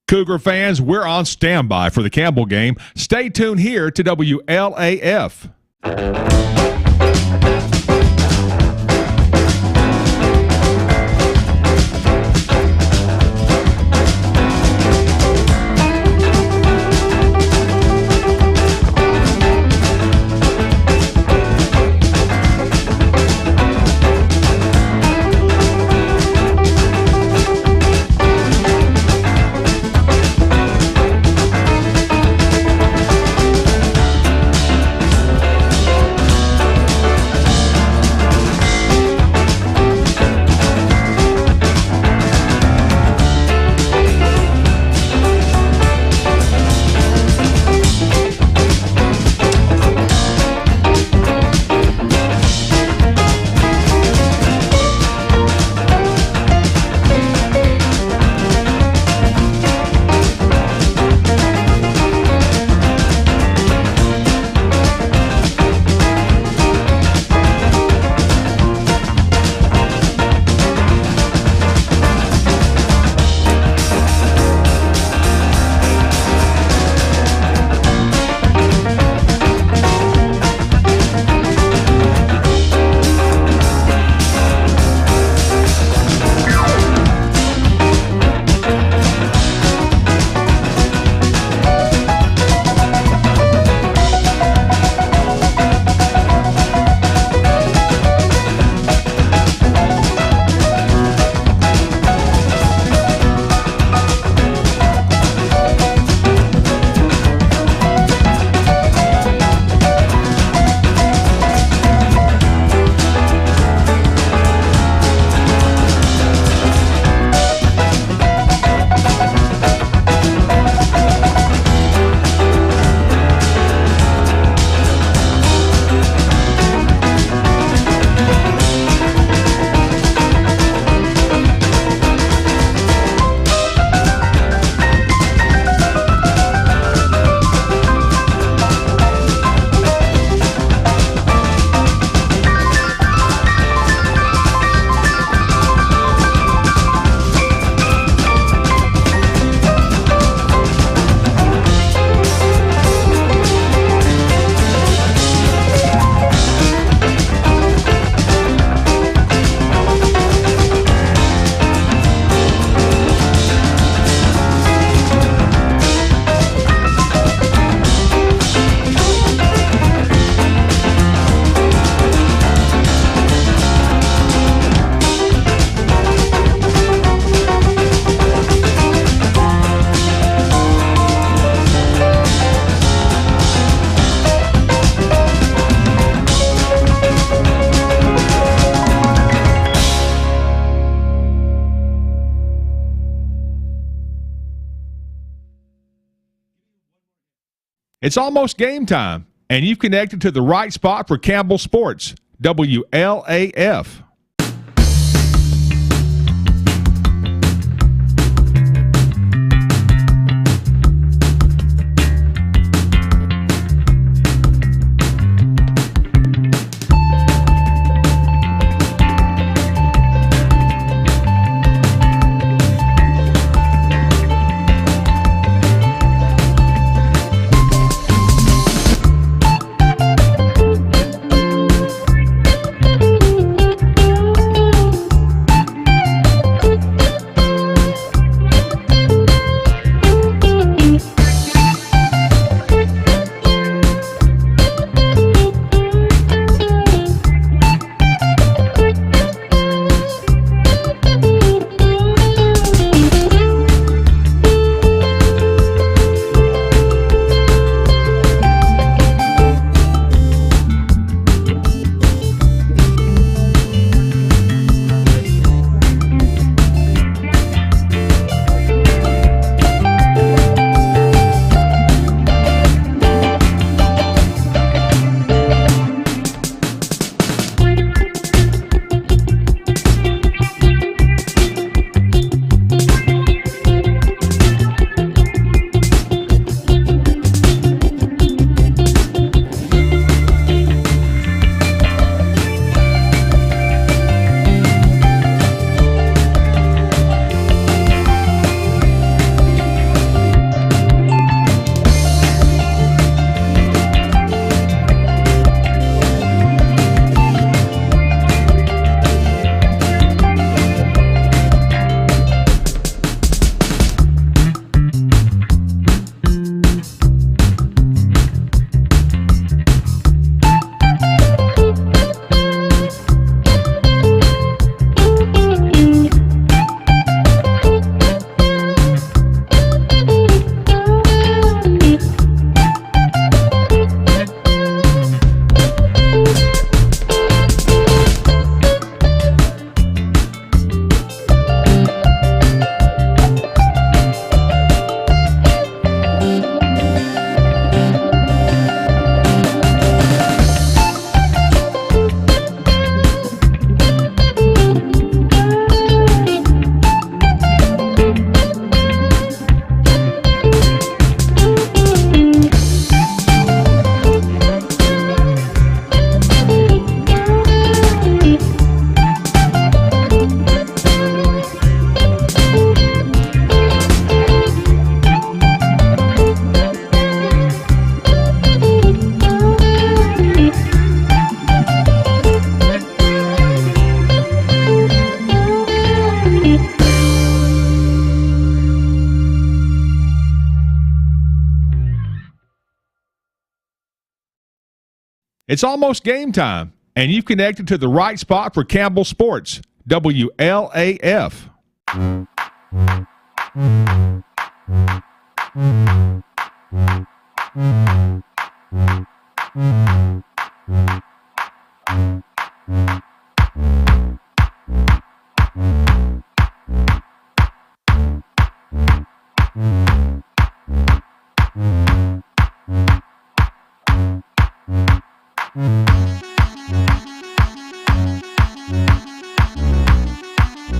Cougar fans, we're on standby for the Campbell game. Stay tuned here to WLAF. It's almost game time, and you've connected to the right spot for Campbell Sports, WLAF. It's almost game time, and you've connected to the right spot for Campbell Sports, WLAF.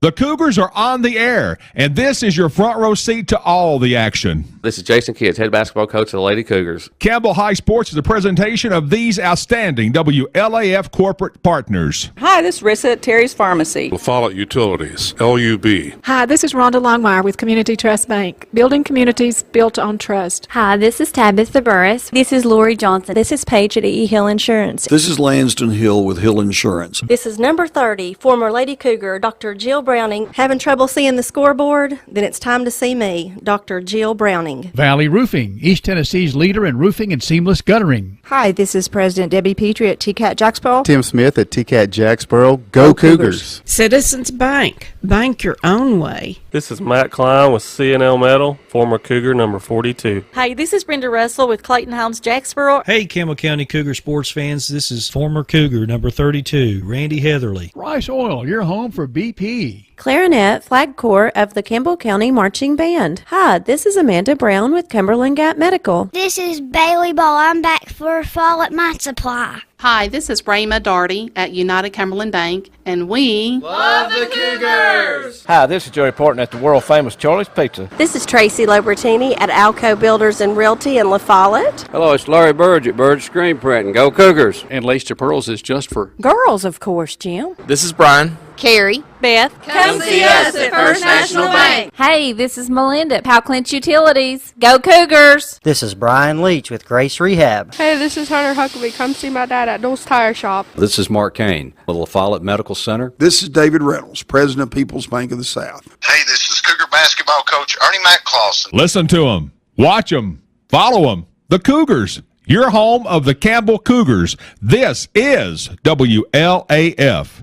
The Cougars are on the air, and this is your front row seat to all the action. This is Jason Kids, head basketball coach of the Lady Cougars. Campbell High Sports is a presentation of these outstanding WLAF corporate partners. Hi, this is Rissa at Terry's Pharmacy. Follett Utilities, LUB. Hi, this is Rhonda Longmire with Community Trust Bank, building communities built on trust. Hi, this is Tabitha Burris. This is Lori Johnson. This is Paige at E. Hill Insurance. This is Lansden Hill with Hill Insurance. This is number 30, former Lady Cougar, Dr. Jill Browning. Having trouble seeing the scoreboard? Then it's time to see me, Dr. Jill Browning. Valley Roofing, East Tennessee's leader in roofing and seamless guttering. Hi, this is President Debbie Petrie at TCAT Jacksboro. Tim Smith at TCAT Jacksboro. Go Cougars. Citizens Bank. Bank your own way. This is Matt Klein with C&L Metal, former Cougar number 42. Hey, this is Brenda Russell with Clayton Homes Jacksboro. Hey, Campbell County Cougar sports fans, this is former Cougar number 32, Randy Heatherly. Rice Oil, your home for BP. Community. Clarinet, Flag Corps of the Campbell County Marching Band. Hi, this is Amanda Brown with Cumberland Gap Medical. This is Bailey Ball. I'm back for fall at my supply. Hi, this is Rayma Darty at United Cumberland Bank, and we love the Cougars! Hi, this is Joey Portman at the world-famous Charlie's Pizza. This is Tracy Lobertini at Alco Builders and Realty in La Follette. Hello, it's Larry Burge at Burge Screen Printing. Go Cougars! And Lace to Pearls is just for girls, of course, Jim. This is Brian. Carrie. Beth. Come see us at First National Bank. Hey, this is Melinda at Powell Clinch Utilities. Go Cougars! This is Brian Leach with Grace Rehab. Hey, this is Hunter Huckabee. Come see my dad at Dole's Tire Shop. This is Mark Kane with La Follette Medical Center. This is David Reynolds, President of People's Bank of the South. Hey, this is Cougar basketball coach Ernie McClawson. Listen to them, watch them, follow them. The Cougars, your home of the Campbell Cougars. This is WLAF.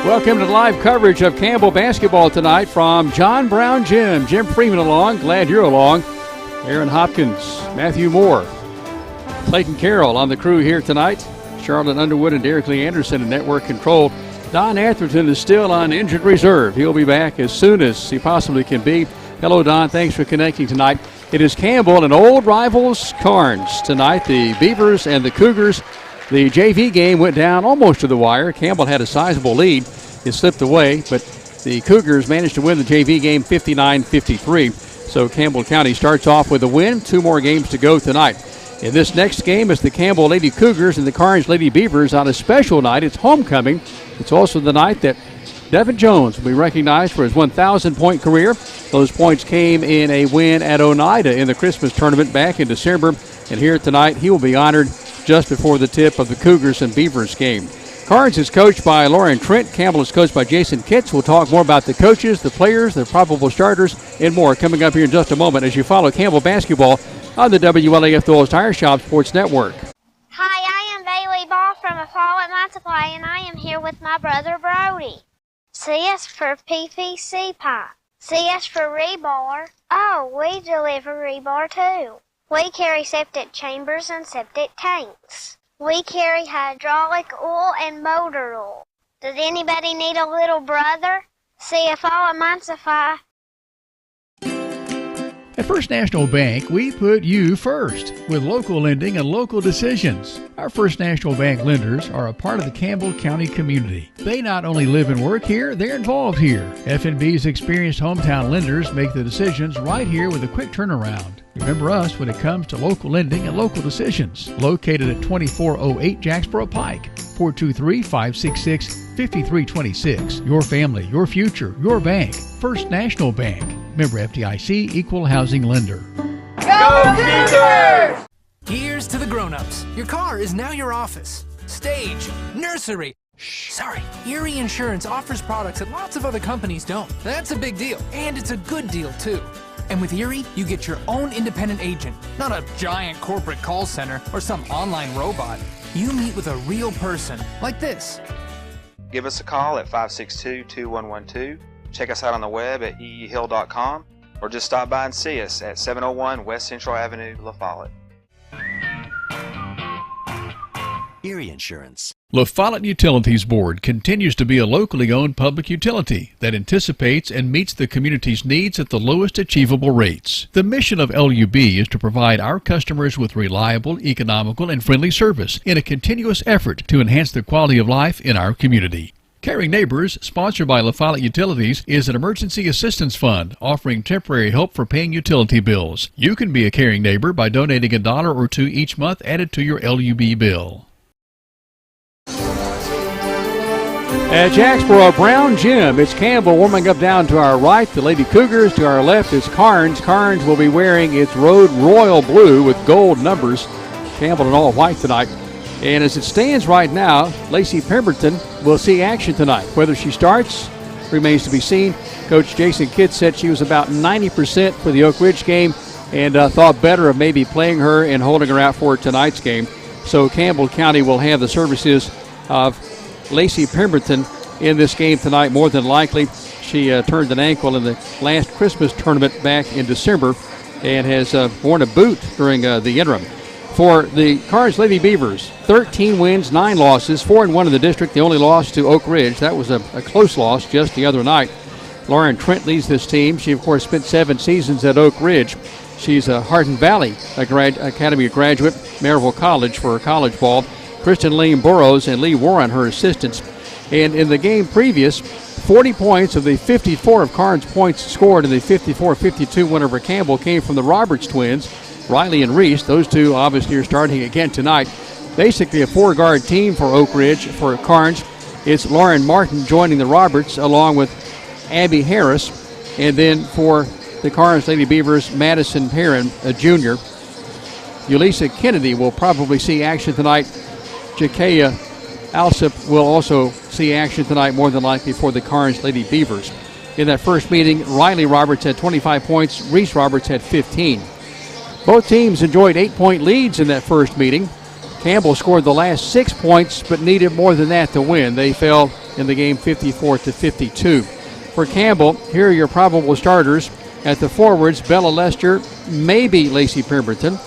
Welcome to the live coverage of Campbell basketball tonight from John Brown Gym. Jim Freeman along. Glad you're along. Aaron Hopkins, Matthew Moore, Clayton Carroll on the crew here tonight. Charlotte Underwood and Derek Lee Anderson in network control. Don Atherton is still on injured reserve. He'll be back as soon as he possibly can be. Hello, Don. Thanks for connecting tonight. It is Campbell and old rivals Karns tonight. The Beavers and the Cougars. The JV game went down almost to the wire. Campbell had a sizable lead. It slipped away, but the Cougars managed to win the JV game 59-53. So Campbell County starts off with a win. 2 more games to go tonight. In this next game is the Campbell Lady Cougars and the Karns Lady Beavers on a special night. It's homecoming. It's also the night that Devin Jones will be recognized for his 1,000-point career. Those points came in a win at Oneida in the Christmas tournament back in December. And here tonight, he will be honored just before the tip of the Cougars and Beavers game. Karns is coached by Lauren Trent. Campbell is coached by Jason Kitts. We'll talk more about the coaches, the players, the probable starters, and more coming up here in just a moment as you follow Campbell basketball on the WLAF Dole's Tire Shop Sports Network. Hi, I am Bailey Ball from A Fall at My Supply, and I am here with my brother Brody. CS for PVC pipe. CS for rebar. Oh, we deliver rebar too. We carry septic chambers and septic tanks. We carry hydraulic oil and motor oil. Does anybody need a little brother? See a Fall at My Supply. At First National Bank, we put you first with local lending and local decisions. Our First National Bank lenders are a part of the Campbell County community. They not only live and work here, they're involved here. F&B's experienced hometown lenders make the decisions right here with a quick turnaround. Remember us when it comes to local lending and local decisions. Located at 2408 Jacksboro Pike, 423-566-5326. Your family, your future, your bank. First National Bank. Member FDIC, Equal Housing Lender. Go Cougars! Here's to the grown-ups. Your car is now your office, stage, nursery. Sorry, Erie Insurance offers products that lots of other companies don't. That's a big deal, and it's a good deal, too. And with Erie, you get your own independent agent, not a giant corporate call center or some online robot. You meet with a real person, like this. Give us a call at 562-2112. Check us out on the web at eehill.com, or just stop by and see us at 701 West Central Avenue, La Follette. Erie Insurance. La Follette Utilities Board continues to be a locally owned public utility that anticipates and meets the community's needs at the lowest achievable rates. The mission of LUB is to provide our customers with reliable, economical, and friendly service in a continuous effort to enhance the quality of life in our community. Caring Neighbors, sponsored by La Follette Utilities, is an emergency assistance fund offering temporary help for paying utility bills. You can be a caring neighbor by donating $1 or $2 each month added to your LUB bill. At Jacksboro Brown Gym, it's Campbell warming up down to our right. The Lady Cougars to our left is Karns. Karns will be wearing its road royal blue with gold numbers. Campbell in all white tonight. And as it stands right now, Lacey Pemberton will see action tonight. Whether she starts remains to be seen. Coach Jason Kidd said she was about 90% for the Oak Ridge game and thought better of maybe playing her and holding her out for tonight's game. So Campbell County will have the services of Lacey Pemberton in this game tonight, more than likely. She turned an ankle in the last Christmas tournament back in December and has worn a boot during the interim. For the Karns Lady Beavers, 13 wins, 9 losses, 4-1 in the district. The only loss to Oak Ridge. That was a close loss just the other night. Lauren Trent leads this team. She, of course, spent 7 seasons at Oak Ridge. She's a Hardin Valley Academy graduate, Maryville College for her college ball. Kristen Lane Burrows and Lee Warren, her assistants. And in the game previous, 40 points of the 54 of Karns points scored in the 54-52 win over Campbell came from the Roberts twins, Riley and Reese. Those two obviously are starting again tonight. Basically a 4-guard team for Oak Ridge. For Karns, it's Lauren Martin joining the Roberts along with Abby Harris. And then for the Karns Lady Beavers, Madison Perrin, a junior. Ulisa Kennedy will probably see action tonight. Jakaya Alsop will also see action tonight, more than likely, for the Karns Lady Beavers. In that first meeting, Riley Roberts had 25 points. Reese Roberts had 15. Both teams enjoyed 8-point leads in that first meeting. Campbell scored the last 6 points, but needed more than that to win. They fell in the game 54-52. For Campbell, here are your probable starters. At the forwards, Bella Lester, maybe Lacey Pemberton.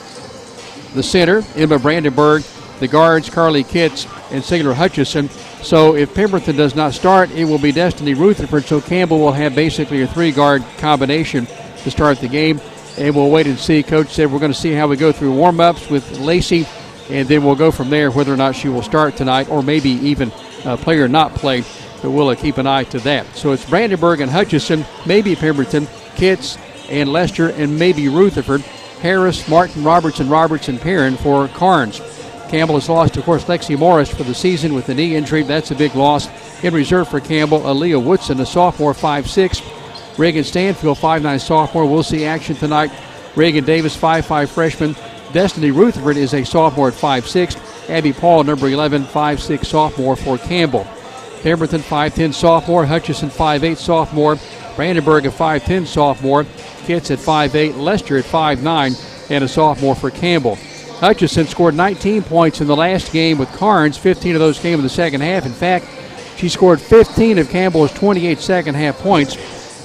The center, Emma Brandenburg. The guards, Carly Kitts and Sigler Hutchison. So if Pemberton does not start, it will be Destiny Rutherford. So Campbell will have basically a 3-guard combination to start the game. And we'll wait and see. Coach said we're going to see how we go through warm-ups with Lacey, and then we'll go from there whether or not she will start tonight, or maybe even play or not play. But we'll keep an eye to that. So it's Brandenburg and Hutchison, maybe Pemberton, Kitts and Lester, and maybe Rutherford. Harris, Martin, Roberts, and Perrin for Karns. Campbell has lost, of course, Lexi Morris for the season with a knee injury. That's a big loss. In reserve for Campbell, Aaliyah Woodson, a sophomore, 5'6". Reagan Stanfield, 5'9" sophomore. We'll see action tonight. Reagan Davis, 5'5" freshman. Destiny Rutherford is a sophomore at 5'6". Abby Paul, number 11, 5'6" sophomore for Campbell. Pemberton, 5'10" sophomore. Hutchison, 5'8" sophomore. Brandenburg, a 5'10" sophomore. Kitts at 5'8". Lester at 5'9", and a sophomore for Campbell. Hutchison scored 19 points in the last game with Karns. 15 of those came in the second half. In fact, she scored 15 of Campbell's 28 second-half points.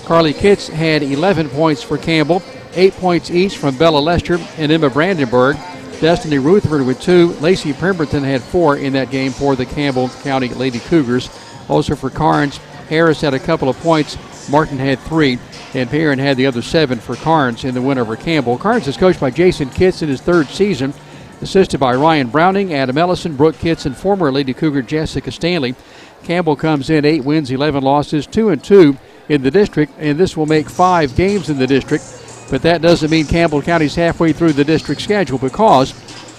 Carly Kitts had 11 points for Campbell, 8 points each from Bella Lester and Emma Brandenburg. Destiny Rutherford with 2. Lacey Pemberton had 4 in that game for the Campbell County Lady Cougars. Also for Karns, Harris had a couple of points. Martin had 3, and Perrin had the other 7 for Karns in the win over Campbell. Karns is coached by Jason Kitts in his 3rd season, assisted by Ryan Browning, Adam Ellison, Brooke Kitts, and former Lady Cougar Jessica Stanley. Campbell comes in 8 wins, 11 losses, 2-2 in the district, and this will make 5 games in the district. But that doesn't mean Campbell County's halfway through the district schedule, because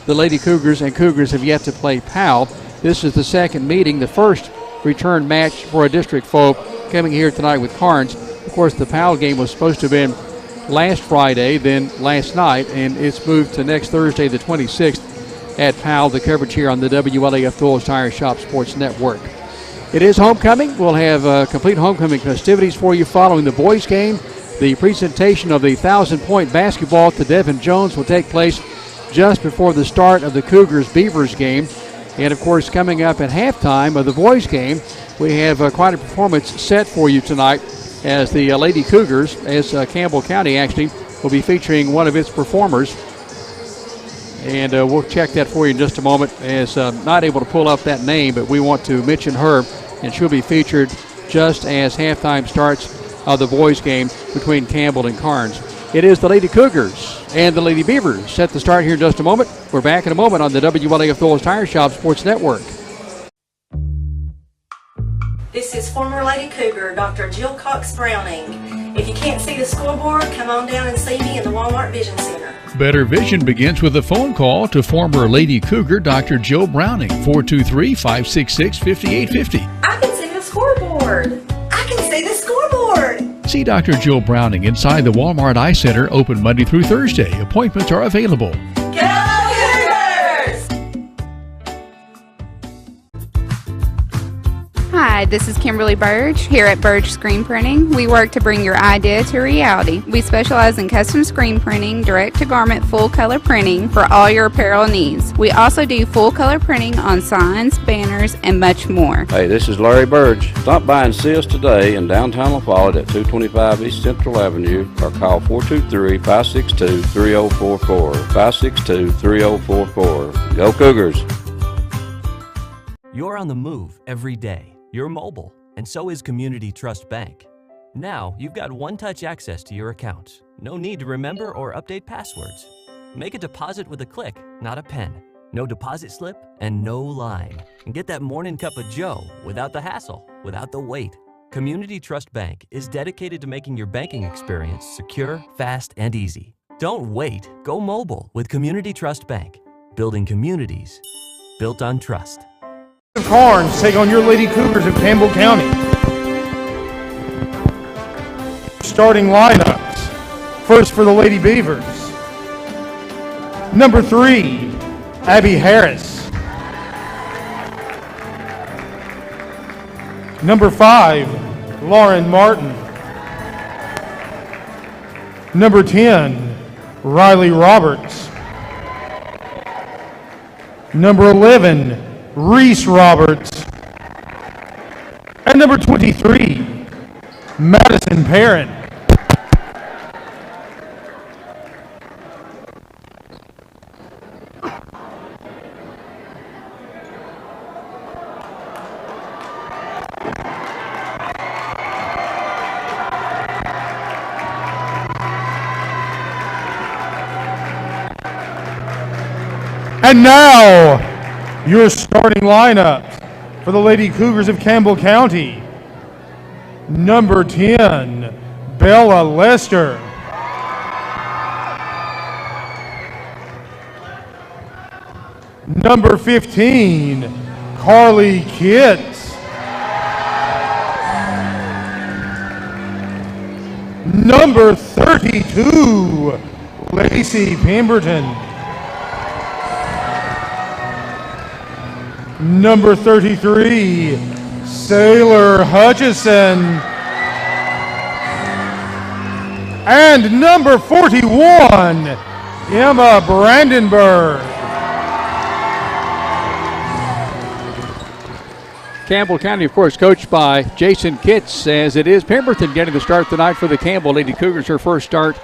the Lady Cougars and Cougars have yet to play PAL. This is the second meeting, the first return match for a district foe coming here tonight with Karns. Of course, the PAL game was supposed to have been last Friday, then last night, and it's moved to next Thursday, the 26th, at PAL. The coverage here on the WLAF Doyle's Tire Shop Sports Network. It is homecoming. We'll have complete homecoming festivities for you following the boys' game. The presentation of the 1,000-point basketball to Devin Jones will take place just before the start of the Cougars-Beavers game. And, of course, coming up at halftime of the boys' game, we have quite a performance set for you tonight, as the Lady Cougars, as Campbell County actually, will be featuring one of its performers. And we'll check that for you in just a moment, as not able to pull up that name, but we want to mention her, and she'll be featured just as halftime starts of the boys' game between Campbell and Karns. It is the Lady Cougars and the Lady Beavers set to start here in just a moment. We're back in a moment on the WLAF Doyle's Tire Shop Sports Network. This is former Lady Cougar, Dr. Jill Cox Browning. If you can't see the scoreboard, come on down and see me in the Walmart Vision Center. Better vision begins with a phone call to former Lady Cougar Dr. Jill Browning, 423-566-5850. I can see the scoreboard. I can see the scoreboard. See Dr. Jill Browning inside the Walmart Eye Center, open Monday through Thursday. Appointments are available. Go Cougars! Hi, this is Kimberly Burge here at Burge Screen Printing. We work to bring your idea to reality. We specialize in custom screen printing, direct-to-garment full-color printing for all your apparel needs. We also do full-color printing on signs, banners, and much more. Hey, this is Larry Burge. Stop by and see us today in downtown La Follette at 225 East Central Avenue or call 423-562-3044. 562-3044. Go Cougars! You're on the move every day. You're mobile, and so is Community Trust Bank. Now, you've got one-touch access to your accounts. No need to remember or update passwords. Make a deposit with a click, not a pen. No deposit slip and no line. And get that morning cup of joe without the hassle, without the wait. Community Trust Bank is dedicated to making your banking experience secure, fast, and easy. Don't wait. Go mobile with Community Trust Bank. Building communities built on trust. Karns take on your Lady Cougars of Campbell County. Starting lineups. First for the Lady Beavers. Number 3, Abby Harris. Number 5, Lauren Martin. Number 10, Riley Roberts. Number 11, Reese Roberts. And number 23, Madison Parent. And now, your starting lineup for the Lady Cougars of Campbell County. Number 10, Bella Lester. Number 15, Carly Kitts. Number 32, Lacey Pemberton. Number 33, Sailor Hutchison. And number 41, Emma Brandenburg. Campbell County, of course, coached by Jason Kitts, as it is Pemberton getting the start tonight for the Campbell Lady Cougars, her first start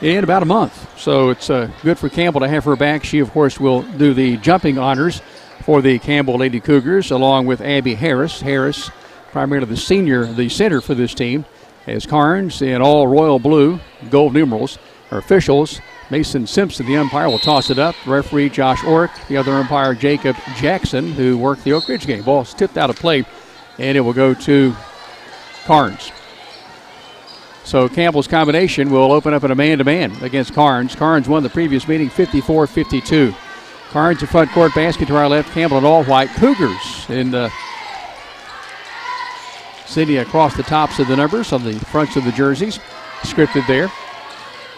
in about a month. So it's good for Campbell to have her back. She, of course, will do the jumping honors for the Campbell Lady Cougars, along with Abby Harris. Harris, primarily the center for this team, as Karns in all royal blue, gold numerals. Our officials, Mason Simpson, the umpire, will toss it up. Referee Josh Orrick, the other umpire Jacob Jackson, who worked the Oak Ridge game. Ball's tipped out of play, and it will go to Karns. So Campbell's combination will open up in a man-to-man against Karns. Karns won the previous meeting 54-52. Karns in front court, basket to our left. Campbell in all white. Cougars in the city across the tops of the numbers on the fronts of the jerseys. Scripted there.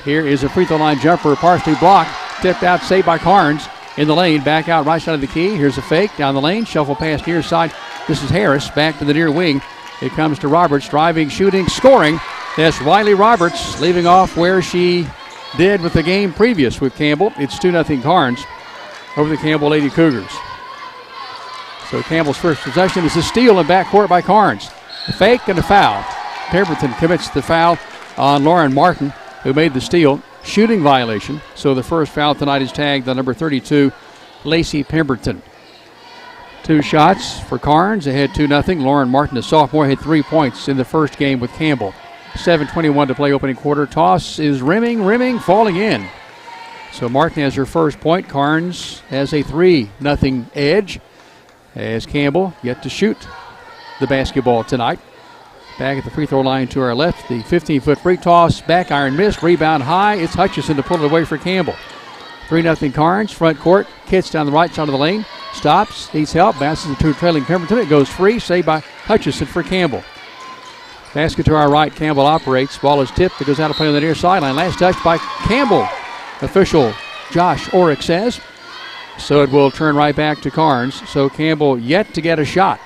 Here is a free throw line jumper, partially blocked. Tipped out, saved by Karns in the lane. Back out right side of the key. Here's a fake down the lane. Shuffle pass near side. This is Harris back to the near wing. It comes to Roberts, driving, shooting, scoring. That's Riley Roberts leaving off where she did with the game previous with Campbell. It's 2-0 Karns over the Campbell Lady Cougars. So Campbell's first possession is a steal in backcourt by Karns. A fake and a foul. Pemberton commits the foul on Lauren Martin, who made the steal. Shooting violation. So the first foul tonight is tagged on number 32, Lacey Pemberton. 2 shots for Karns, ahead 2-0. Lauren Martin, a sophomore, had 3 points in the first game with Campbell. 7:21 to play opening quarter. Toss is rimming, falling in. So Martin has her first point. Karns has a 3-0 edge as Campbell yet to shoot the basketball tonight. Back at the free throw line to our left, the 15-foot free toss, back iron missed, rebound high. It's Hutchison to pull it away for Campbell. 3-0 Karns, front court. Kitts down the right side of the lane. Stops, needs help, bounces it to trailing Pemberton. It goes free, saved by Hutchison for Campbell. Basket to our right, Campbell operates. Ball is tipped, it goes out of play on the near sideline. Last touch by Campbell. Official Josh Orrick says. So it will turn right back to Karns. So Campbell yet to get a shot.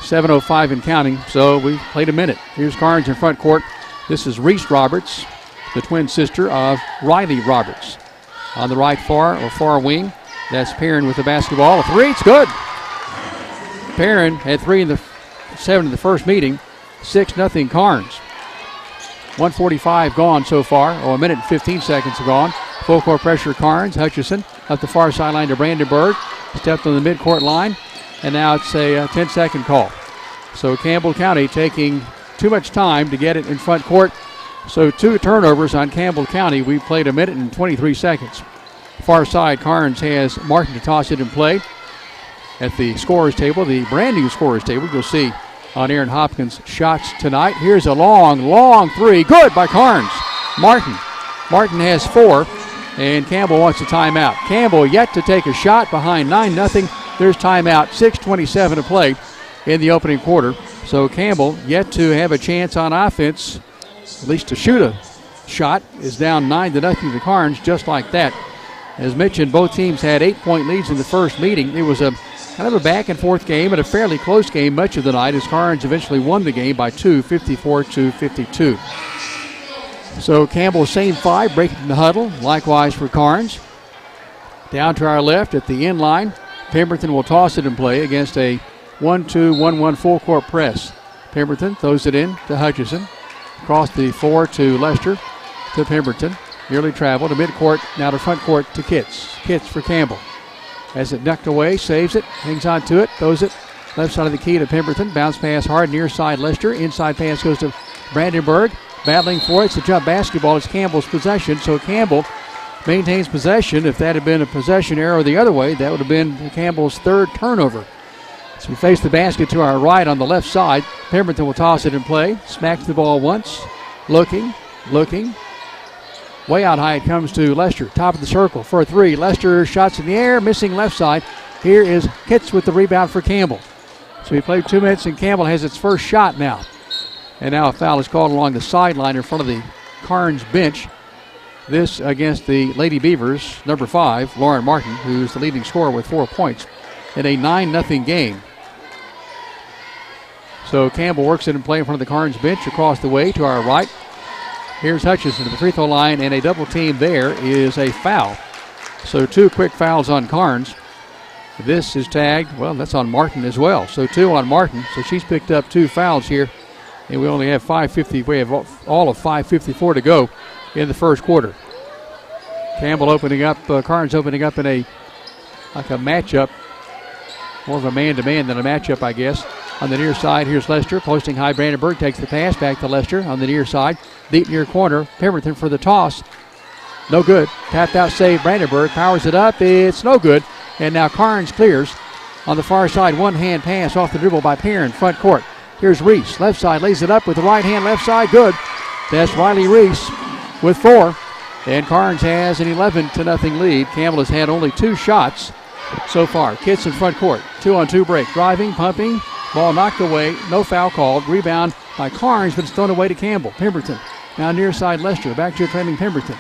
7:05 and counting, so we played a minute. Here's Karns in front court. This is Reese Roberts, the twin sister of Riley Roberts. On the right far wing, that's Perrin with the basketball. A three, it's good. Perrin had 7 in the first meeting, 6-0 Karns. 1:45 gone so far, or a minute and 15 seconds gone. Full court pressure, Karns. Hutchison up the far sideline to Brandenburg. Stepped on the midcourt line, and now it's a 10-second call. So Campbell County taking too much time to get it in front court. So 2 turnovers on Campbell County. We played a minute and 23 seconds. Far side, Karns has Martin to toss it in play. At the scorer's table, the brand new scorer's table, you'll see on Aaron Hopkins' shots tonight. Here's a long three. Good by Karns. Martin has 4, and Campbell wants a timeout. Campbell yet to take a shot behind 9-0. There's timeout, 6:27 to play in the opening quarter. So Campbell yet to have a chance on offense, at least to shoot a shot, is down 9-0 to Karns just like that. As mentioned, both teams had 8-point leads in the first meeting. It was a kind of a back-and-forth game and a fairly close game much of the night as Karns eventually won the game by 2, 54-52. So Campbell, same 5, breaking the huddle. Likewise for Karns. Down to our left at the end line, Pemberton will toss it in play against a 1-2-1-1 full-court press. Pemberton throws it in to Hutchison. Across the floor to Lester, to Pemberton. Nearly travel to midcourt, now to front court to Kitts. Kitts for Campbell. Has it ducked away, saves it, hangs on to it, throws it left side of the key to Pemberton. Bounce pass hard, near side Lester. Inside pass goes to Brandenburg. Battling for it. It's a jump basketball. It's Campbell's possession. So Campbell maintains possession. If that had been a possession arrow the other way, that would have been Campbell's 3rd turnover. So we face the basket to our right on the left side. Pemberton will toss it in play. Smacks the ball once. Looking. Way out high it comes to Lester. Top of the circle for a 3. Lester shots in the air, missing left side. Here is Kitts with the rebound for Campbell. So we played 2 minutes and Campbell has its first shot now. And now a foul is called along the sideline in front of the Karns bench. This against the Lady Beavers, number 5, Lauren Martin, who's the leading scorer with 4 points in a 9-0 game. So Campbell works it in play in front of the Karns bench across the way to our right. Here's Hutchison to the free throw line, and a double team there is a foul. So 2 quick fouls on Karns. This is tagged, well, that's on Martin as well. So 2 on Martin. So she's picked up 2 fouls here. And we only have 5:50. We have all of 5:54 to go in the first quarter. Campbell opening up, Karns opening up in a matchup, more of a man-to-man than a matchup, I guess. On the near side, here's Lester posting high. Brandenburg takes the pass back to Lester on the near side, deep near corner. Pemberton for the toss, no good. Tapped out save. Brandenburg powers it up. It's no good. And now Karns clears on the far side. One-hand pass off the dribble by Perrin, front court. Here's Reese, left side, lays it up with the right hand, left side, good. That's Riley Reese with 4. And Karns has an 11-0 lead. Campbell has had only 2 shots so far. Kitts in front court, 2-on-2 break. Driving, pumping, ball knocked away, no foul called. Rebound by Karns, but it's thrown away to Campbell. Pemberton, now near side Lester, back to a trailing Pemberton.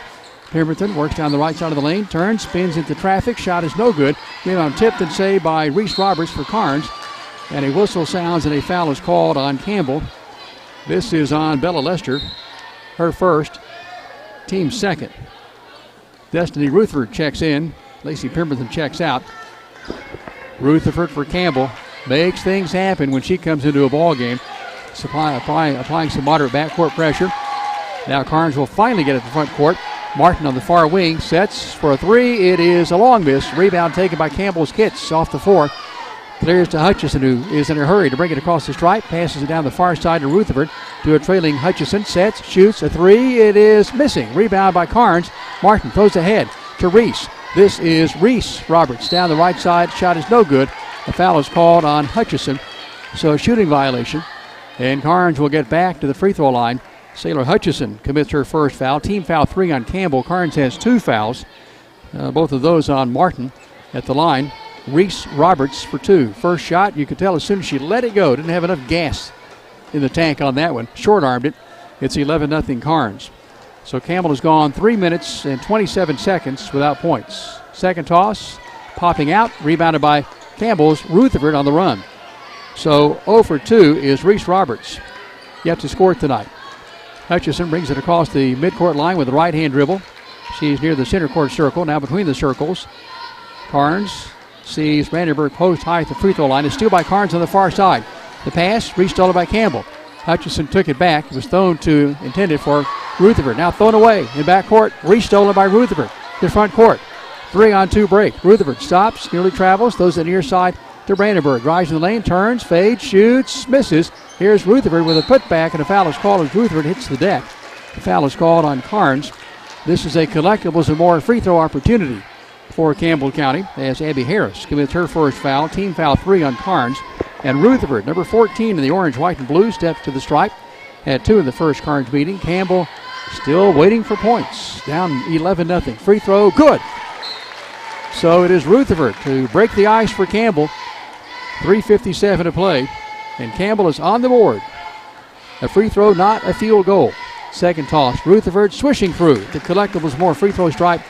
Pemberton works down the right side of the lane, turns, spins into traffic, shot is no good. Rebound tipped and saved by Reese Roberts for Karns. And a whistle sounds and a foul is called on Campbell. This is on Bella Lester, her first, team second. Destiny Rutherford checks in. Lacey Pemberton checks out. Rutherford for Campbell makes things happen when she comes into a ball game. Applying some moderate backcourt pressure. Now Karns will finally get it to front court. Martin on the far wing sets for a 3. It is a long miss. Rebound taken by Campbell's Kitts off the floor. Clears to Hutchison, who is in a hurry to bring it across the stripe. Passes it down the far side to Rutherford. To a trailing Hutchison. Sets, shoots a 3. It is missing. Rebound by Karns. Martin throws ahead to Reese. This is Reese Roberts down the right side. Shot is no good. A foul is called on Hutchison. So a shooting violation. And Karns will get back to the free throw line. Sailor Hutchison commits her first foul. Team foul 3 on Campbell. Karns has 2 fouls. Both of those on Martin at the line. Reese Roberts for 2. First shot, you could tell as soon as she let it go. Didn't have enough gas in the tank on that one. Short-armed it. It's 11-0 Karns. So Campbell has gone 3 minutes and 27 seconds without points. Second toss, popping out, rebounded by Campbell's Rutherford on the run. So 0 for 2 is Reese Roberts. Yet to score tonight. Hutchison brings it across the midcourt line with a right-hand dribble. She's near the center court circle, now between the circles. Karns sees Brandenburg post high at the free throw line. It's steal by Karns on the far side. The pass restolen by Campbell. Hutchison took it back. It was thrown to, intended for Rutherford. Now thrown away in backcourt. Restolen by Rutherford. The front court. 3-on-2 break. Rutherford stops, nearly travels, throws it near side to Brandenburg. Drives in the lane, turns, fades, shoots, misses. Here's Rutherford with a putback, and a foul is called as Rutherford hits the deck. The foul is called on Karns. This is a collectibles and more free throw opportunity for Campbell County as Abby Harris commits her first foul. Team foul 3 on Karns. And Rutherford, number 14 in the orange, white, and blue, steps to the stripe. Had 2 in the first Karns meeting. Campbell still waiting for points. Down 11-0. Free throw, good. So it is Rutherford to break the ice for Campbell. 3:57 to play. And Campbell is on the board. A free throw, not a field goal. Second toss. Rutherford swishing through. The collectibles more free throw stripe.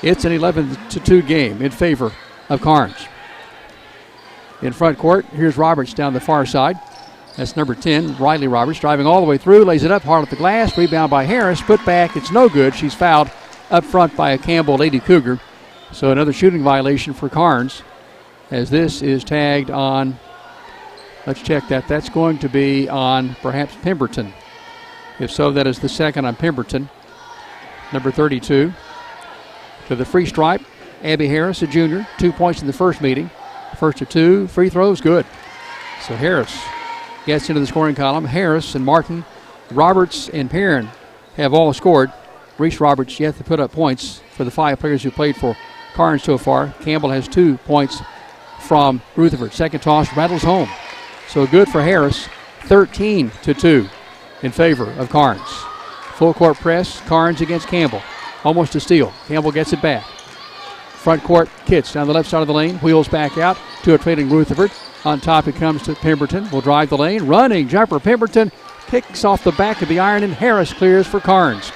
It's an 11-2 game in favor of Karns. In front court, here's Roberts down the far side. That's number 10, Riley Roberts, driving all the way through, lays it up hard at the glass. Rebound by Harris. Put back. It's no good. She's fouled up front by a Campbell Lady Cougar. So another shooting violation for Karns as this is tagged on, let's check that. That's going to be on perhaps Pemberton. If so, that is the second on Pemberton. Number 32. To the free stripe, Abby Harris, a junior. 2 points in the first meeting. First of 2 free throws, good. So Harris gets into the scoring column. Harris and Martin, Roberts and Perrin have all scored. Reese Roberts yet to put up points for the 5 players who played for Karns so far. Campbell has 2 points from Rutherford. Second toss rattles home. So good for Harris. 13-2 in favor of Karns. Full court press. Karns against Campbell. Almost a steal. Campbell gets it back. Front court, Kitts down the left side of the lane. Wheels back out to a trailing Rutherford. On top it comes to Pemberton. Will drive the lane. Running jumper. Pemberton kicks off the back of the iron, and Harris clears for Karns.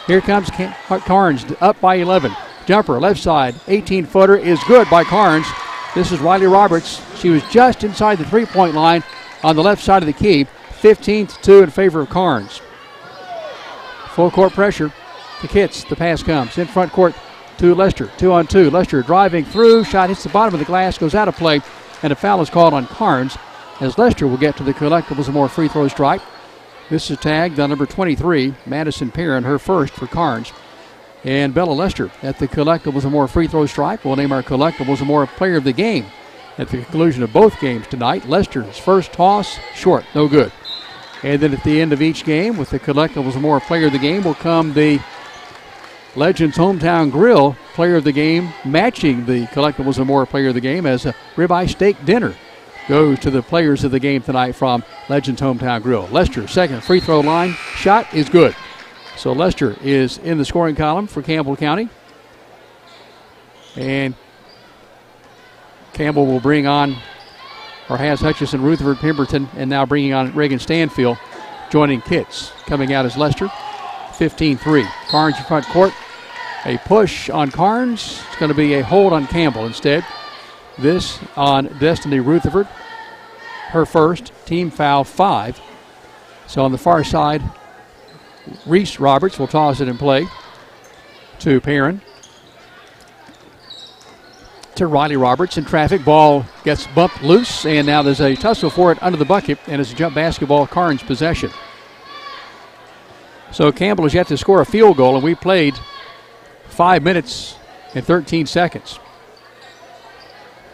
Here comes Karns up by 11. Jumper left side. 18-footer is good by Karns. This is Riley Roberts. She was just inside the three-point line on the left side of the key. 15-2 in favor of Karns. Full court pressure to Kitts. The pass comes in front court to Lester. 2-on-2. Lester driving through. Shot hits the bottom of the glass. Goes out of play. And a foul is called on Karns as Lester will get to the collectibles and more free throw stripe. This is tagged on number 23, Madison Perrin, her first for Karns. And Bella Lester at the collectibles and more free throw stripe. We'll name our collectibles and more player of the game at the conclusion of both games tonight. Lester's first toss, short, no good. And then at the end of each game, with the collectibles and more player of the game, will come the Legends Hometown Grill player of the game, matching the collectibles and more player of the game as a ribeye steak dinner goes to the players of the game tonight from Legends Hometown Grill. Lester, second free throw line, shot is good. So Lester is in the scoring column for Campbell County. And Campbell will bring on, or has Hutchison, Rutherford, Pemberton, and now bringing on Reagan Stanfield, joining Kitts. Coming out as Lester, 15-3. Karns in front court. A push on Karns. It's going to be a hold on Campbell instead. This on Destiny Rutherford. Her first, team foul 5. So on the far side, Reese Roberts will toss it in play to Perrin. To Riley Roberts in traffic. Ball gets bumped loose, and now there's a tussle for it under the bucket, and it's a jump basketball, Karns possession. So Campbell has yet to score a field goal, and we played 5 minutes and 13 seconds.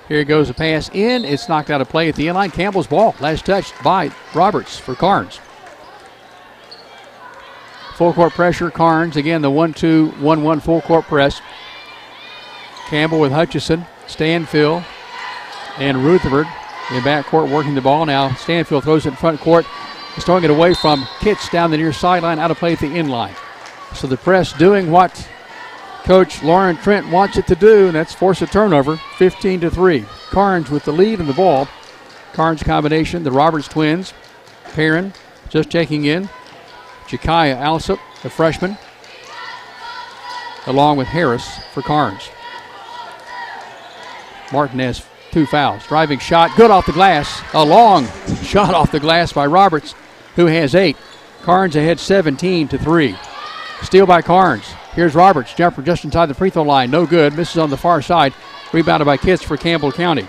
Here goes a pass in. It's knocked out of play at the inline. Campbell's ball. Last touch by Roberts for Karns. Full court pressure. Karns again, the 1-2-1-1 full court press. Campbell with Hutchison, Stanfield, and Rutherford in backcourt working the ball. Now Stanfield throws it in front court. He's throwing it away from Kitts down the near sideline, out of play at the inline. So the press doing what Coach Lauren Trent wants it to do, and that's force a turnover, 15-3. Karns with the lead in the ball. Karns combination, the Roberts twins. Perrin just checking in. Jakaya Alsop, the freshman, along with Harris for Karns. Martinez 2 fouls. Driving shot, good off the glass. A long shot off the glass by Roberts, who has 8. Karns ahead 17-3. Steal by Karns. Here's Roberts. Jumper just inside the free throw line. No good. Misses on the far side. Rebounded by Kitts for Campbell County.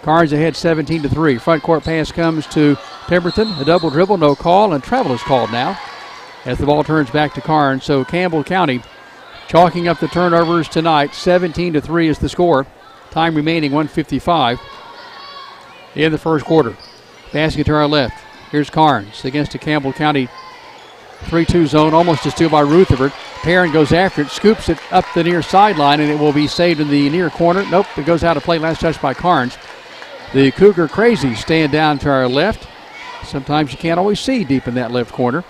Karns ahead 17-3. Front court pass comes to Pemberton. A double dribble, no call, and travel is called now as the ball turns back to Karns. So Campbell County chalking up the turnovers tonight. 17-3 is the score. Time remaining 1:55 in the first quarter. Basket to our left. Here's Karns against a Campbell County 3-2 zone, almost a steal by Rutherford. Perrin goes after it, scoops it up the near sideline, and it will be saved in the near corner. Nope, it goes out of play. Last touch by Karns. The Cougar crazies stand down to our left. Sometimes you can't always see deep in that left corner.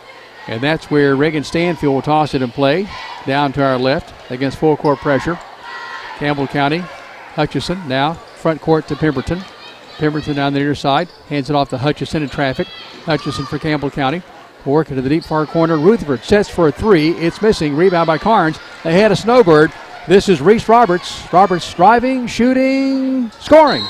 And that's where Reagan Stanfield will toss it in play. Down to our left against full court pressure. Campbell County, Hutchison now front court to Pemberton. Pemberton down the near side, hands it off to Hutchison in traffic. Hutchison for Campbell County. Work into the deep far corner. Rutherford sets for a 3. It's missing. Rebound by Karns. They had a snowbird. This is Reese Roberts. Roberts driving, shooting, scoring.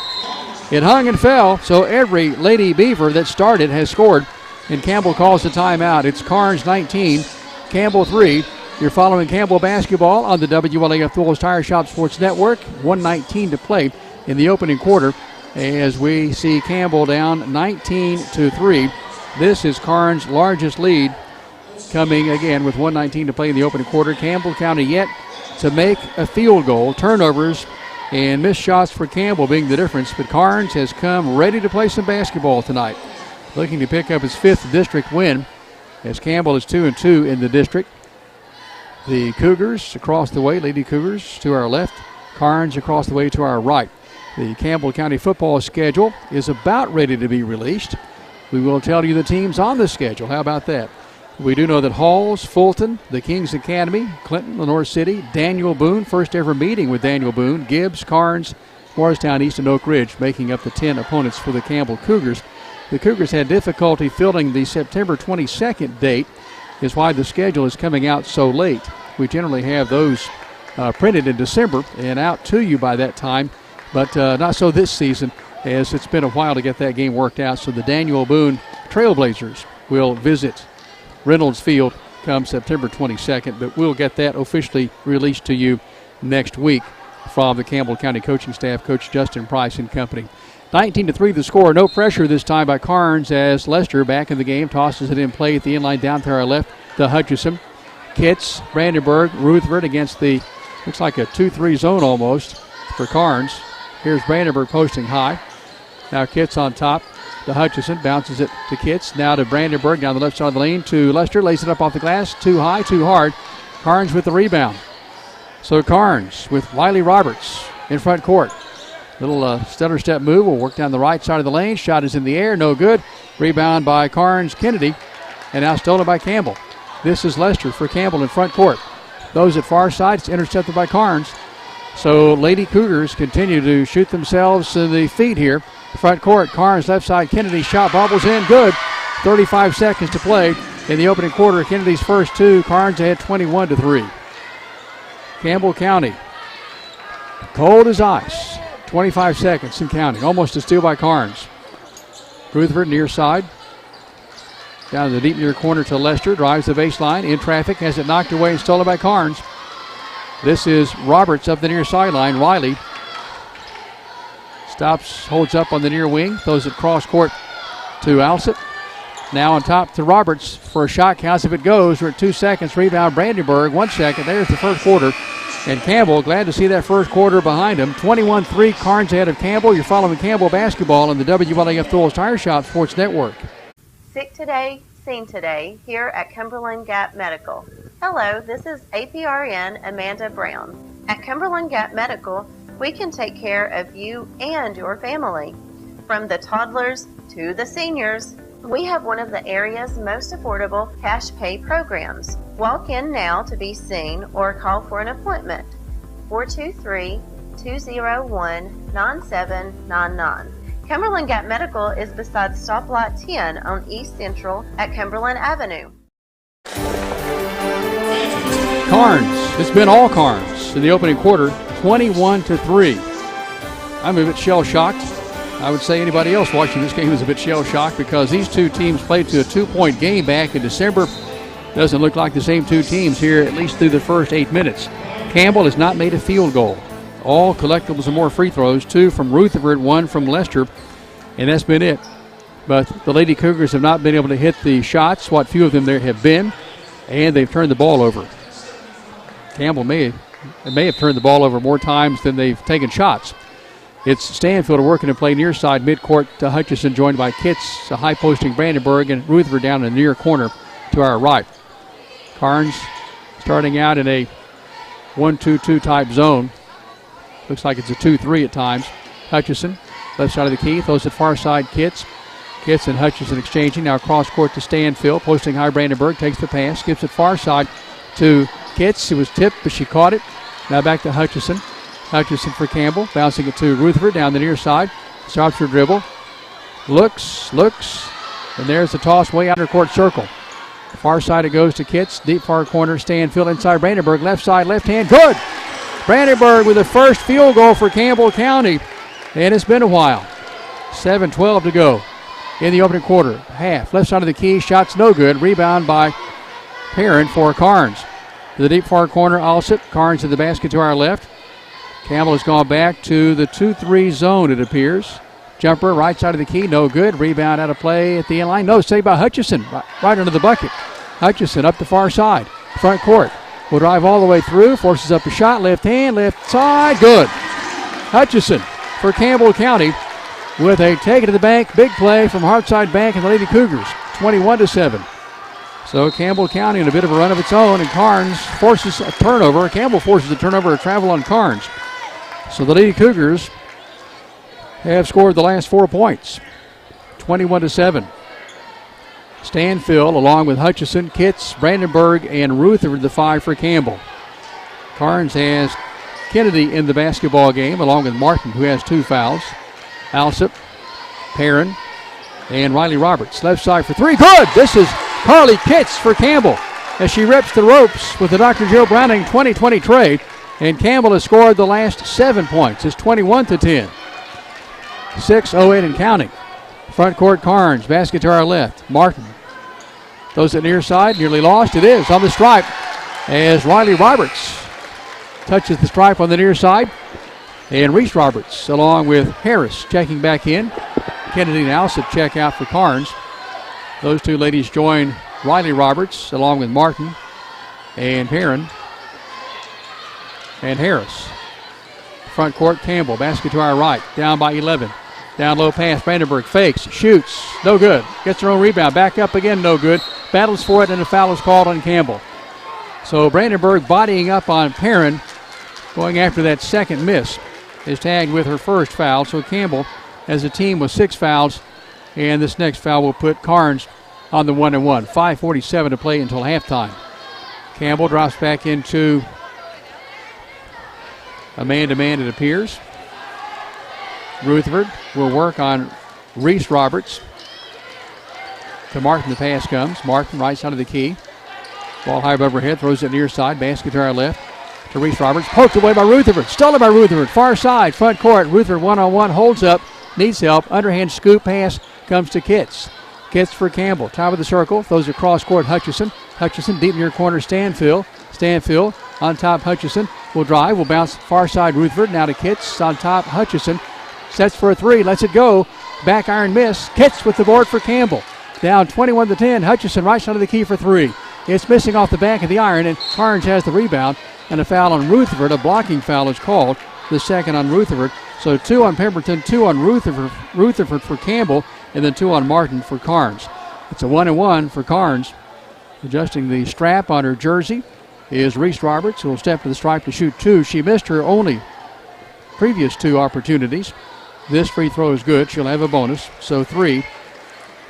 It hung and fell, so every Lady Beaver that started has scored. And Campbell calls the timeout. It's Karns 19, Campbell 3. You're following Campbell basketball on the WLAF Tools Tire Shop Sports Network. 1:19 to play in the opening quarter as we see Campbell down 19-3. This is Karns' largest lead, coming again with 1:19 to play in the opening quarter. Campbell County yet to make a field goal. Turnovers and missed shots for Campbell being the difference, but Karns has come ready to play some basketball tonight, looking to pick up his 5th district win as Campbell is 2-2 in the district. The Cougars across the way, Lady Cougars to our left, Karns across the way to our right. The Campbell County football schedule is about ready to be released. We will tell you the teams on the schedule. How about that? We do know that Halls, Fulton, the Kings Academy, Clinton, Lenore City, Daniel Boone, first ever meeting with Daniel Boone, Gibbs, Karns, Morristown, East, and Oak Ridge, making up the 10 opponents for the Campbell Cougars. The Cougars had difficulty filling the September 22nd date, is why the schedule is coming out so late. We generally have those printed in December and out to you by that time, but not so this season, as it's been a while to get that game worked out. So the Daniel Boone Trailblazers will visit Reynolds Field come September 22nd, but we'll get that officially released to you next week from the Campbell County coaching staff, Coach Justin Price and company. 19-3 the score. No pressure this time by Karns as Lester back in the game, tosses it in play at the inline down to our left to Hutchison. Kitts, Brandenburg, Rutherford against the, looks like a 2-3 zone almost for Karns. Here's Brandenburg posting high. Now Kitts on top to Hutchison, bounces it to Kitts. Now to Brandenburg down the left side of the lane to Lester, lays it up off the glass. Too high, too hard. Karns with the rebound. So Karns with Wiley Roberts in front court. Little stutter step move will work down the right side of the lane. Shot is in the air, no good. Rebound by Karns Kennedy, and now stolen by Campbell. This is Lester for Campbell in front court. Those at far side, it's intercepted by Karns. So Lady Cougars continue to shoot themselves in the feet here. Front court, Karns left side, Kennedy shot bobbles in, good. 35 seconds to play in the opening quarter. Kennedy's first 2, Karns ahead 21-3. Campbell County, cold as ice. 25 seconds and counting. Almost a steal by Karns. Rutherford near side. Down in the deep near corner to Lester. Drives the baseline. In traffic. Has it knocked away and stolen by Karns. This is Roberts up the near sideline. Riley stops, holds up on the near wing. Throws it cross court to Alsett. Now on top to Roberts for a shot. Counts if it goes. We're at 2 seconds. Rebound Brandenburg. 1 second. There's the first quarter. And Campbell, glad to see that first quarter behind him. 21-3, Karns ahead of Campbell. You're following Campbell basketball on the WLAF Tools Tire Shop Sports Network. Sick today, seen today, here at Cumberland Gap Medical. Hello, this is APRN Amanda Brown. At Cumberland Gap Medical, we can take care of you and your family. From the toddlers to the seniors, we have one of the area's most affordable cash pay programs. Walk in now to be seen or call for an appointment. 423-201-9799. Cumberland Gap Medical is beside Stoplight 10 on East Central at Cumberland Avenue. Karns, it's been all Karns in the opening quarter, 21-3. I'm a bit shell-shocked. I would say anybody else watching this game is a bit shell-shocked because these two teams played to a 2-point game back in December. Doesn't look like the same two teams here, at least through the first 8 minutes. Campbell has not made a field goal. All collectibles and more free throws, 2 from Rutherford, 1 from Lester, and that's been it. But the Lady Cougars have not been able to hit the shots, what few of them there have been, and they've turned the ball over. Campbell may have turned the ball over more times than they've taken shots. It's Stanfield working to play near side midcourt to Hutchison, joined by Kitts, a high posting Brandenburg, and Rutherford down in the near corner to our right. Karns starting out in a 1-2-2 type zone. Looks like it's a 2-3 at times. Hutchison, left side of the key, throws it far side, Kitts. Kitts and Hutchison exchanging. Now cross court to Stanfield, posting high Brandenburg, takes the pass, gives it far side to Kitts. It was tipped, but she caught it. Now back to Hutchison. Hutchison for Campbell, bouncing it to Rutherford down the near side. Stops her dribble. Looks, and there's the toss way out her court circle. Far side it goes to Kitts, deep far corner, Stanfield inside Brandenburg, left side, left hand, good! Brandenburg with the first field goal for Campbell County, and it's been a while. 7:12 to go in the opening quarter. Half, left side of the key, shots no good, rebound by Perrin for Karns. To the deep far corner, Alsip, Karns in the basket to our left. Campbell has gone back to the 2-3 zone, it appears. Jumper, right side of the key, no good. Rebound out of play at the end line. No, saved by Hutchison, right under the bucket. Hutchison up the far side, front court. Will drive all the way through, forces up a shot, left hand, left side, good. Hutchison for Campbell County with a take it to the bank, big play from Hartside Bank and the Lady Cougars, 21-7. So Campbell County in a bit of a run of its own, and Karns forces a turnover. Campbell forces a turnover, a travel on Karns. So the Lady Cougars have scored the last 4 points, 21-7. Stanfield, along with Hutchison, Kitts, Brandenburg, and Rutherford, the 5 for Campbell. Karns has Kennedy in the basketball game, along with Martin, who has 2 fouls. Alsip, Perrin, and Riley Roberts. Left side for 3, good! This is Carly Kitts for Campbell as she rips the ropes with the Dr. Joe Browning 2020 trade, and Campbell has scored the last 7 points. It's 21-10. 6:08 and counting. Front court, Karns, basket to our left. Martin throws it near side, nearly lost. It is on the stripe as Riley Roberts touches the stripe on the near side. And Reese Roberts, along with Harris, checking back in. Kennedy and Alsip check out for Karns. Those two ladies join Riley Roberts, along with Martin and Perrin and Harris. Front court, Campbell, basket to our right, down by 11. Down low pass, Brandenburg fakes, shoots, no good. Gets her own rebound, back up again, no good. Battles for it, and a foul is called on Campbell. So Brandenburg bodying up on Perrin, going after that second miss, is tagged with her first foul. So Campbell, as a team with 6 fouls, and this next foul will put Karns on the 1-1. 5:47 to play until halftime. Campbell drops back into a man-to-man, it appears. Rutherford will work on Reese Roberts. To Martin, the pass comes. Martin, right side of the key. Ball high above her head, throws it near side. Basket to our left. To Reese Roberts. Poked away by Rutherford. Stolen by Rutherford. Far side, front court. Rutherford one-on-one, holds up, needs help. Underhand scoop pass comes to Kitts. Kitts for Campbell. Top of the circle. Throws across court, Hutchison. Hutchison deep near corner, Stanfield. Stanfield on top, Hutchison. Will drive, will bounce far side, Rutherford. Now to Kitts on top, Hutchison. Sets for a 3, lets it go. Back iron miss. Kitts with the board for Campbell. Down 21-10. Hutchison right side of the key for 3. It's missing off the back of the iron, and Karns has the rebound. And a foul on Rutherford. A blocking foul is called. The second on Rutherford. So 2 on Pemberton, 2 on Rutherford for Campbell, and then 2 on Martin for Karns. It's a 1-1 for Karns. Adjusting the strap on her jersey is Reese Roberts, who will step to the stripe to shoot 2. She missed her only previous 2 opportunities. This free throw is good. She'll have a bonus. So 3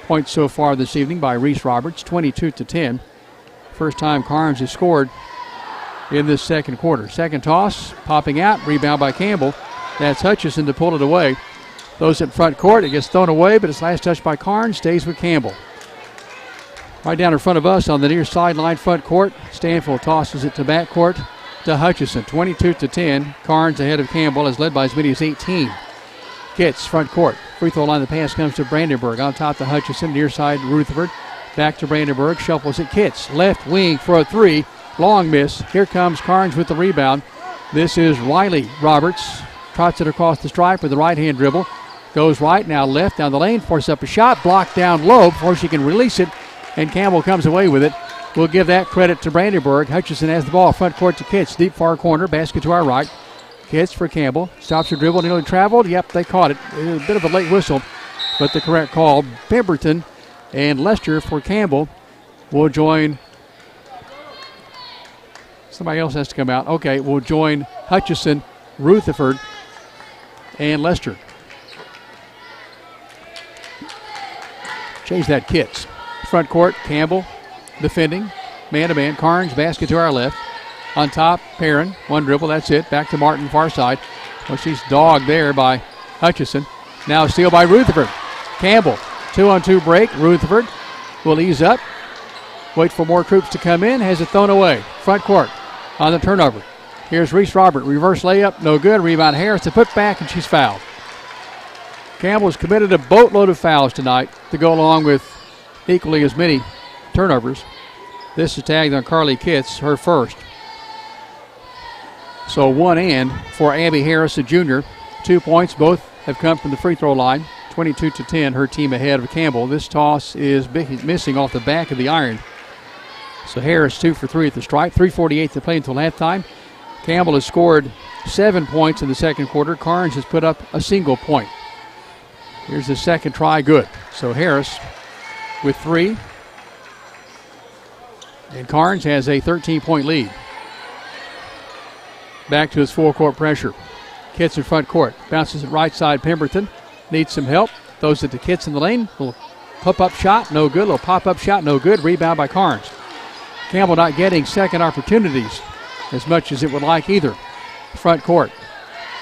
points so far this evening by Reese Roberts, 22-10. First time Karns has scored in this second quarter. Second toss, popping out, rebound by Campbell. That's Hutchison to pull it away. Those in front court, it gets thrown away, but it's last touch by Karns, stays with Campbell. Right down in front of us on the near sideline front court, Stanfield tosses it to back court to Hutchison, 22-10. Karns ahead of Campbell, is led by as many as 18. Kitts, front court. Free throw line, the pass comes to Brandenburg. On top to Hutchison, near side Rutherford. Back to Brandenburg, shuffles it. Kitts, left wing for a three. Long miss. Here comes Karns with the rebound. This is Riley Roberts. Trots it across the stripe with the right-hand dribble. Goes right, now left down the lane. Forces up a shot. Blocked down low before she can release it. And Campbell comes away with it. We'll give that credit to Brandenburg. Hutchison has the ball. Front court to Kitts. Deep far corner. Basket to our right. Kitts for Campbell. Stops her dribble. Nearly traveled. Yep, they caught it. A bit of a late whistle, but the correct call. Pemberton and Lester for Campbell will join. Somebody else has to come out. Okay, we'll join Hutchison, Rutherford, and Lester. Change that. Kitts. Front court, Campbell defending. Man-to-man. Karns, basket to our left. On top, Perrin. One dribble, that's it. Back to Martin, far side. Well, she's dogged there by Hutchison. Now a steal by Rutherford. Campbell, 2-on-2 break. Rutherford will ease up. Wait for more troops to come in. Has it thrown away. Front court on the turnover. Here's Reese Robert. Reverse layup, no good. Rebound Harris to put back, and she's fouled. Campbell's committed a boatload of fouls tonight to go along with equally as many turnovers. This is tagged on Carly Kitts, her first. So one and for Abby Harris, a junior. 2 points, both have come from the free throw line. 22-10, her team ahead of Campbell. This toss is missing off the back of the iron. So Harris 2 for 3 at the stripe. 3:48 to play until halftime. Campbell has scored 7 points in the second quarter. Karns has put up a single point. Here's the second try, good. So Harris with 3. And Karns has a 13-point lead. Back to his full-court pressure. Kitts in front court. Bounces it right side. Pemberton needs some help. Throws it to Kitts in the lane. Little pop-up shot, no good. Little pop-up shot, no good. Rebound by Karns. Campbell not getting second opportunities as much as it would like either. Front court.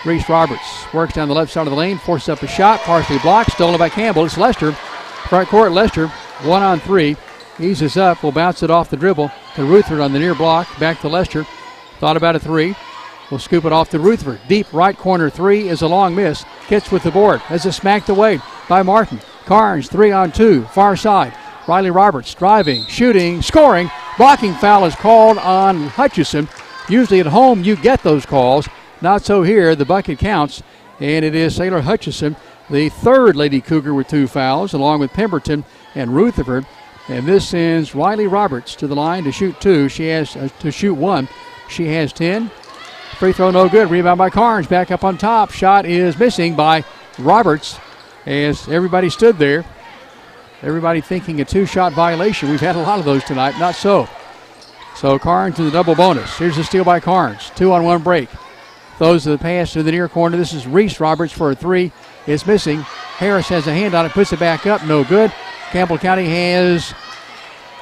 Reese Roberts works down the left side of the lane. Forces up a shot. Partially blocked. Stolen by Campbell. It's Lester. Front court, Lester. 1-on-3. Eases up. Will bounce it off the dribble to Rutherford on the near block. Back to Lester. Thought about a 3. Will scoop it off to Rutherford. Deep right corner 3 is a long miss. Kitts with the board. As it's smacked away by Martin. Karns 3-on-2. Far side. Riley Roberts driving, shooting, scoring. Blocking foul is called on Hutchison. Usually at home you get those calls. Not so here. The bucket counts. And it is Sailor Hutchison, the third Lady Cougar with 2 fouls, along with Pemberton and Rutherford. And this sends Riley Roberts to the line to shoot 2. She has to shoot 1. She has 10. Free throw no good. Rebound by Karns. Back up on top. Shot is missing by Roberts as everybody stood there. Everybody thinking a 2-shot violation. We've had a lot of those tonight. Not so. So Karns in the double bonus. Here's a steal by Karns. 2-on-1 break. Throws the pass to the near corner. This is Reese Roberts for a 3. It's missing. Harris has a hand on it. Puts it back up. No good. Campbell County has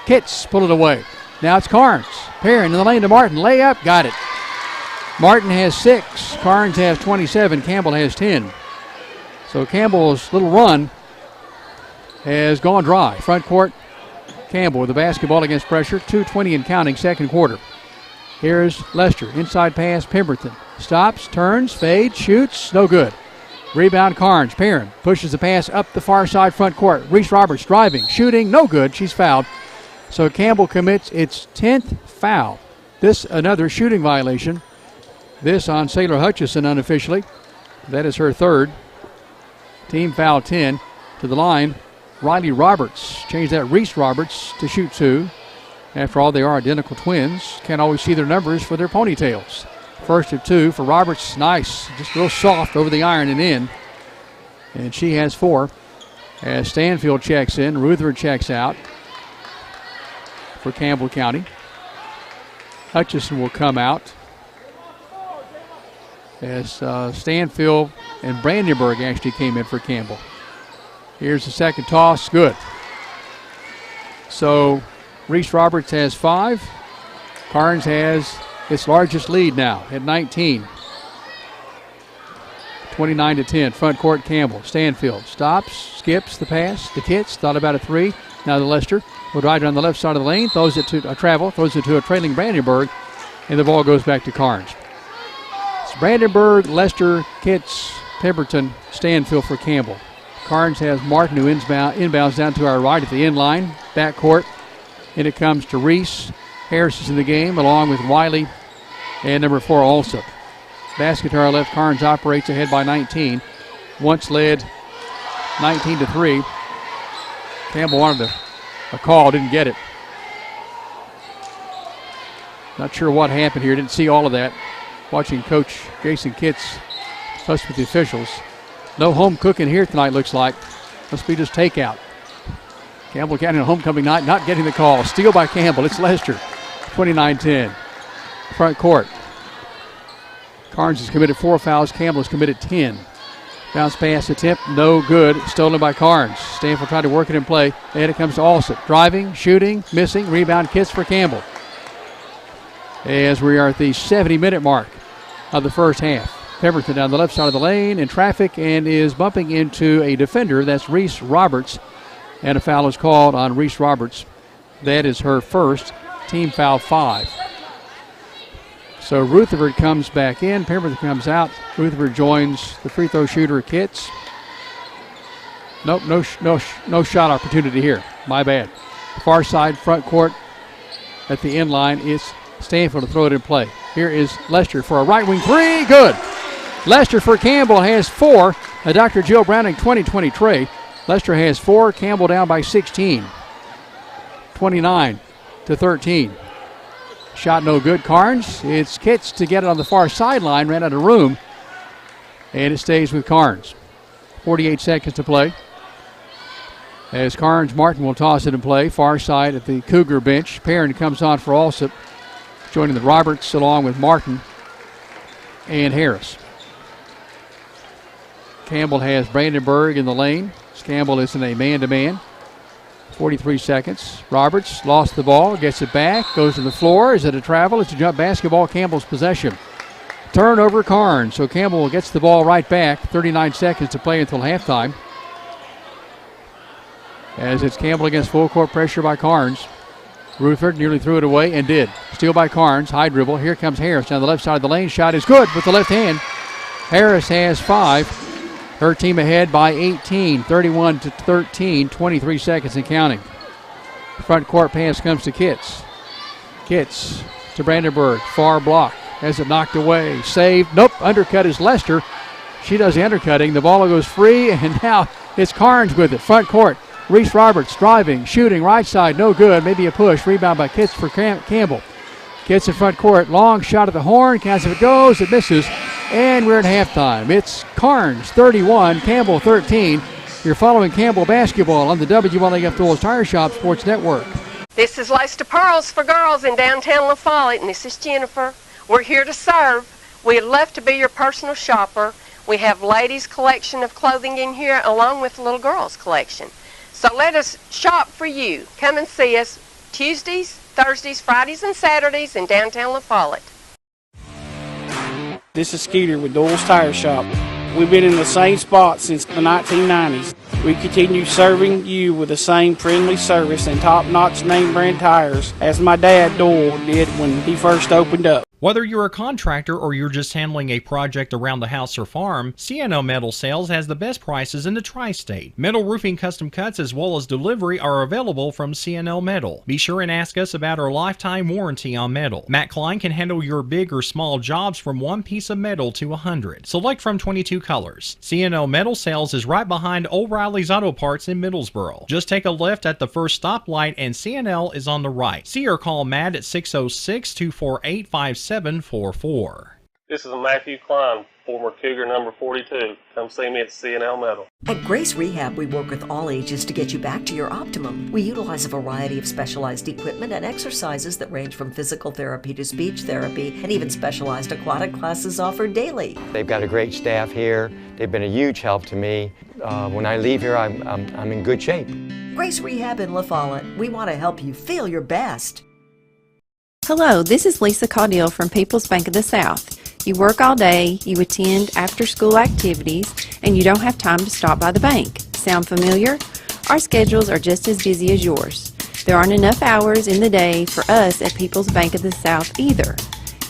Kitts pull it away. Now it's Karns. Perrin in the lane to Martin. Layup. Got it. Martin has 6. Karns has 27. Campbell has 10. So Campbell's little run has gone dry. Front court, Campbell with the basketball against pressure. 2:20 and counting, second quarter. Here's Lester. Inside pass, Pemberton. Stops, turns, fades, shoots. No good. Rebound, Karns. Perrin pushes the pass up the far side front court. Reese Roberts driving, shooting. No good. She's fouled. So Campbell commits its 10th foul. This another shooting violation. This on Sailor Hutchison unofficially. That is her 3rd. Team foul 10. To the line, Riley Roberts. Change that Reese Roberts to shoot 2. After all, they are identical twins. Can't always see their numbers for their ponytails. First of 2 for Roberts. Nice. Just real soft over the iron and in. And she has 4. As Stanfield checks in, Rutherford checks out for Campbell County. Hutchison will come out as Stanfield and Brandenburg actually came in for Campbell. Here's the second toss. Good. So Reese Roberts has 5. Karns has its largest lead now at 19. 29-10. Front court, Campbell. Stanfield stops, skips the pass. The Kitts thought about a 3. Now the Lester will drive down the left side of the lane. Throws it to a travel. Throws it to a trailing Brandenburg. And the ball goes back to Karns. It's Brandenburg, Lester, Kitts, Pemberton Stanfield for Campbell. Karns has Martin who inbounds down to our right at the end line, backcourt. And it comes to Reese. Harris is in the game along with Wiley and number 4 Alsop. Basket to our left, Karns operates ahead by 19. Once led 19-3. Campbell wanted a call, didn't get it. Not sure what happened here, didn't see all of that. Watching Coach Jason Kitts fuss with the officials. No home cooking here tonight, looks like. Must be just takeout. Campbell County on homecoming night, not getting the call. Steal by Campbell. It's Lester. 29-10. Front court. Karns has committed 4 fouls. Campbell has committed 10. Bounce pass attempt, no good. Stolen by Karns. Stanfield tried to work it in play. And it comes to Alsop. Driving, shooting, missing. Rebound Kitts for Campbell. As we are at the 70-minute mark of the first half. Pemberton down the left side of the lane in traffic and is bumping into a defender. That's Reese Roberts. And a foul is called on Reese Roberts. That is her first, team foul 5. So Rutherford comes back in. Pemberton comes out. Rutherford joins the free throw shooter Kitts. Nope, no shot opportunity here. My bad. Far side front court at the end line. It's Stanfield to throw it in play. Here is Lester for a right wing three. Good. Lester for Campbell has 4. A Dr. Jill Browning 2020 tray. Lester has 4. Campbell down by 16. 29-13. Shot no good. Karns. It's Kitts to get it on the far sideline. Ran out of room. And it stays with Karns. 48 seconds to play. As Karns, Martin will toss it in play. Far side at the Cougar bench. Perrin comes on for Alsop. Joining the Roberts along with Martin and Harris. Campbell has Brandenburg in the lane. Campbell is in a man-to-man. 43 seconds. Roberts lost the ball, gets it back, goes to the floor. Is it a travel? It's a jump basketball. Campbell's possession. Turnover Karns. So Campbell gets the ball right back. 39 seconds to play until halftime. As it's Campbell against full court pressure by Karns. Rutherford nearly threw it away and did. Steal by Karns. High dribble. Here comes Harris down the left side of the lane. Shot is good with the left hand. Harris has 5. Her team ahead by 18, 31-13, 23 seconds and counting. Front court pass comes to Kitts. Kitts to Brandenburg, far block. Has it knocked away, saved. Nope, undercut is Lester. She does the undercutting. The ball goes free, and now it's Karns with it. Front court, Reese Roberts driving, shooting, right side, no good. Maybe a push, rebound by Kitts for Campbell. Kitts in front court, long shot at the horn. Counts if it goes, it misses. And we're at halftime. It's Karns 31, Campbell 13. You're following Campbell basketball on the WLAF Doyle's Tire Shop Sports Network. This is Lace to Pearls for Girls in downtown La Follette, and this is Jennifer. We're here to serve. We'd love to be your personal shopper. We have ladies' collection of clothing in here along with little girls' collection. So let us shop for you. Come and see us Tuesdays, Thursdays, Fridays, and Saturdays in downtown La Follette. This is Skeeter with Doyle's Tire Shop. We've been in the same spot since the 1990s. We continue serving you with the same friendly service and top-notch name brand tires as my dad Doyle did when he first opened up. Whether you're a contractor or you're just handling a project around the house or farm, CNO Metal Sales has the best prices in the tri-state. Metal roofing custom cuts as well as delivery are available from CNO Metal. Be sure and ask us about our lifetime warranty on metal. Matt Klein can handle your big or small jobs from 1 piece of metal to 100. Select from 22 colors. CNO Metal Sales is right behind O'Reilly's Auto Parts in Middlesboro. Just take a left at the first stoplight and CNL is on the right. See or call Matt at 606-248-5744. This is Matthew Klein, former Cougar number 42. Come see me at CNL Metal. At Grace Rehab, we work with all ages to get you back to your optimum. We utilize a variety of specialized equipment and exercises that range from physical therapy to speech therapy, and even specialized aquatic classes offered daily. They've got a great staff here. They've been a huge help to me. When I leave here, I'm in good shape. Grace Rehab in La Follette. We want to help you feel your best. Hello, this is Lisa Caudill from People's Bank of the South. You work all day, you attend after-school activities, and you don't have time to stop by the bank. Sound familiar? Our schedules are just as busy as yours. There aren't enough hours in the day for us at People's Bank of the South either.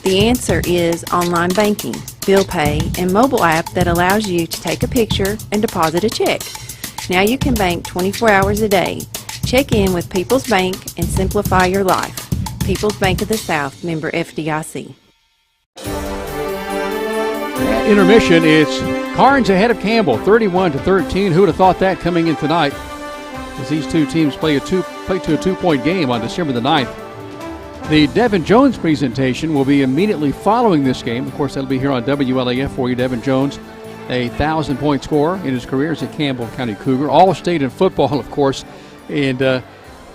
The answer is online banking. bill pay, and mobile app that allows you to take a picture and deposit a check. Now you can bank 24 hours a day. Check in with People's Bank and simplify your life. People's Bank of the South, member FDIC. At intermission, it's Karns ahead of Campbell, 31-13. Who would have thought that coming in tonight? As these two teams play to a 2-point game on December the 9th. The Devin Jones presentation will be immediately following this game. Of course, that'll be here on WLAF for you. Devin Jones, a 1,000-point scorer in his career as a Campbell County Cougar. All-state in football, of course, and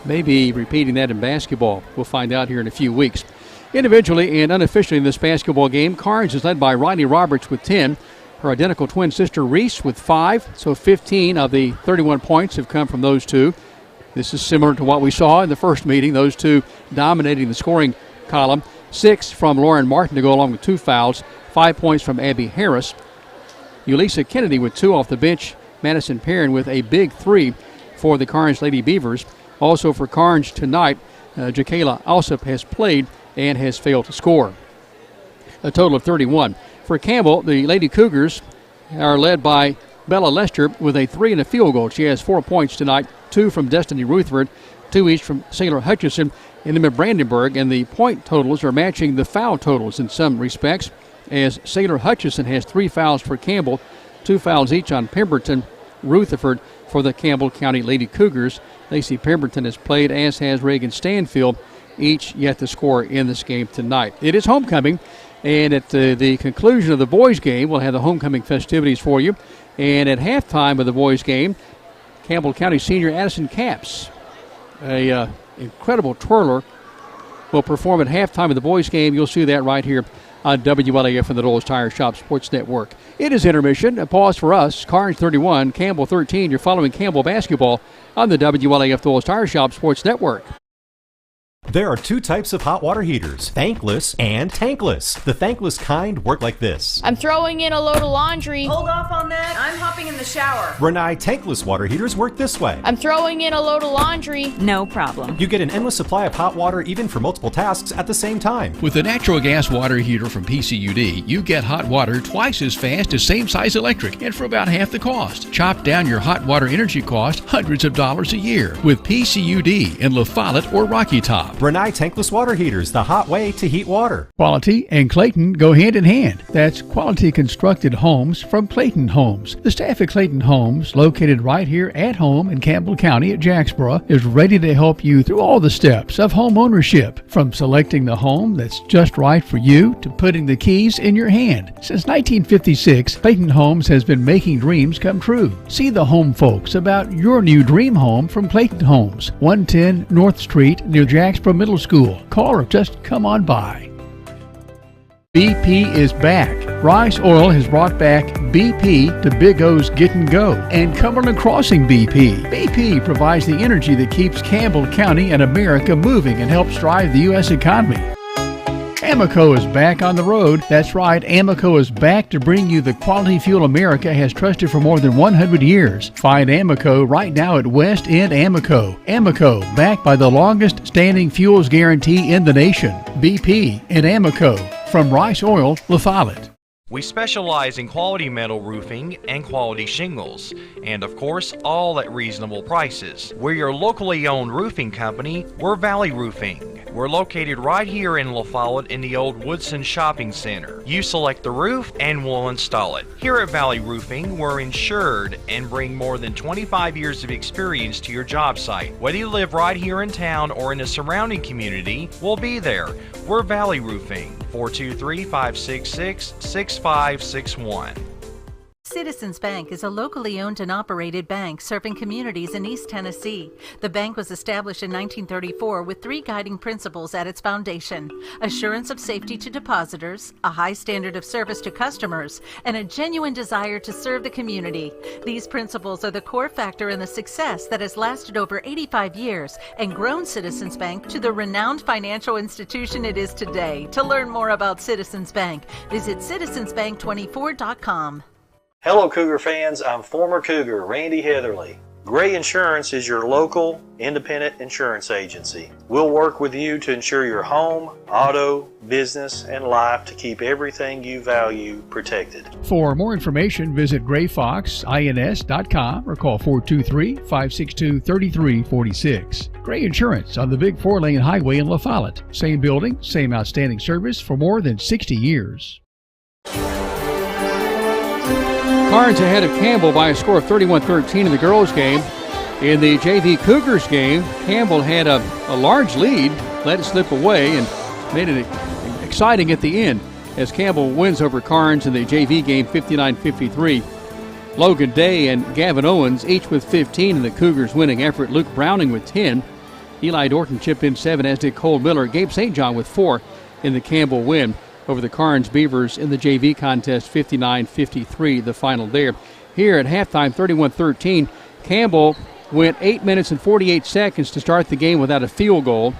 maybe repeating that in basketball. We'll find out here in a few weeks. Individually and unofficially in this basketball game, Karns is led by Riley Roberts with 10. Her identical twin sister Reese with 5. So 15 of the 31 points have come from those two. This is similar to what we saw in the first meeting, those two dominating the scoring column. 6 from Lauren Martin to go along with 2 fouls. 5 points from Abby Harris. Ulisa Kennedy with 2 off the bench. Madison Perrin with a big 3 for the Karns Lady Beavers. Also for Karns tonight, Jakayla Alsop has played and has failed to score. A total of 31. For Campbell, the Lady Cougars are led by Bella Lester with a 3 and a field goal. She has 4 points tonight, 2 from Destiny Rutherford, 2 each from Sailor Hutchison and them at Brandenburg, and the point totals are matching the foul totals in some respects, as Sailor Hutchison has 3 fouls for Campbell, 2 fouls each on Pemberton, Rutherford for the Campbell County Lady Cougars. Lacey Pemberton has played, as has Reagan Stanfield, each yet to score in this game tonight. It is homecoming, and at the conclusion of the boys' game, we'll have the homecoming festivities for you. And at halftime of the boys' game, Campbell County senior Addison Capps, a incredible twirler, will perform at halftime of the boys' game. You'll see that right here on WLAF and the Dole's Tire Shop Sports Network. It is intermission. A pause for us. Karns 31, Campbell 13. You're following Campbell basketball on the WLAF Dole's Tire Shop Sports Network. There are 2 types of hot water heaters, thankless and tankless. The thankless kind work like this. I'm throwing in a load of laundry. Hold off on that. I'm hopping in the shower. Renai tankless water heaters work this way. I'm throwing in a load of laundry. No problem. You get an endless supply of hot water even for multiple tasks at the same time. With a natural gas water heater from PCUD, you get hot water twice as fast as same size electric and for about half the cost. Chop down your hot water energy cost hundreds of dollars a year with PCUD in La Follette or Rocky Top. Renai tankless water heaters, the hot way to heat water. Quality and Clayton go hand in hand. That's quality constructed homes from Clayton Homes. The staff at Clayton Homes, located right here at home in Campbell County at Jacksboro, is ready to help you through all the steps of home ownership, from selecting the home that's just right for you to putting the keys in your hand. Since 1956, Clayton Homes has been making dreams come true. See the home folks about your new dream home from Clayton Homes, 110 North Street near Jacksboro Middle School. Call or just come on by. BP is back. Rice Oil has brought back BP to Big O's Get and Go and Cumberland Crossing BP. BP provides the energy that keeps Campbell County and America moving and helps drive the U.S. economy. Amoco is back on the road. That's right, Amoco is back to bring you the quality fuel America has trusted for more than 100 years. Find Amoco right now at West End Amoco. Amoco, backed by the longest standing fuels guarantee in the nation. BP and Amoco from Rice Oil, La Follette. We specialize in quality metal roofing and quality shingles, and of course, all at reasonable prices. We're your locally owned roofing company. We're Valley Roofing. We're located right here in La Follette in the old Woodson Shopping Center. You select the roof and we'll install it. Here at Valley Roofing, we're insured and bring more than 25 years of experience to your job site. Whether you live right here in town or in the surrounding community, we'll be there. We're Valley Roofing, 423-566-6561. Citizens Bank is a locally owned and operated bank serving communities in East Tennessee. The bank was established in 1934 with 3 guiding principles at its foundation: assurance of safety to depositors, a high standard of service to customers, and a genuine desire to serve the community. These principles are the core factor in the success that has lasted over 85 years and grown Citizens Bank to the renowned financial institution it is today. To learn more about Citizens Bank, visit citizensbank24.com. Hello Cougar fans, I'm former Cougar Randy Heatherly. Gray Insurance is your local independent insurance agency. We'll work with you to insure your home, auto, business, and life to keep everything you value protected. For more information, visit grayfoxins.com or call 423-562-3346. Gray Insurance on the big 4-lane highway in La Follette. Same building, same outstanding service for more than 60 years. Karns ahead of Campbell by a score of 31-13 in the girls' game. In the JV Cougars game, Campbell had a large lead, let it slip away, and made it exciting at the end as Campbell wins over Karns in the JV game 59-53. Logan Day and Gavin Owens each with 15 in the Cougars' winning effort. Luke Browning with 10. Eli Dorton chipped in 7, as did Cole Miller. Gabe St. John with 4 in the Campbell win over the Karns Beavers in the JV contest, 59-53, the final there. Here at halftime, 31-13, Campbell went 8 minutes and 48 seconds to start the game without a field goal.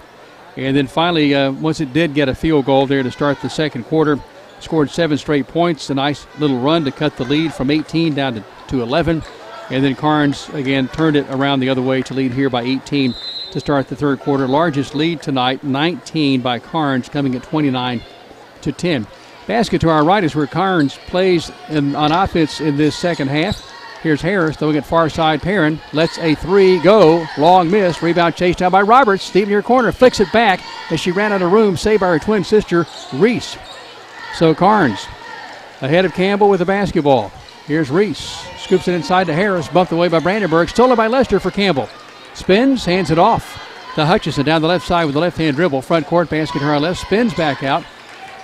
And then finally, once it did get a field goal there to start the second quarter, scored 7 straight points, a nice little run to cut the lead from 18 down to 11. And then Karns, again, turned it around the other way to lead here by 18 to start the third quarter. Largest lead tonight, 19 by Karns, coming at 29-10. Basket to our right is where Karns plays on offense in this second half. Here's Harris throwing it far side. Perrin lets a 3 go. Long miss. Rebound chased down by Roberts. Deep near corner. Flicks it back as she ran out of room. Saved by her twin sister, Reese. So Karns ahead of Campbell with the basketball. Here's Reese. Scoops it inside to Harris. Bumped away by Brandenburg. Stolen by Lester for Campbell. Spins. Hands it off to Hutchison down the left side with the left-hand dribble. Front court. Basket to our left. Spins back out.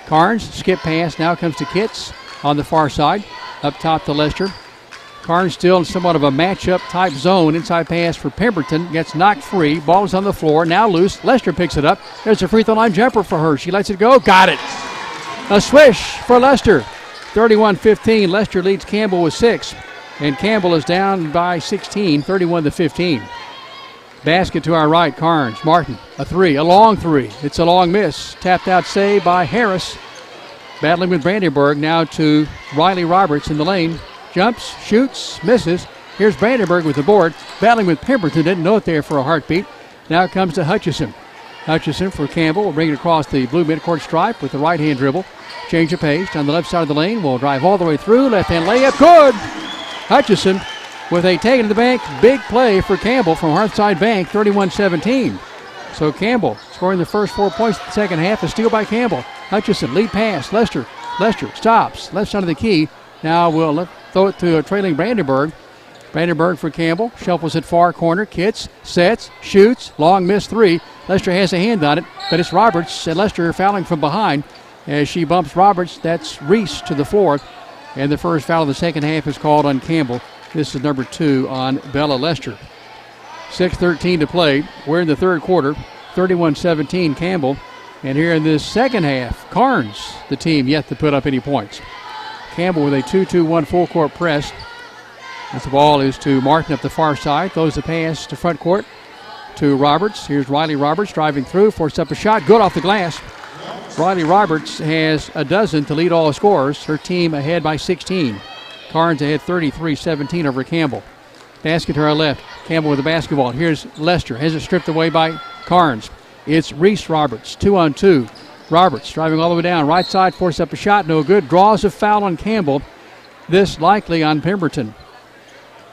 Karns, skip pass, now comes to Kitts on the far side. Up top to Lester. Karns still in somewhat of a matchup type zone. Inside pass for Pemberton. Gets knocked free. Ball is on the floor. Now loose. Lester picks it up. There's a free throw line jumper for her. She lets it go. Got it. A swish for Lester. 31-15. Lester leads Campbell with 6. And Campbell is down by 16, 31-15. Basket to our right, Karns. Martin, a 3, a long 3. It's a long miss. Tapped out save by Harris. Battling with Brandenburg now to Riley Roberts in the lane. Jumps, shoots, misses. Here's Brandenburg with the board. Battling with Pemberton. Didn't know it there for a heartbeat. Now it comes to Hutchison. Hutchison for Campbell will bring it across the blue midcourt stripe with the right-hand dribble. Change of pace on the left side of the lane. Will drive all the way through. Left-hand layup. Good! Hutchison with a take to the bank, big play for Campbell from Hearthside Bank, 31-17. So Campbell scoring the first 4 points in the second half. A steal by Campbell. Hutchison, lead pass. Lester stops, left side of the key. Now we'll throw it to a trailing Brandenburg. Brandenburg for Campbell, shuffles it far corner. Kitts, sets, shoots, long miss 3. Lester has a hand on it, but it's Roberts, and Lester fouling from behind as she bumps Roberts. That's Reese to the floor, and the first foul of the second half is called on Campbell. This is number 2 on Bella Lester. 6:13 to play. We're in the third quarter. 31-17 Campbell. And here in this second half, Karns, the team yet to put up any points. Campbell with a 2-2-1 full court press. As the ball is to Martin up the far side. Throws the pass to front court to Roberts. Here's Riley Roberts driving through. Forced up a shot. Good off the glass. Riley Roberts has a dozen to lead all scorers. Her team ahead by 16. Karns ahead 33-17 over Campbell. Basket to our left. Campbell with the basketball. Here's Lester. Has it stripped away by Karns. It's Reese Roberts. 2-on-2. Roberts driving all the way down. Right side. Forced up a shot. No good. Draws a foul on Campbell. This likely on Pemberton.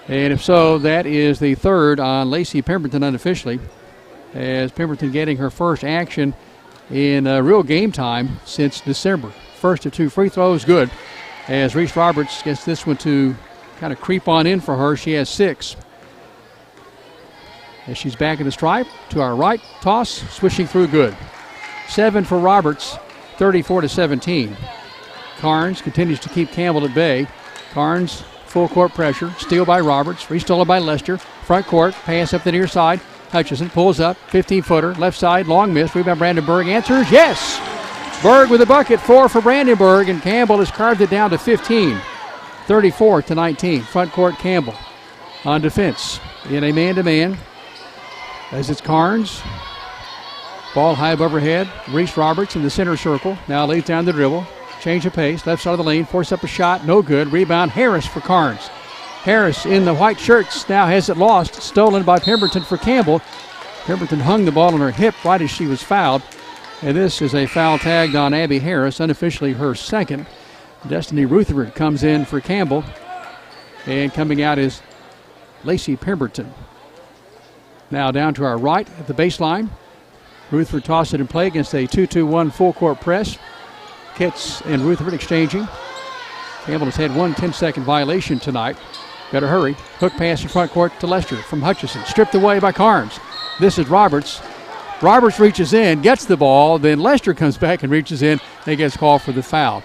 And if so, that is the third on Lacey Pemberton unofficially. As Pemberton getting her first action in real game time since December. First of 2 free throws. Good. As Reese Roberts gets this one to kind of creep on in for her, she has 6. As she's back in the stripe, to our right, toss, swishing through, good. 7 for Roberts, 34-17. Karns continues to keep Campbell at bay. Karns, full court pressure, steal by Roberts, restolen by Lester. Front court, pass up the near side. Hutchison pulls up, 15-footer, left side, long miss. Rebound Brandenburg, answers, yes! Berg with a bucket, 4 for Brandenburg, and Campbell has carved it down to 15. 34-19. Front court, Campbell on defense in a man-to-man as it's Karns. Ball high above her head. Reese Roberts in the center circle. Now lays down the dribble. Change of pace. Left side of the lane. Force up a shot. No good. Rebound Harris for Karns. Harris in the white shirts now has it lost. Stolen by Pemberton for Campbell. Pemberton hung the ball on her hip right as she was fouled. And this is a foul tagged on Abby Harris, unofficially her second. Destiny Rutherford comes in for Campbell. And coming out is Lacey Pemberton. Now down to our right at the baseline. Rutherford tossed it in play against a 2-2-1 full court press. Kitts and Rutherford exchanging. Campbell has had one 10-second violation tonight. Better hurry. Hook pass in front court to Lester from Hutchison. Stripped away by Karns. This is Roberts. Roberts reaches in, gets the ball, then Lester comes back and reaches in and gets called for the foul.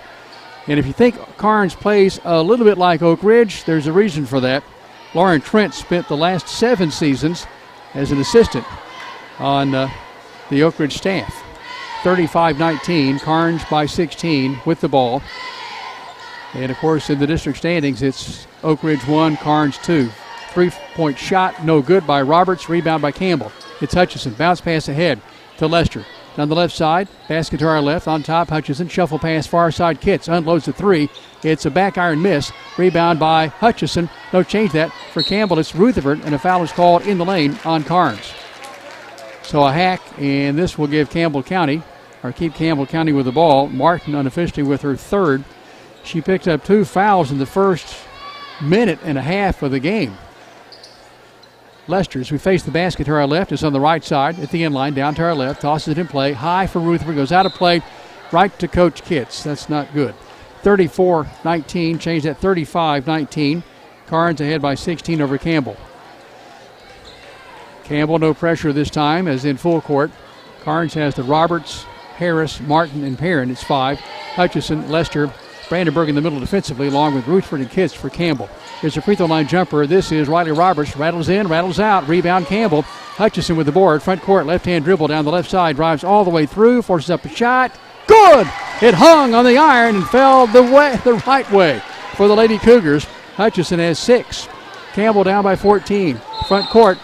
And if you think Karns plays a little bit like Oak Ridge, there's a reason for that. Lauren Trent spent the last 7 seasons as an assistant on the Oak Ridge staff. 35-19, Karns by 16 with the ball. And, of course, in the district standings, it's Oak Ridge 1, Karns 2. 3-point shot, no good by Roberts. Rebound by Campbell. It's Hutchison. Bounce pass ahead to Lester. Down the left side, basket to our left. On top, Hutchison. Shuffle pass, far side, Kitts. Unloads the 3. It's a back iron miss. Rebound by Hutchison. No, change that. For Campbell, it's Rutherford, and a foul is called in the lane on Karns. So a hack, and this will give Campbell County, or keep Campbell County with the ball. Martin unofficially with her third. She picked up 2 fouls in the first minute and a half of the game. Lester, as we face the basket to our left, is on the right side at the end line, down to our left, tosses it in play, high for Rutherford, goes out of play, right to Coach Kitts. That's not good. 34-19, change that 35-19. Karns ahead by 16 over Campbell. Campbell no pressure this time as in full court. Karns has the Roberts, Harris, Martin, and Perrin. It's 5. Hutchison, Lester, Brandenburg in the middle defensively, along with Rutherford and Kitts for Campbell. There's a free throw line jumper. This is Riley Roberts. Rattles in, rattles out. Rebound Campbell. Hutchison with the board. Front court, left-hand dribble down the left side. Drives all the way through. Forces up a shot. Good! It hung on the iron and fell the right way for the Lady Cougars. Hutchison has 6. Campbell down by 14. Front court.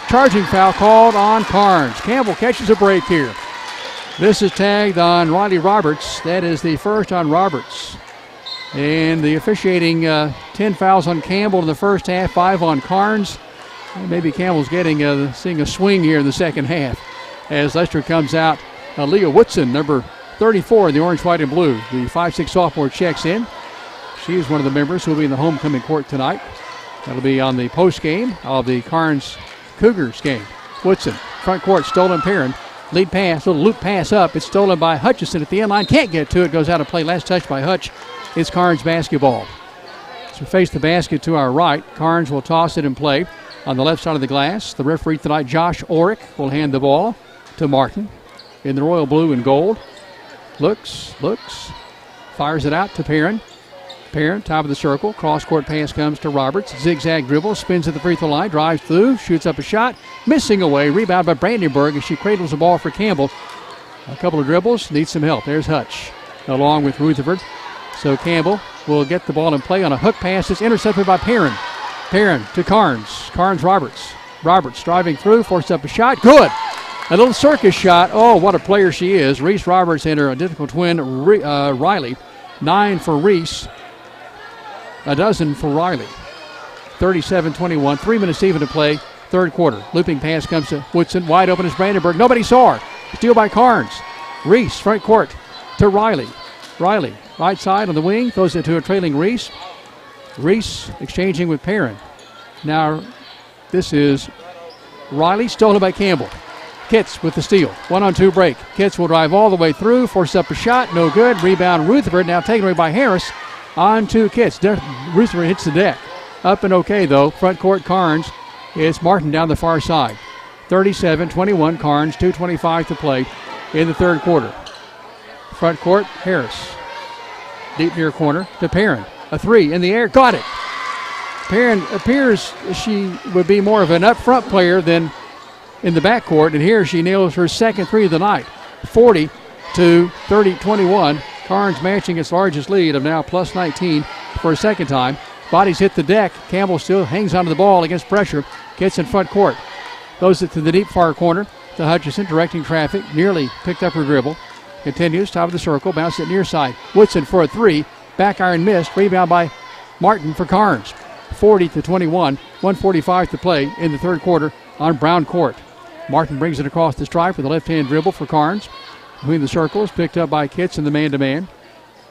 Charging foul called on Karns. Campbell catches a break here. This is tagged on Riley Roberts. That is the first on Roberts. And the officiating 10 fouls on Campbell in the first half, 5 on Karns. And maybe Campbell's seeing a swing here in the second half as Lester comes out. Leah Woodson, number 34 in the orange, white, and blue. The 5'6" sophomore checks in. She's one of the members who will be in the homecoming court tonight. That'll be on the post game of the Karns Cougars game. Woodson, front court, stolen Perrin. Lead pass, little loop pass up. It's stolen by Hutchison at the end line. Can't get to it. Goes out of play. Last touch by Hutch. It's Karns basketball. So we face the basket to our right. Karns will toss it in play on the left side of the glass. The referee tonight, Josh Orrick, will hand the ball to Martin in the royal blue and gold. Looks, fires it out to Perrin. Perrin, top of the circle. Cross-court pass comes to Roberts. Zigzag dribble, spins at the free throw line, drives through, shoots up a shot, missing away. Rebound by Brandenburg as she cradles the ball for Campbell. A couple of dribbles, needs some help. There's Hutch along with Rutherford. So Campbell will get the ball in play on a hook pass. It's intercepted by Perrin. Perrin to Karns. Karns Roberts. Roberts driving through, forced up a shot. Good! A little circus shot. Oh, what a player she is. Reese Roberts and her identical twin, Riley. 9 for Reese. A dozen for Riley. 37-21. 3 minutes even to play. Third quarter. Looping pass comes to Woodson. Wide open is Brandenburg. Nobody saw her. Steal by Karns. Reese, front court to Riley. Riley, right side on the wing. Throws it to a trailing Reese. Reese exchanging with Perrin. Now, this is Riley, stolen by Campbell. Kitts with the steal. 1-on-2 break. Kitts will drive all the way through. Force up a shot. No good. Rebound Rutherford. Now taken away by Harris. On to Kitts. Rutherford hits the deck. Up and okay, though. Front court Karns. It's Martin down the far side. 37-21 Karns. 2:25 to play in the third quarter. Front court, Harris. Deep near corner to Perrin. A 3 in the air. Got it. Perrin appears she would be more of an up-front player than in the backcourt, and here she nails her second 3 of the night. 40-30-21. Karns matching its largest lead of now plus 19 for a second time. Bodies hit the deck. Campbell still hangs onto the ball against pressure. Gets in front court. Throws it to the deep far corner to Hutchison, directing traffic. Nearly picked up her dribble. Continues, top of the circle, bounces it near side. Woodson for a 3. Back iron missed. Rebound by Martin for Karns. 40-21. 1:45 to play in the third quarter on Brown Court. Martin brings it across the stripe with a left-hand dribble for Karns. Between the circles, picked up by Kitts in the man-to-man.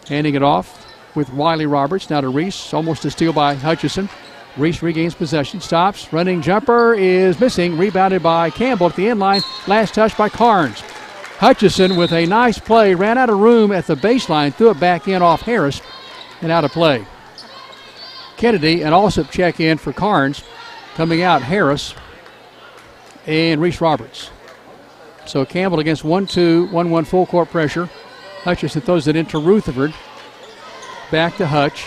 Handing it off with Wiley Roberts. Now to Reese, almost a steal by Hutchison. Reese regains possession, stops, running jumper is missing. Rebounded by Campbell at the end line. Last touch by Karns. Hutchison with a nice play, ran out of room at the baseline, threw it back in off Harris, and out of play. Kennedy and Alsop check in for Karns. Coming out, Harris and Reese Roberts. So Campbell against 1-2, 1-1 full court pressure. Hutchison throws it into Rutherford. Back to Hutch.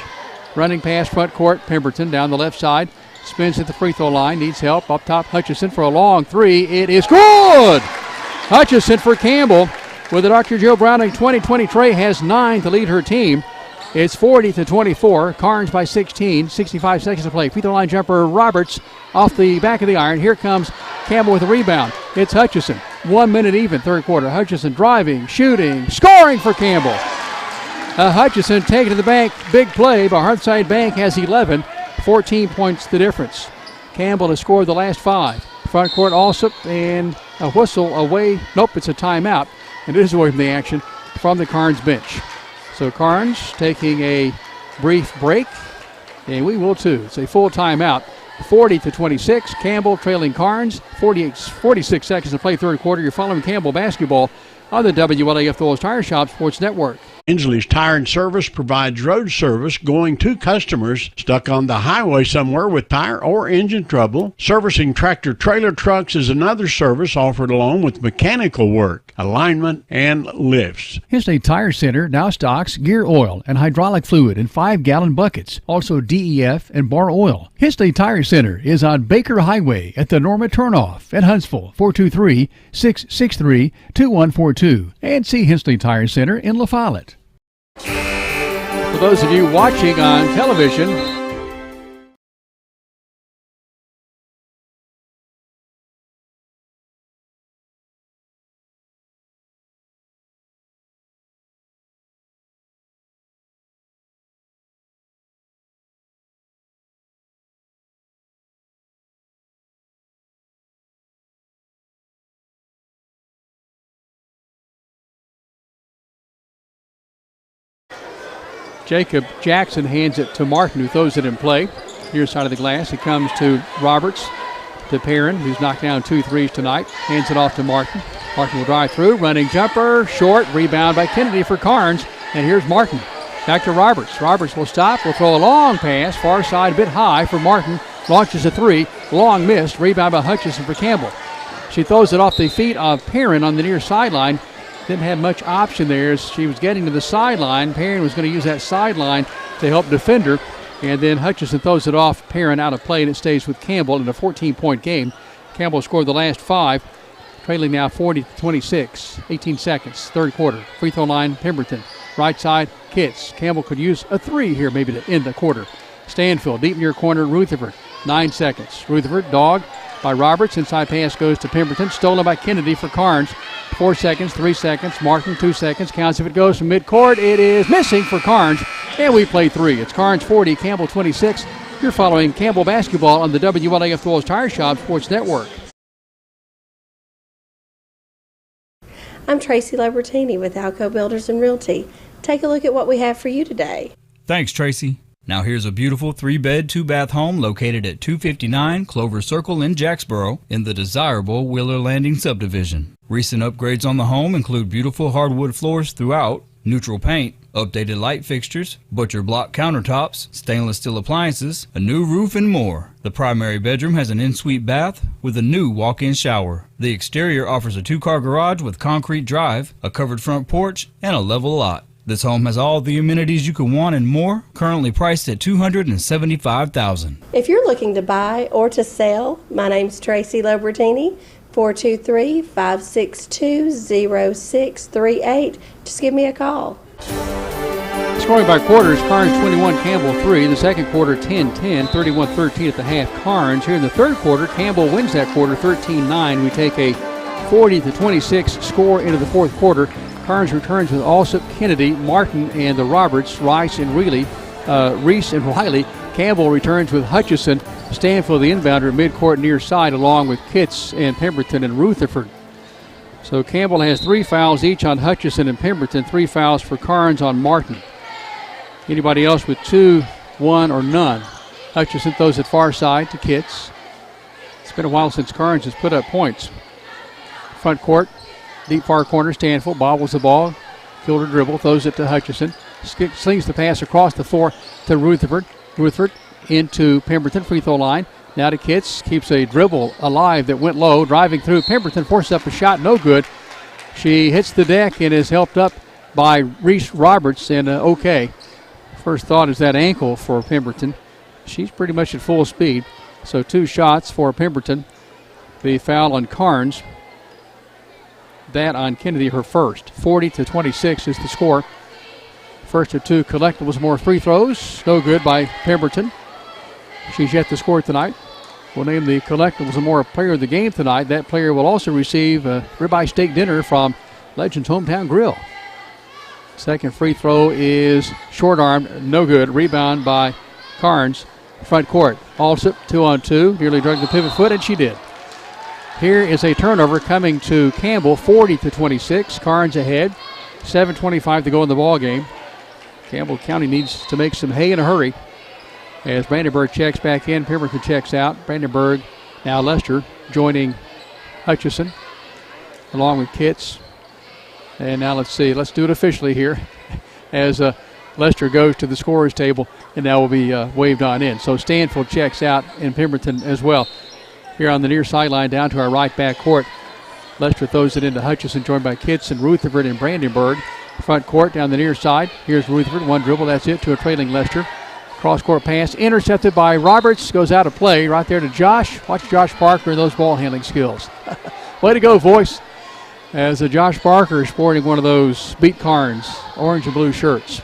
Running past front court, Pemberton down the left side. Spins at the free throw line, needs help. Up top, Hutchison for a long three. It is good! Hutchison for Campbell with a Dr. Joe Browning 2020 tray has 9 to lead her team. It's 40-24. Karns by 16. 65 seconds to play. Free throw line jumper Roberts off the back of the iron. Here comes Campbell with a rebound. It's Hutchison. 1 minute even, third quarter. Hutchison driving, shooting, scoring for Campbell. Hutchison taken to the bank. Big play by Hearthside Bank has 11. 14 points the difference. Campbell has scored the last 5. Front court Alsop and a whistle away. Nope, it's a timeout. And it is away from the action from the Karns bench. So Karns taking a brief break, and we will too. It's a full timeout. 40-26. Campbell trailing Karns. 46 seconds to play third quarter. You're following Campbell basketball on the WLAF Thorles Tire Shop Sports Network. Inslee's Tire and Service provides road service going to customers stuck on the highway somewhere with tire or engine trouble. Servicing tractor trailer trucks is another service offered along with mechanical work, alignment, and lifts. Inslee Tire Center now stocks gear oil and hydraulic fluid in 5-gallon buckets, also DEF and bar oil. Inslee Tire Center is on Baker Highway at the Norma Turnoff at Huntsville, 423-663-2142, and see Inslee Tire Center in La Follette. For those of you watching on television, Jacob Jackson hands it to Martin, who throws it in play. Near side of the glass, it comes to Roberts, to Perrin, who's knocked down 2 threes tonight. Hands it off to Martin. Martin will drive through, running jumper, short, rebound by Kennedy for Karns. And here's Martin. Back to Roberts. Roberts will stop, will throw a long pass, far side a bit high for Martin. Launches a 3, long missed, rebound by Hutchison for Campbell. She throws it off the feet of Perrin on the near sideline. Didn't have much option there as she was getting to the sideline. Perrin was going to use that sideline to help defend her. And then Hutchison throws it off. Perrin out of play, and it stays with Campbell in a 14-point game. Campbell scored the last 5, trailing now 40-26. 18 seconds, third quarter. Free throw line, Pemberton. Right side, Kitts. Campbell could use a 3 here maybe to end the quarter. Stanfield, deep near corner, Rutherford. 9 seconds. Rutherford, dog by Roberts. Inside pass goes to Pemberton. Stolen by Kennedy for Karns. 4 seconds, 3 seconds. Martin, 2 seconds. Counts if it goes from midcourt. It is missing for Karns. And we play 3. It's Karns 40, Campbell 26. You're following Campbell basketball on the WLAF Thorles Tire Shop Sports Network. I'm Tracy Lobertini with Alco Builders and Realty. Take a look at what we have for you today. Thanks, Tracy. Now here's a beautiful 3-bed, 2-bath home located at 259 Clover Circle in Jacksboro in the desirable Wheeler Landing subdivision. Recent upgrades on the home include beautiful hardwood floors throughout, neutral paint, updated light fixtures, butcher block countertops, stainless steel appliances, a new roof, and more. The primary bedroom has an en-suite bath with a new walk-in shower. The exterior offers a 2-car garage with concrete drive, a covered front porch, and a level lot. This home has all the amenities you could want and more, currently priced at $275,000. If you're looking to buy or to sell, my name's Tracy Lobertini, 423-562-0638. Just give me a call. Scoring by quarters, Karns 21, Campbell 3. In the second quarter, 10-10, 31-13 at the half. Karns. Here in the third quarter, Campbell wins that quarter 13-9. We take a 40-26 score into the fourth quarter. Karns returns with Alsop, Kennedy, Martin, and the Roberts, Reese and Riley Campbell returns with Hutchison. Stanfield, the inbounder, at midcourt near side, along with Kitts and Pemberton and Rutherford. So Campbell has 3 fouls each on Hutchison and Pemberton, 3 fouls for Karns on Martin. Anybody else with 2, 1, or none? Hutchison throws it far side to Kitts. It's been a while since Karns has put up points. Front court, deep far corner, Stanfield bobbles the ball. Fielder dribble, throws it to Hutchison. Slings the pass across the floor to Rutherford. Rutherford into Pemberton, free throw line. Now to Kitts, keeps a dribble alive that went low. Driving through, Pemberton forces up a shot, no good. She hits the deck and is helped up by Reese Roberts, and okay. First thought is that ankle for Pemberton. She's pretty much at full speed. So 2 shots for Pemberton. The foul on Karns. That on Kennedy, her first. 40-26 is the score. First of 2 collectibles, more free throws. No good by Pemberton. She's yet to score tonight. We'll name the collectibles more player of the game tonight. That player will also receive a ribeye steak dinner from Legends Hometown Grill. Second free throw is short-armed, no good. Rebound by Karns. Front court. Alsop 2-on-2. Nearly drug the pivot foot, and she did. Here is a turnover coming to Campbell, 40-26. Karns ahead. 7:25 to go in the ball game. Campbell County needs to make some hay in a hurry. As Brandenburg checks back in, Pemberton checks out. Brandenburg, now Lester, joining Hutchison, along with Kitts. And now let's see, let's do it officially here as Lester goes to the scorer's table, and now will be waved on in. So Stanfield checks out and Pemberton as well. Here on the near sideline down to our right back court. Lester throws it into Hutchison, joined by Kitts and Rutherford and Brandenburg. Front court down the near side. Here's Rutherford, 1 dribble, that's it, to a trailing Lester. Cross-court pass intercepted by Roberts, goes out of play right there to Josh. Watch Josh Parker and those ball handling skills. Way to go, voice. As Josh Parker is sporting one of those Beat Karns orange and blue shirts.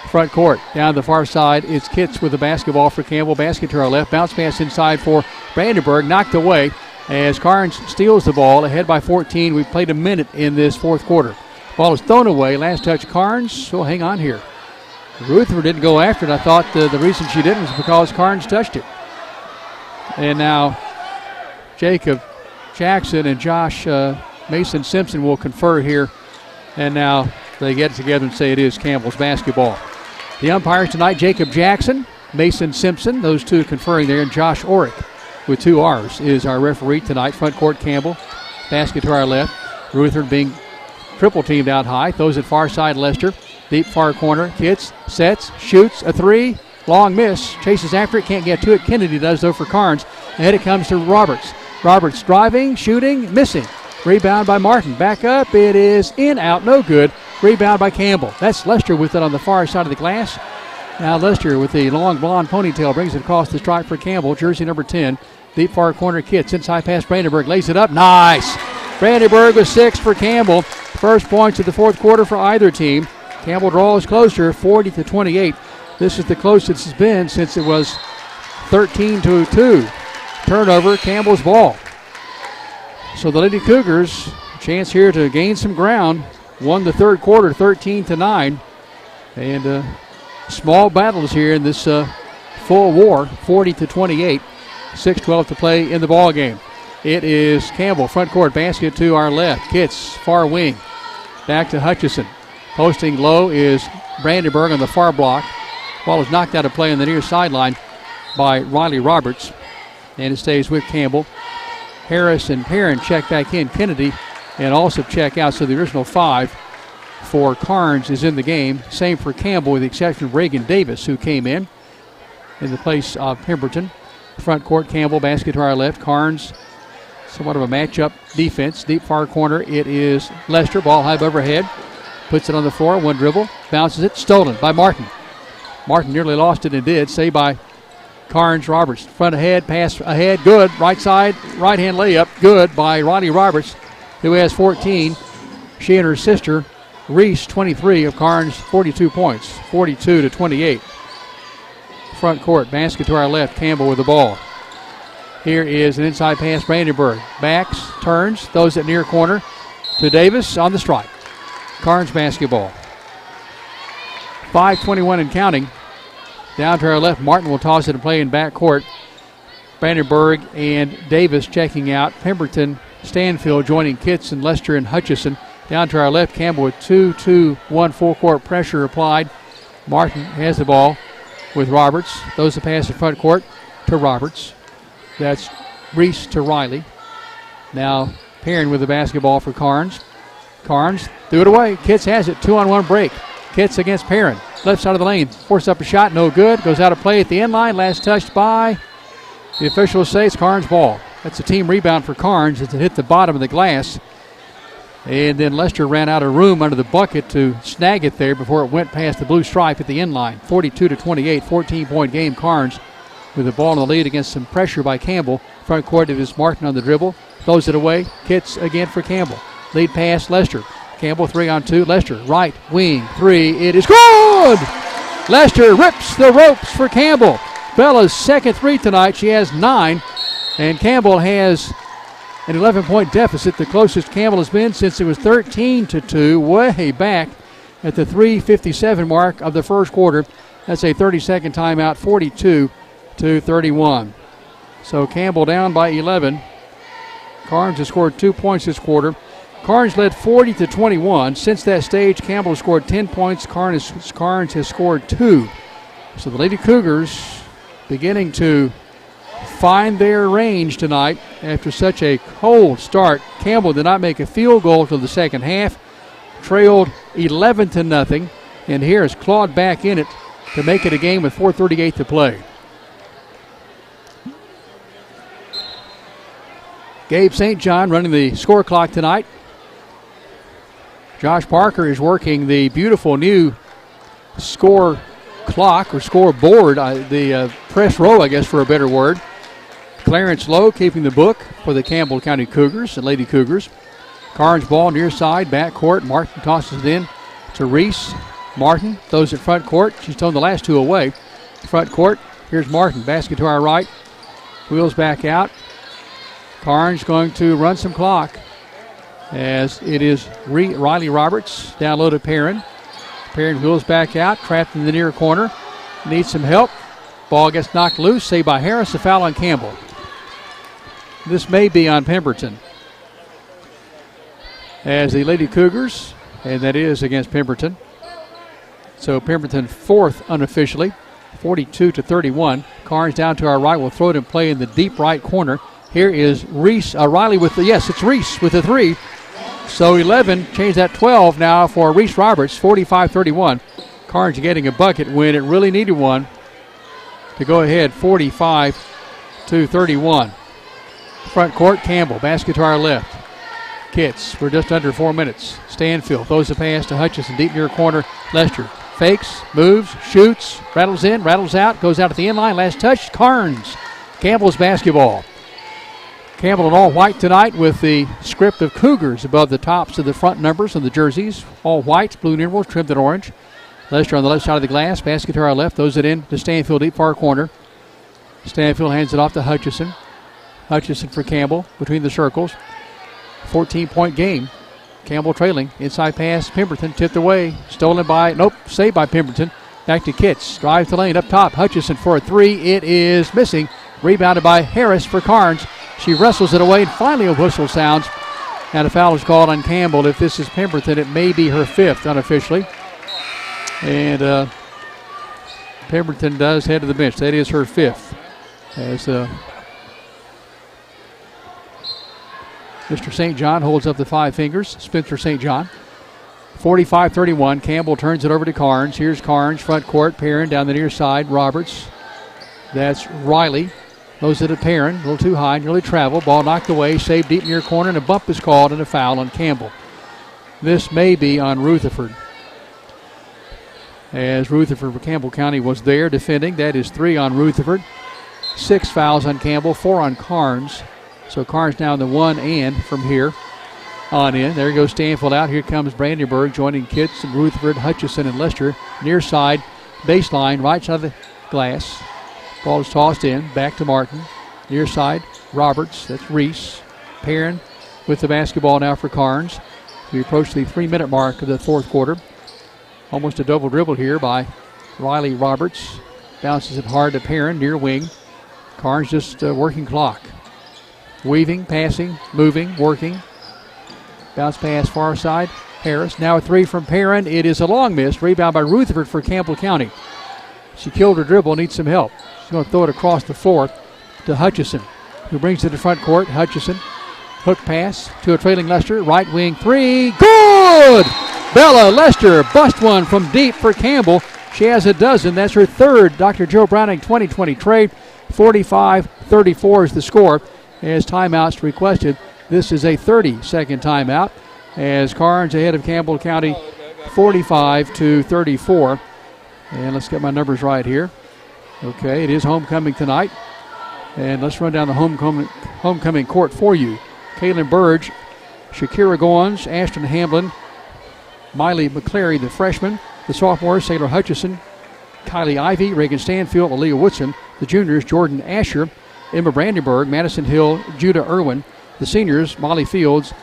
Front court, down the far side, it's Kitts with the basketball for Campbell. Basket to our left, bounce pass inside for Brandenburg, knocked away as Karns steals the ball, ahead by 14. We've played a minute in this fourth quarter. Ball is thrown away, last touch Karns, so hang on here. Rutherford didn't go after it. I thought the reason she didn't was because Karns touched it. And now Jacob Jackson and Josh Mason Simpson will confer here. And now they get together and say it is Campbell's basketball. The umpires tonight, Jacob Jackson, Mason Simpson, those two conferring there, and Josh Orrick with 2 R's is our referee tonight. Front court Campbell, basket to our left. Rutherford being triple teamed out high, throws it far side Lester. Deep far corner, Kitts, sets, shoots, a 3, long miss, chases after it, can't get to it. Kennedy does though for Karns. Ahead it comes to Roberts. Roberts driving, shooting, missing. Rebound by Martin. Back up, it is in, out, no good. Rebound by Campbell. That's Lester with it on the far side of the glass. Now Lester with the long blonde ponytail brings it across the stripe for Campbell, jersey number 10. Deep far corner, Kitts, inside pass Brandenburg, lays it up, nice. Brandenburg with 6 for Campbell. First points of the fourth quarter for either team. Campbell draws closer, 40-28. This is the closest it's been since it was 13-2. Turnover, Campbell's ball. So the Lady Cougars, chance here to gain some ground. Won the third quarter, 13-9. And small battles here in this full war, 40-28. 6:12 to play in the ball game. It is Campbell, front court, basket to our left. Kitts, far wing. Back to Hutchison. Posting low is Brandenburg on the far block. Ball is knocked out of play on the near sideline by Riley Roberts. And it stays with Campbell. Harris and Perrin check back in. Kennedy and also check out. So the original 5 for Karns is in the game. Same for Campbell with the exception of Reagan Davis, who came in the place of Pemberton. Front court, Campbell, basket to our left. Karns, somewhat of a matchup defense. Deep far corner, it is Lester. Ball high overhead. Puts it on the floor, 1 dribble. Bounces it, stolen by Martin. Martin nearly lost it and did. Saved by Karns Roberts. Front ahead, pass ahead, good. Right side, right hand layup, good by Ronnie Roberts, who has 14. She and her sister, Reese, 23 of Karns, 42 points, 42-28. Front court, basket to our left, Campbell with the ball. Here is an inside pass, Brandenburg. Backs, turns, throws it near corner to Davis on the strike. Karns basketball. 5:21 and counting Down to our left, Martin will toss it and play in backcourt. Brandenburg and Davis checking out. Pemberton, Stanfield joining Kitson, Lester, and Hutchison. Down to our left, Campbell with 2-2-1 full-court pressure applied. Martin has the ball with Roberts. Those that pass the front court to Roberts. That's Reese to Riley. Now Perrin with the basketball for Karns. Karns threw it away. Kitts has it. 2-on-1 break. Kitts against Perrin. Left side of the lane. Forced up a shot. No good. Goes out of play at the end line. Last touched by the officials say it's Karns' ball. That's a team rebound for Karns as it hit the bottom of the glass. And then Lester ran out of room under the bucket to snag it there before it went past the blue stripe at the end line. 42-28, 14-point game. Karns with the ball in the lead against some pressure by Campbell. Front court it is Martin on the dribble. Throws it away. Kitts again for Campbell. Lead pass Lester. Campbell 3-on-2. Lester right wing three. It is good! Lester rips the ropes for Campbell. Bella's second three tonight. She has 9. And Campbell has an 11-point deficit, the closest Campbell has been since it was 13-2, way back at the 3:57 mark of the first quarter. That's a 30-second timeout, 42-31. So Campbell down by 11. Karns has scored 2 points this quarter. Karns led 40-21. Since that stage, Campbell has scored 10 points. Karns has scored 2. So the Lady Cougars beginning to find their range tonight after such a cold start. Campbell did not make a field goal till the second half. Trailed 11-0, and here has clawed back in it to make it a game with 4:38 to play. Gabe St. John running the score clock tonight. Josh Parker is working the beautiful new score clock or scoreboard, the press row, I guess, for a better word. Clarence Lowe keeping the book for the Campbell County Cougars and Lady Cougars. Karns ball near side, back court. Martin tosses it in to Reese. Martin throws it front court. She's thrown the last two away. Front court, here's Martin. Basket to our right. Wheels back out. Karns going to run some clock as it is Riley Roberts down low to Perrin. Perrin wheels back out, trapped in the near corner. Needs some help. Ball gets knocked loose, saved by Harris. A foul on Campbell. This may be on Pemberton. As the Lady Cougars, and that is against Pemberton. So Pemberton fourth unofficially, 42-31. Karns down to our right. Will throw it in play in the deep right corner. Here is Reese, Riley with the, yes, it's Reese with the three. So 11, change that 12 now for Reese Roberts, 45-31. Karns getting a bucket when it really needed one to go ahead, 45-31. Front court, Campbell, basket to our left. Kitts, we're just under 4 minutes. Stanfield throws the pass to Hutchison, deep near corner. Lester fakes, moves, shoots, rattles in, rattles out, goes out at the end line. Last touch, Karns. Campbell's basketball. Campbell in all white tonight with the script of Cougars above the tops of the front numbers of the jerseys. All white, blue numerals trimmed in orange. Lester on the left side of the glass. Basket to our left. Throws it in to Stanfield, deep far corner. Stanfield hands it off to Hutchison. Hutchison for Campbell between the circles. 14-point game. Campbell trailing. Inside pass. Pemberton tipped away. Stolen by, saved by Pemberton. Back to Kitts. Drive to lane up top. Hutchison for a three. It is missing. Rebounded by Harris for Karns. She wrestles it away, and finally a whistle sounds. And a foul is called on Campbell. If this is Pemberton, it may be her fifth unofficially. And Pemberton does head to the bench. That is her fifth. As Mr. St. John holds up the five fingers. Spencer St. John. 45-31. Campbell turns it over to Karns. Here's Karns, front court. Perrin down the near side. Roberts. That's Riley. Those it at Perrin. A little too high. Nearly traveled. Ball knocked away. Saved deep near corner. And a bump is called and a foul on Campbell. This may be on Rutherford. As Rutherford for Campbell County was there defending. That is 3 on Rutherford. 6 fouls on Campbell. 4 on Karns. So Karns down to 1 and from here on in. There goes Stanfield out. Here comes Brandenburg joining Kitts and Rutherford, Hutchison, and Lester. Near side, baseline, right side of the glass. Ball is tossed in. Back to Martin. Near side, Roberts. That's Reese. Perrin with the basketball now for Karns. We approach the 3-minute mark of the fourth quarter. Almost a double dribble here by Riley Roberts. Bounces it hard to Perrin, near wing. Karns just working clock. Weaving, passing, moving, working. Bounce pass far side. Harris. Now a three from Perrin. It is a long miss. Rebound by Rutherford for Campbell County. She killed her dribble, needs some help. She's going to throw it across the floor to Hutchison, who brings it to front court. Hutchison, hook pass to a trailing Lester. Right wing three. Good! Bella Lester bust one from deep for Campbell. She has a dozen. That's her third Dr. Joe Browning 2020 trade. 45-34 is the score as timeouts requested. This is a 30-second timeout as Karns ahead of Campbell County 45-34. And let's get my numbers right here. Okay, it is homecoming tonight. And let's run down the homecoming court for you. Kaylin Burge, Shakira Goins, Ashton Hamlin, Miley McClary, the freshman, the sophomores, Sailor Hutchison, Kylie Ivy, Reagan Stanfield, Aaliyah Woodson, the juniors, Jordan Asher, Emma Brandenburg, Madison Hill, Judah Irwin, the seniors, Molly Fields,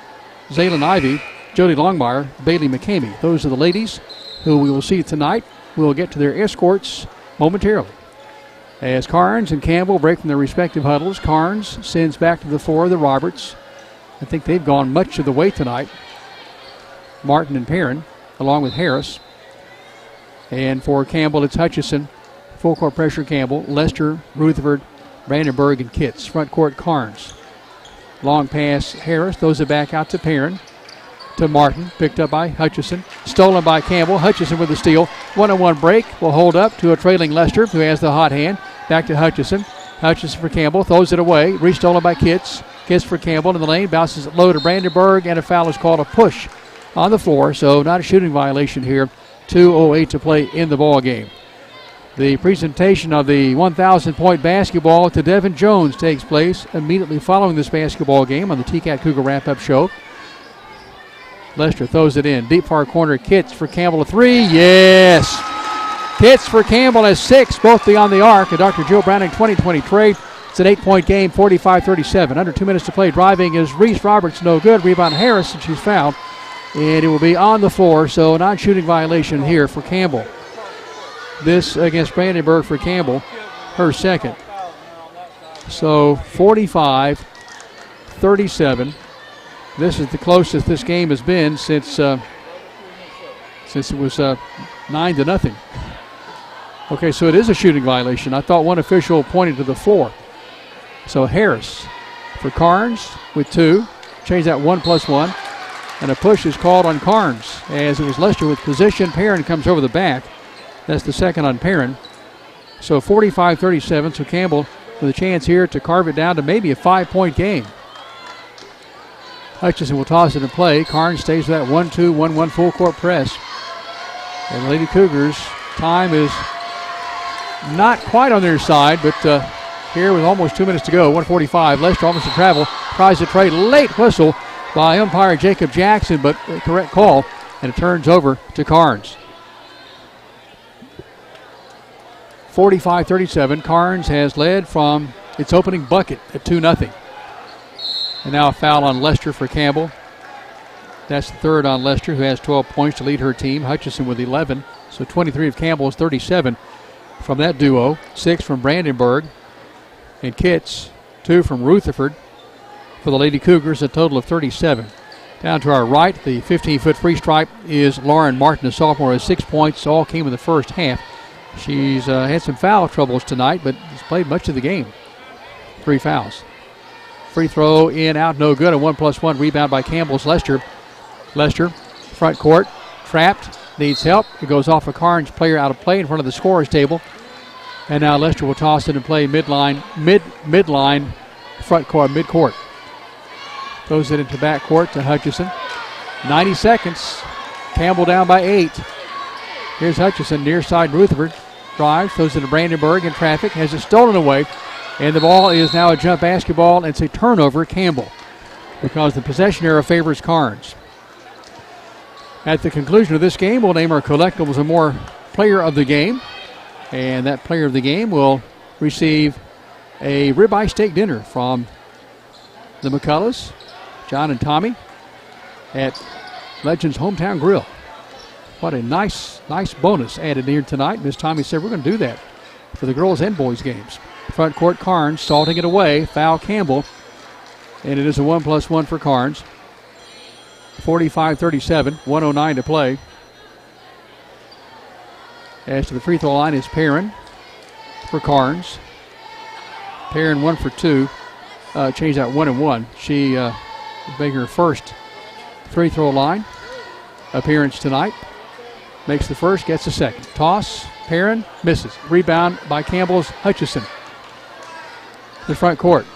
Zaylin Ivy, Jody Longmire, Bailey McCamey. Those are the ladies who we will see tonight. We'll get to their escorts momentarily. As Karns and Campbell break from their respective huddles, Karns sends back to the floor the Roberts. I think they've gone much of the way tonight. Martin and Perrin, along with Harris. And for Campbell, it's Hutchison. Full court pressure, Campbell. Lester, Rutherford, Brandenburg, and Kitts. Front court, Karns. Long pass, Harris. Throws it back out to Perrin. To Martin. Picked up by Hutchison. Stolen by Campbell. Hutchison with the steal. One-on-one break. Will hold up to a trailing Lester, who has the hot hand. Back to Hutchison. Hutchison for Campbell. Throws it away. Restolen by Kitts. Kitts for Campbell in the lane. Bounces it low to Brandenburg. And a foul is called, a push on the floor. So not a shooting violation here. 2:08 to play in the ball game. The presentation of the 1,000-point basketball to Devin Jones takes place immediately following this basketball game on the TCAT Cougar Wrap-Up Show. Lester throws it in. Deep far corner, Kitts for Campbell, a three. Yes! Kitts for Campbell has 6, both beyond the arc. A Dr. Joe Browning 2020 trade. It's an 8-point game, 45-37. Under 2 minutes to play. Driving is Reese Roberts, no good. Rebound Harris, and she's fouled. And it will be on the floor, so a non-shooting violation here for Campbell. This against Brandenburg for Campbell, her second. So 45-37. This is the closest this game has been since it was 9-0. Okay, so it is a shooting violation. I thought one official pointed to the floor. So Harris for Karns with 2. Change that 1+1. And a push is called on Karns as it was Lester with position. Perrin comes over the back. That's the second on Perrin. So 45-37. So Campbell with a chance here to carve it down to maybe a 5-point game. Hutchison will toss it in play. Karns stays with that 1-2, 1-1 full court press. And the Lady Cougars, time is not quite on their side, but here with almost 2 minutes to go, 1:45. Lester almost to travel. Tries to trade. Late whistle by umpire Jacob Jackson, but a correct call, and it turns over to Karns. 45-37. Karns has led from its opening bucket at 2-0. And now a foul on Lester for Campbell. That's the third on Lester, who has 12 points to lead her team. Hutchison with 11. So 23 of Campbell's 37 from that duo. 6 from Brandenburg. And Kitts, 2 from Rutherford. For the Lady Cougars, a total of 37. Down to our right, the 15-foot free stripe is Lauren Martin, a sophomore, has 6 points. All came in the first half. She's had some foul troubles tonight, but has played much of the game. 3 fouls. Free throw in, out, no good. A 1+1 rebound by Campbell's Lester. Lester, front court, trapped, needs help. It goes off a Karns player out of play in front of the scorer's table. And now Lester will toss it and play midline, front court, midcourt. Throws it into backcourt to Hutchison. 90 seconds. Campbell down by 8. Here's Hutchison, near side Rutherford. Drives, throws it to Brandenburg in traffic, has it stolen away. And the ball is now a jump basketball, and it's a turnover, Campbell, because the possession arrow favors Karns. At the conclusion of this game, we'll name our collectibles a more player of the game. And that player of the game will receive a ribeye steak dinner from the McCullough, John and Tommy, at Legends Hometown Grill. What a nice bonus added here tonight. Miss Tommy said we're going to do that. for the girls and boys games. Front court, Karns salting it away. Foul Campbell. And it is a 1+1 for Karns. 45-37, 1:09 to play. As to the free throw line is Perrin for Karns. Perrin 1 for 2. Changed that 1-1. She is making her first free throw line appearance tonight. Makes the first, gets the second. Toss, Perrin misses. Rebound by Campbell's Hutchison. The front court.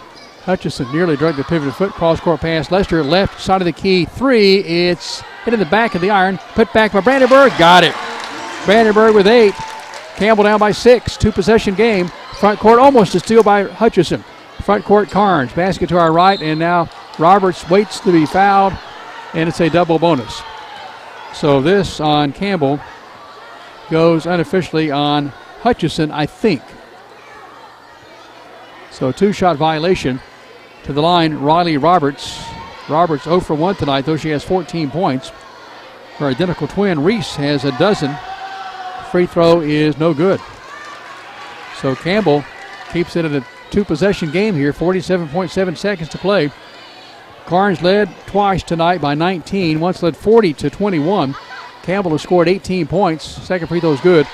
Hutchison nearly dragged the pivoted foot. Cross-court pass. Lester left side of the key. 3. It's hit in the back of the iron. Put back by Brandenburg. Got it. Brandenburg with 8. Campbell down by 6. 2-possession game. Front court almost a steal by Hutchison. Front court Karns. Basket to our right. And now Roberts waits to be fouled. And it's a double bonus. So this on Campbell goes unofficially on Hutchison, I think. So 2-shot violation. To the line, Riley Roberts. Roberts 0 for 1 tonight, though she has 14 points. Her identical twin, Reese, has a dozen. Free throw is no good. So Campbell keeps it at a 2-possession game here, 47.7 seconds to play. Karns led twice tonight by 19, once led 40-21. Campbell has scored 18 points. Second free throw is good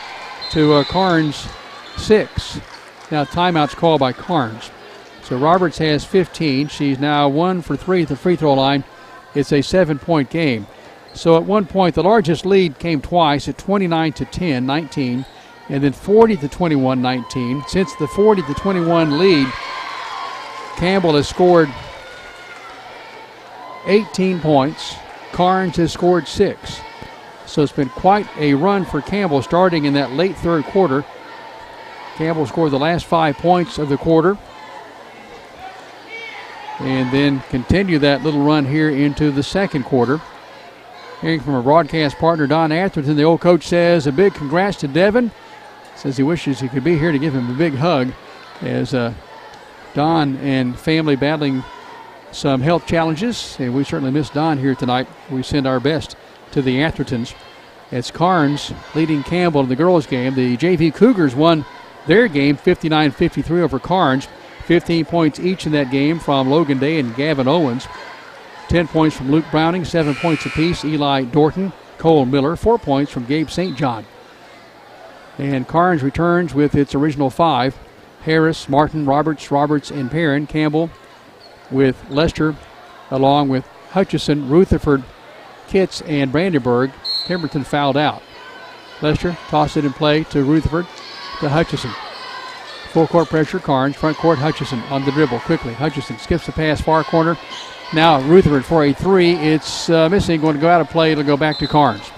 to Karns 6. Now timeout's called by Karns. So Roberts has 15. She's now 1 for 3 at the free throw line. It's a 7-point game. So at one point, the largest lead came twice at 29-10, 19, and then 40-21, 19. Since the 40-21 lead, Campbell has scored 18 points. Karns has scored 6. So it's been quite a run for Campbell starting in that late third quarter. Campbell scored the last 5 points of the quarter. And then continue that little run here into the second quarter. Hearing from our broadcast partner, Don Atherton, the old coach says a big congrats to Devin. Says he wishes he could be here to give him a big hug as Don and family battling some health challenges. And we certainly miss Don here tonight. We send our best to the Athertons. It's Karns leading Campbell in the girls' game. The JV Cougars won their game 59-53 over Karns. 15 points each in that game from Logan Day and Gavin Owens. 10 points from Luke Browning, 7 points apiece. Eli Dorton, Cole Miller, 4 points from Gabe St. John. And Karns returns with its original 5. Harris, Martin, Roberts, and Perrin. Campbell with Lester, along with Hutchison, Rutherford, Kitts, and Brandenburg. Pemberton fouled out. Lester tossed it in play to Rutherford, to Hutchison. Full court pressure, Karns. Front court, Hutchison on the dribble quickly. Hutchison skips the pass, far corner. Now Rutherford for a 3. It's missing, going to go out of play. It'll go back to Karns.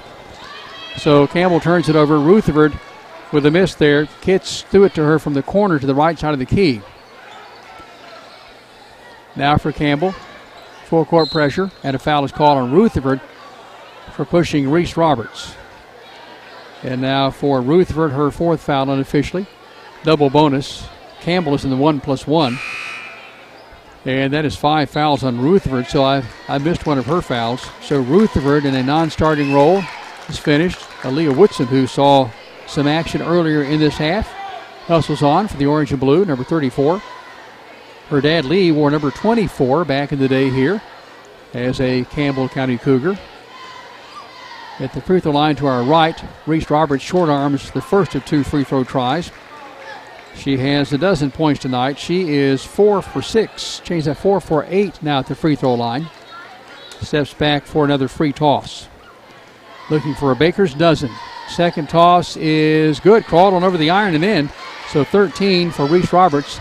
So Campbell turns it over. Rutherford with a miss there. Kitts threw it to her from the corner to the right side of the key. Now for Campbell. Full court pressure, and a foul is called on Rutherford for pushing Reese Roberts. And now for Rutherford, her 4th foul unofficially. Double bonus. Campbell is in the 1+1. And that is 5 fouls on Rutherford, so I missed one of her fouls. So Rutherford in a non-starting role is finished. Aaliyah Woodson, who saw some action earlier in this half, hustles on for the orange and blue, number 34. Her dad, Lee, wore number 24 back in the day here as a Campbell County Cougar. At the free throw line to our right, Reese Roberts short arms the first of 2 free throw tries. She has a dozen points tonight. She is 4 for 6. Changed that 4 for 8 now at the free throw line. Steps back for another free toss. Looking for a baker's dozen. Second toss is good. Crawled on over the iron and in. So 13 for Reese Roberts.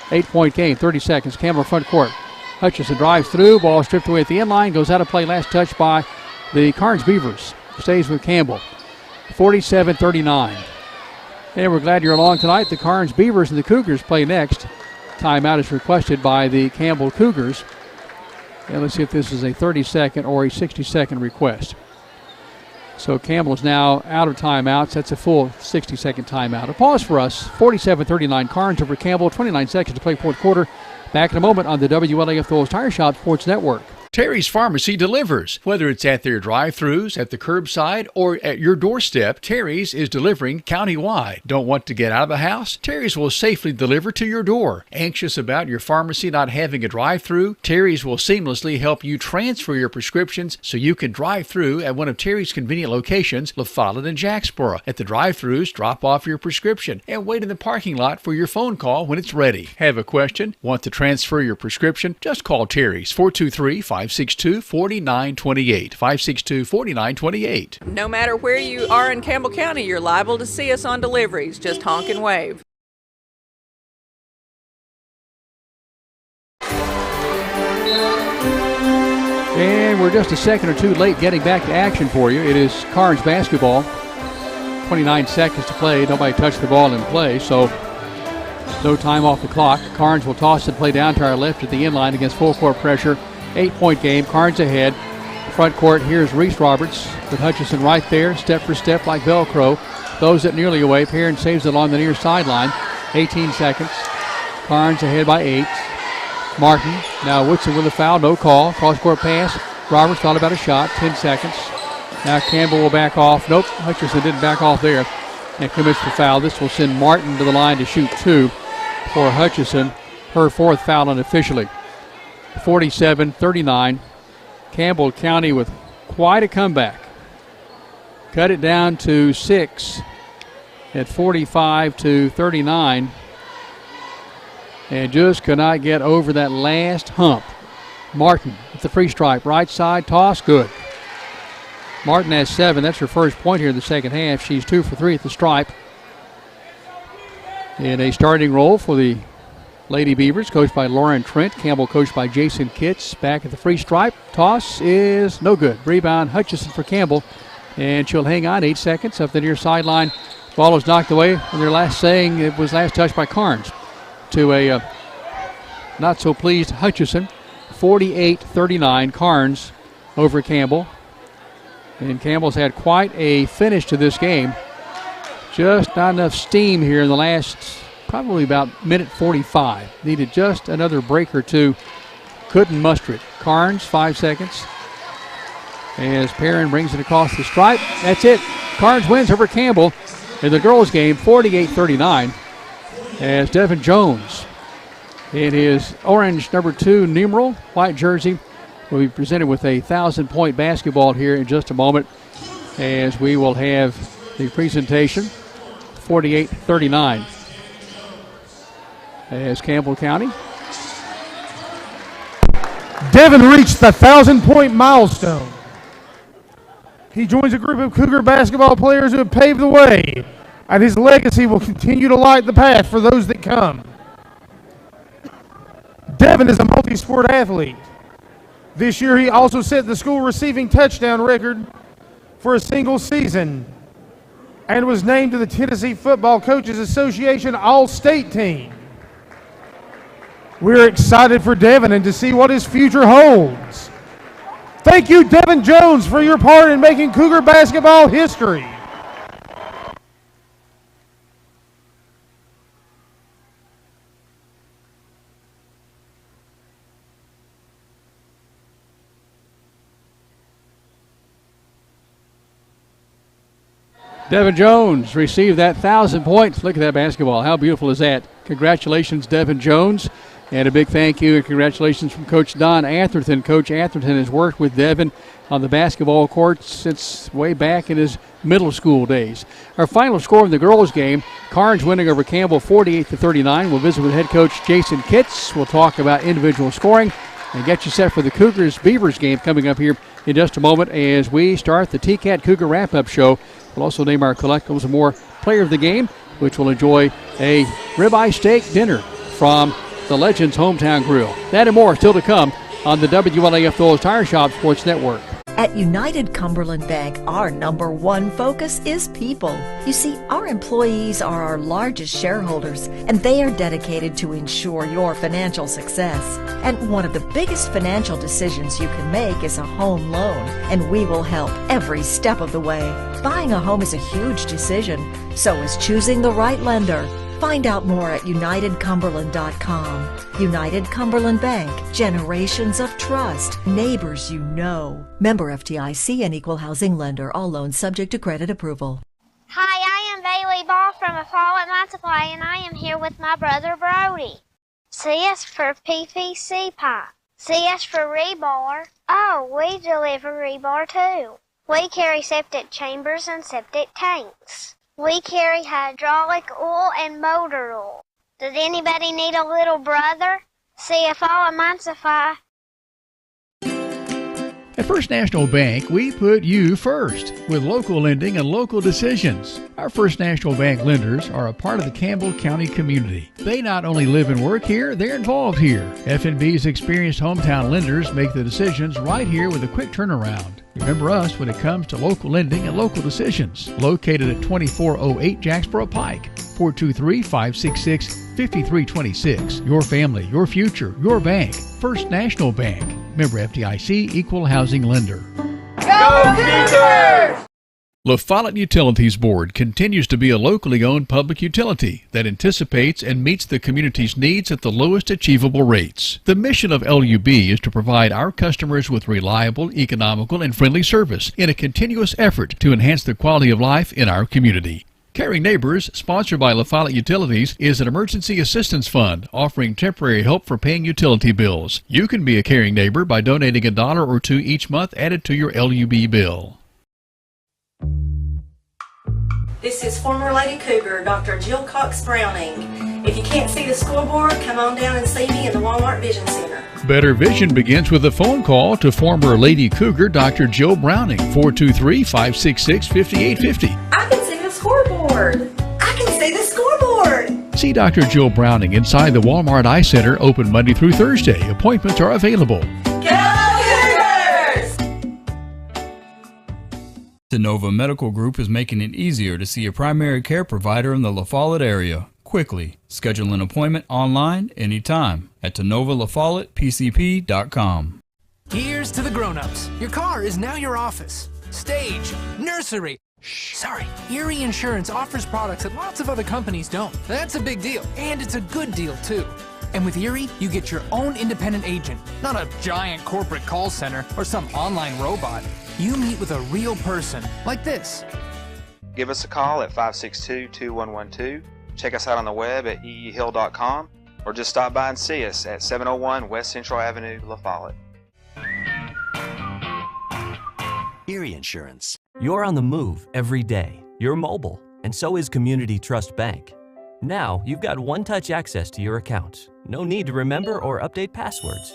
8-point game, 30 seconds. Campbell front court. Hutchison drives through. Ball stripped away at the end line. Goes out of play. Last touch by the Karns Beavers. Stays with Campbell. 47-39. And we're glad you're along tonight. The Karns Beavers and the Cougars play next. Timeout is requested by the Campbell Cougars. And let's see if this is a 30-second or a 60-second request. So Campbell is now out of timeouts. That's a full 60-second timeout. A pause for us. 47-39 Karns over Campbell. 29 seconds to play fourth quarter. Back in a moment on the WLAF Thorles Tire Shop Sports Network. Terry's Pharmacy delivers. Whether it's at their drive-thrus, at the curbside, or at your doorstep, Terry's is delivering countywide. Don't want to get out of the house? Terry's will safely deliver to your door. Anxious about your pharmacy not having a drive-thru? Terry's will seamlessly help you transfer your prescriptions so you can drive through at one of Terry's convenient locations, La Follette and Jacksboro. At the drive-thrus, drop off your prescription and wait in the parking lot for your phone call when it's ready. Have a question? Want to transfer your prescription? Just call Terry's 423-562-4928. 562-4928. No matter where you are in Campbell County, you're liable to see us on deliveries. Just honk and wave. And we're just a second or two late getting back to action for you. It is Karns basketball. 29 seconds to play. Nobody touched the ball in play, so no time off the clock. Karns will toss and play down to our left at the end line against full court pressure. 8-point game. Karns ahead. Front court, here's Reese Roberts with Hutchison right there, step for step like Velcro. Throws it nearly away. Perrin saves it along the near sideline. 18 seconds. Karns ahead by 8. Martin, now Woodson with a foul, no call. Cross-court pass. Roberts thought about a shot, 10 seconds. Now Campbell will back off. Nope, Hutchison didn't back off there and commits the foul. This will send Martin to the line to shoot 2 for Hutchison, her 4th foul unofficially. 47-39. Campbell County with quite a comeback. Cut it down to 6 at 45-39. And just could not get over that last hump. Martin at the free stripe, right side, toss, good. Martin has 7. That's her first point here in the second half. She's 2 for 3 at the stripe. In a starting role for the Lady Beavers, coached by Lauren Trent. Campbell coached by Jason Kitts. Back at the free stripe. Toss is no good. Rebound, Hutchison for Campbell. And she'll hang on 8 seconds up the near sideline. Ball was knocked away. And their last saying it was last touched by Karns to a not so pleased Hutchison. 48-39, Karns over Campbell. And Campbell's had quite a finish to this game. Just not enough steam here in the last probably about minute 45. Needed just another break or two. Couldn't muster it. Karns, 5 seconds. As Perrin brings it across the stripe. That's it. Karns wins over Campbell in the girls' game, 48-39. As Devin Jones in his orange number 2 numeral white jersey will be presented with a 1,000-point basketball here in just a moment as we will have the presentation. 48-39 as Campbell County. Devin reached the 1,000-point milestone. He joins a group of Cougar basketball players who have paved the way, and his legacy will continue to light the path for those that come. Devin is a multi-sport athlete. This year he also set the school receiving touchdown record for a single season and was named to the Tennessee Football Coaches Association All-State team. We're excited for Devin and to see what his future holds. Thank you, Devin Jones, for your part in making Cougar basketball history. Devin Jones received that 1,000 points. Look at that basketball. How beautiful is that? Congratulations, Devin Jones. And a big thank you and congratulations from Coach Don Atherton. Coach Atherton has worked with Devin on the basketball court since way back in his middle school days. Our final score in the girls' game, Karns winning over Campbell 48-39. We'll visit with head coach Jason Kitts. We'll talk about individual scoring and get you set for the Cougars-Beavers game coming up here in just a moment as we start the TCAT Cougar wrap-up show. We'll also name our collectibles and more player of the game, which will enjoy a ribeye steak dinner from the Legends Hometown Grill. That and more still to come on the WLAF Thorles Tire Shop Sports Network. At United Cumberland Bank, our number one focus is people. You see, our employees are our largest shareholders, and they are dedicated to ensure your financial success. And one of the biggest financial decisions you can make is a home loan, and we will help every step of the way. Buying a home is a huge decision, so is choosing the right lender. Find out more at UnitedCumberland.com. United Cumberland Bank. Generations of trust. Neighbors you know. Member FDIC and equal housing lender. All loans subject to credit approval. Hi, I am Bailey Ball from A Fall at My Supply, and I am here with my brother Brody. C is for PVC pipe. C is for rebar. Oh, we deliver rebar too. We carry septic chambers and septic tanks. We carry hydraulic oil and motor oil. Does anybody need a little brother? See A Fall at My Supply. At First National Bank, we put you first with local lending and local decisions. Our First National Bank lenders are a part of the Campbell County community. They not only live and work here, they're involved here. F&B's experienced hometown lenders make the decisions right here with a quick turnaround. Remember us when it comes to local lending and local decisions. Located at 2408 Jacksboro Pike, 423-566-5326. Your family, your future, your bank. First National Bank. Member FDIC, equal housing lender. Go Cougars! La Follette Utilities Board continues to be a locally owned public utility that anticipates and meets the community's needs at the lowest achievable rates. The mission of LUB is to provide our customers with reliable, economical, and friendly service in a continuous effort to enhance the quality of life in our community. Caring Neighbors, sponsored by La Follette Utilities, is an emergency assistance fund offering temporary help for paying utility bills. You can be a caring neighbor by donating $1 or $2 each month added to your LUB bill. This is former Lady Cougar, Dr. Jill Cox Browning. If you can't see the scoreboard, come on down and see me in the Walmart Vision Center. Better vision begins with a phone call to former Lady Cougar, Dr. Jill Browning, 423-566-5850. I can see the scoreboard. I can see the scoreboard. See Dr. Jill Browning inside the Walmart Eye Center, open Monday through Thursday. Appointments are available. Tenova Medical Group is making it easier to see a primary care provider in the La Follette area quickly. Schedule an appointment online anytime at TenovaLaFollettePCP.com. Here's to the grown-ups. Your car is now your office, stage, nursery. Sorry, Erie Insurance offers products that lots of other companies don't. That's a big deal, and it's a good deal too. And with Erie, you get your own independent agent, not a giant corporate call center or some online robot. You meet with a real person, like this. Give us a call at 562-2112. Check us out on the web at eehill.com or just stop by and see us at 701 West Central Avenue, La Follette. Erie Insurance. You're on the move every day. You're mobile, and so is Community Trust Bank. Now, you've got one-touch access to your accounts. No need to remember or update passwords.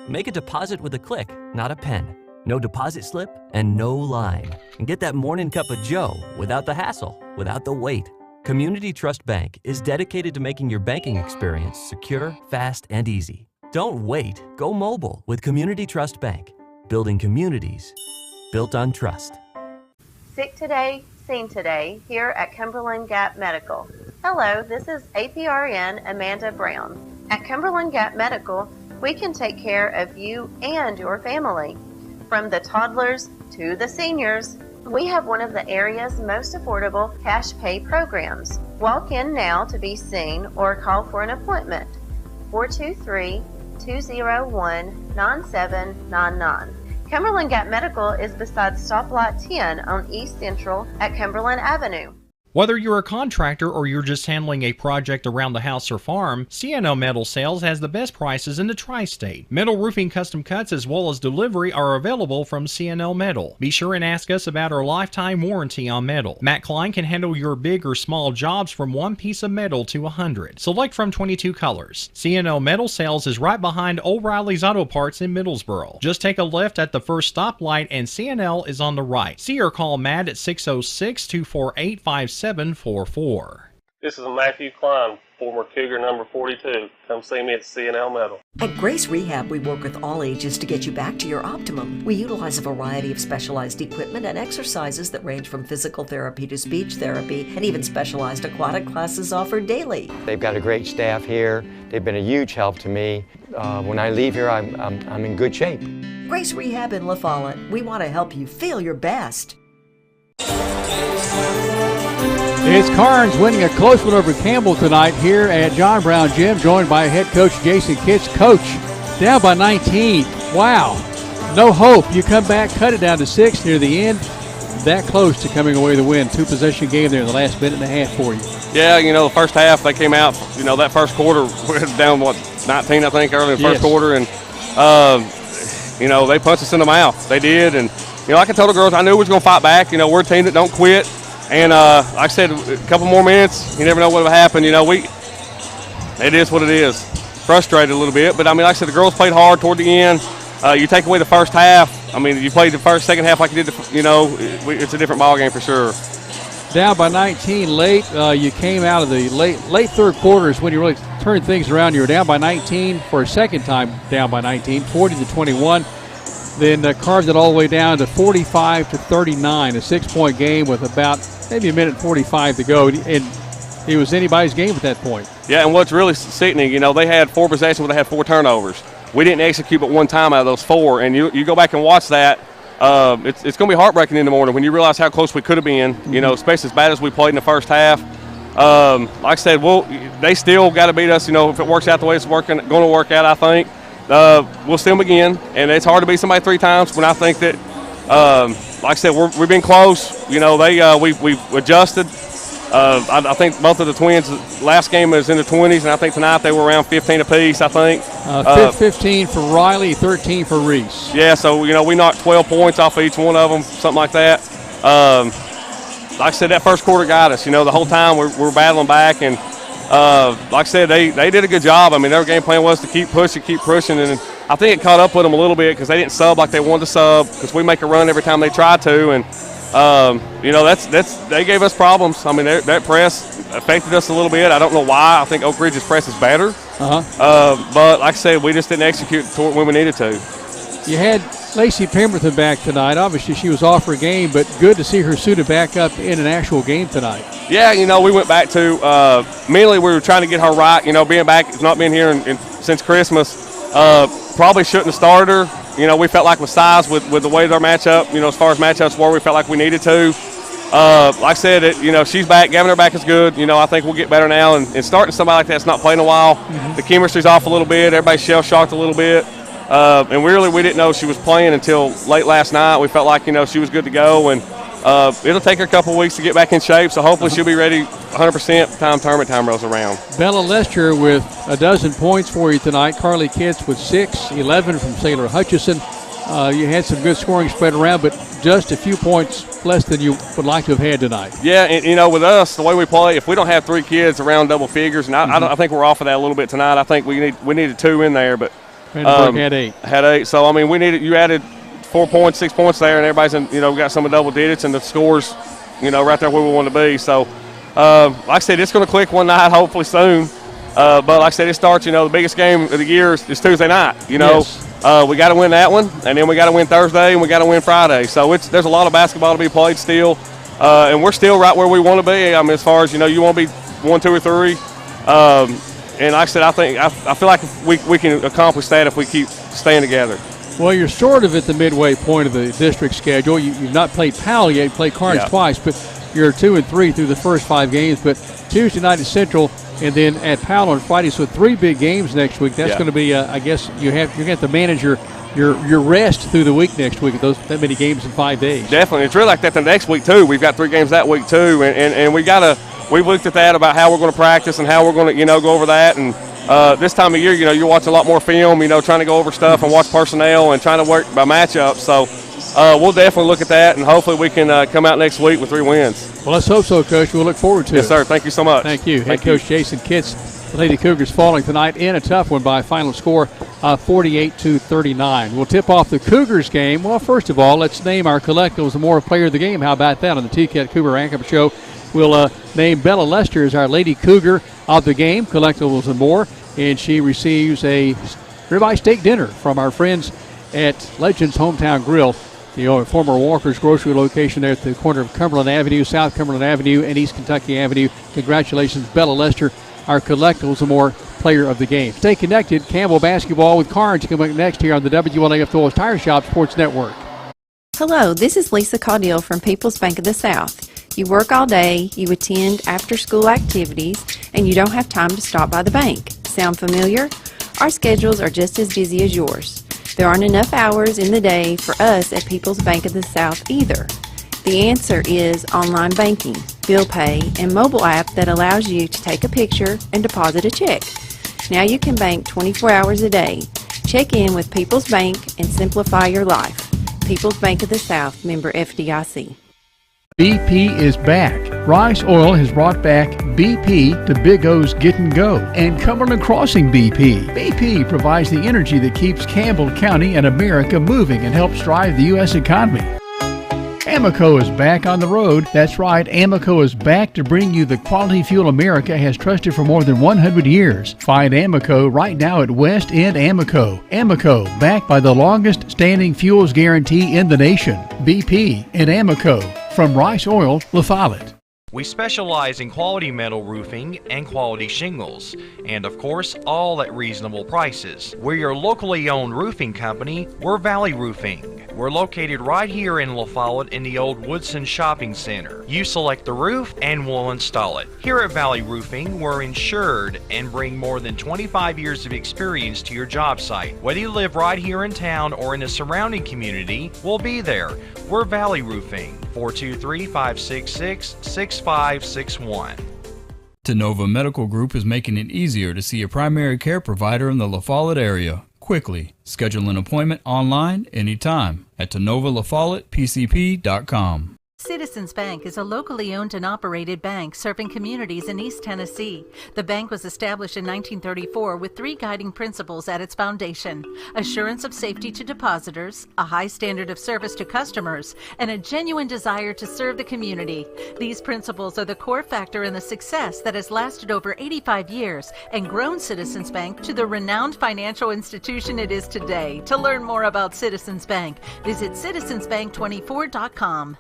Make a deposit with a click, not a pen. No deposit slip and no line. And get that morning cup of joe without the hassle, without the wait. Community Trust Bank is dedicated to making your banking experience secure, fast, and easy. Don't wait. Go mobile with Community Trust Bank. Building communities built on trust. Sick today, seen today, here at Cumberland Gap Medical. Hello, this is APRN Amanda Brown. At Cumberland Gap Medical, we can take care of you and your family. From the toddlers to the seniors, we have one of the area's most affordable cash pay programs. Walk in now to be seen or call for an appointment. 423-201-9799. Cumberland Gap Medical is beside Stoplight 10 on East Central at Cumberland Avenue. Whether you're a contractor or you're just handling a project around the house or farm, C&O Metal Sales has the best prices in the tri-state. Metal roofing custom cuts as well as delivery are available from C&O Metal. Be sure and ask us about our lifetime warranty on metal. Matt Klein can handle your big or small jobs from one piece of metal to 100. Select from 22 colors. C&O Metal Sales is right behind O'Reilly's Auto Parts in Middlesboro. Just take a left at the first stoplight and C&L is on the right. See or call Matt at 606-248-5744. This is Matthew Klein, former Cougar number 42. Come see me at C&L Metal. At Grace Rehab, we work with all ages to get you back to your optimum. We utilize a variety of specialized equipment and exercises that range from physical therapy to speech therapy, and even specialized aquatic classes offered daily. They've got a great staff here. They've been a huge help to me. When I leave here, I'm in good shape. Grace Rehab in La Follette. We want to help you feel your best. It's Karns winning a close one over Campbell tonight here at John Brown Gym, joined by head coach Jason Kitts. Coach, down by 19. Wow. No hope. You come back, cut it down to 6 near the end. That close to coming away with the win. 2-possession game there in the last minute and a half for you. Yeah, the first half they came out, that first quarter, we're down, 19, I think, early in the first quarter. And, they punched us in the mouth. They did. And, like I told the girls, I knew we was going to fight back. We're a team that don't quit. And like I said, a couple more minutes, you never know what will happen. It is what it is. Frustrated a little bit. But, like I said, the girls played hard toward the end. You take away the first half. You played the second half like you did, it's a different ball game for sure. Down by 19 late. You came out of the late third quarter is when you really turned things around. You were down by 19 for a second time, down by 19, 40-21. Then carved it all the way down to 45-39, a 6-point game with about maybe a minute 45 to go. And it was anybody's game at that point. Yeah, and what's really sickening, they had 4 possessions where they had 4 turnovers. We didn't execute but one time out of those 4, and you go back and watch that. It's going to be heartbreaking in the morning when you realize how close we could have been, especially as bad as we played in the first half. Like I said, they still got to beat us, if it works out the way it's going to work out, I think. We'll still begin, and it's hard to beat somebody 3 times when I think that, like I said, we've been close. We've adjusted. I think both of the Twins' last game was in the 20s, and I think tonight they were around 15 apiece, I think. 15 for Riley, 13 for Reese. Yeah, so, we knocked 12 points off of each one of them, something like that. Like I said, that first quarter got us. The whole time we're battling back, and like I said, they did a good job. Their game plan was to keep pushing, and I think it caught up with them a little bit because they didn't sub like they wanted to sub because we make a run every time they try to, and they gave us problems. That press affected us a little bit. I don't know why. I think Oak Ridge's press is better. But like I said, we just didn't execute when we needed to. You had Lacey Pemberton back tonight. Obviously, she was off her game, but good to see her suited back up in an actual game tonight. Yeah, we went back to mentally we were trying to get her right. Being back, not been here since Christmas. Probably shouldn't have started her. We felt like with size, with the way their matchup, as far as matchups were, we felt like we needed to. Like I said, she's back. Gavin her back is good. I think we'll get better now. And starting somebody like that's not playing a while, the chemistry's off a little bit. Everybody's shell-shocked a little bit. And we didn't know she was playing until late last night. We felt like, she was good to go. And it'll take her a couple of weeks to get back in shape. So hopefully she'll be ready 100% time tournament time rolls around. Bella Lester with 12 points for you tonight. Carly Kitts with 6, 11 from Sailor Hutchison. You had some good scoring spread around, but just a few points less than you would like to have had tonight. Yeah, and with us, the way we play, if we don't have 3 kids around double figures, and I think we're off of that a little bit tonight. I think we needed 2 in there, but had 8. Had 8. So we needed. You added 4 points, 6 points there, and everybody's got some of double digits, and the scores, right there where we want to be. So, like I said, it's going to click one night, hopefully soon. But like I said, it starts. The biggest game of the year is Tuesday night. Yes. We got to win that one, and then we got to win Thursday, and we got to win Friday. So there's a lot of basketball to be played still, and we're still right where we want to be. As far as you want to be 1, 2, or 3. And like I said, I feel like we can accomplish that if we keep staying together. Well, you're sort of at the midway point of the district schedule. You've not played Powell yet. You played Karns twice, but you're 2 and 3 through the first 5 games. But Tuesday night at Central, and then at Powell on Friday. So 3 big games next week. That's going to be, I guess, you're going to have to manage your rest through the week next week. That many games in 5 days. Definitely, it's really like that the next week too. We've got 3 games that week too, and we've looked at that about how we're going to practice and how we're going to go over that. And this time of year, you're watching a lot more film, trying to go over stuff and watch personnel and trying to work by matchups. So we'll definitely look at that, and hopefully we can come out next week with 3 wins. Well, let's hope so, Coach. We'll look forward to it. Yes, sir. Thank you so much. Thank you. Head Coach Jason Kitts. The Lady Cougars falling tonight in a tough one by a final score of 48-39. We'll tip off the Cougars game. Well, first of all, let's name our collectibles and more player of the game. How about that on the T-Cat Cougar Rankup Show? We'll name Bella Lester as our Lady Cougar of the game, collectibles and more. And she receives a ribeye steak dinner from our friends at Legends Hometown Grill, the former Walker's Grocery location there at the corner of Cumberland Avenue, South Cumberland Avenue, and East Kentucky Avenue. Congratulations, Bella Lester, our collectibles and more player of the game. Stay connected. Campbell basketball with Karns coming up next here on the WLAF Doyle's Tire Shop Sports Network. Hello, this is Lisa Caudill from People's Bank of the South. You work all day, you attend after-school activities, and you don't have time to stop by the bank. Sound familiar? Our schedules are just as busy as yours. There aren't enough hours in the day for us at People's Bank of the South either. The answer is online banking, bill pay, and mobile app that allows you to take a picture and deposit a check. Now you can bank 24 hours a day. Check in with People's Bank and simplify your life. People's Bank of the South, member FDIC. BP is back. Rice Oil has brought back BP to Big O's Get and Go and Cumberland Crossing BP. BP provides the energy that keeps Campbell County and America moving and helps drive the U.S. economy. Amoco is back on the road. That's right, Amoco is back to bring you the quality fuel America has trusted for more than 100 years. Find Amoco right now at West End Amoco. Amoco, backed by the longest standing fuels guarantee in the nation. BP and Amoco. From Rice Oil, La Follette. We specialize in quality metal roofing and quality shingles, and of course, all at reasonable prices. We're your locally owned roofing company. We're Valley Roofing. We're located right here in La Follette in the old Woodson Shopping Center. You select the roof and we'll install it. Here at Valley Roofing, we're insured and bring more than 25 years of experience to your job site. Whether you live right here in town or in the surrounding community, we'll be there. We're Valley Roofing. 423-566-6561. Tenova Medical Group is making it easier to see a primary care provider in the La Follette area quickly. Schedule an appointment online anytime at TenovaLaFollettePCP.com. Citizens Bank is a locally owned and operated bank serving communities in East Tennessee. The bank was established in 1934 with 3 guiding principles at its foundation: assurance of safety to depositors, a high standard of service to customers, and a genuine desire to serve the community. These principles are the core factor in the success that has lasted over 85 years and grown Citizens Bank to the renowned financial institution it is today. To learn more about Citizens Bank, visit citizensbank24.com.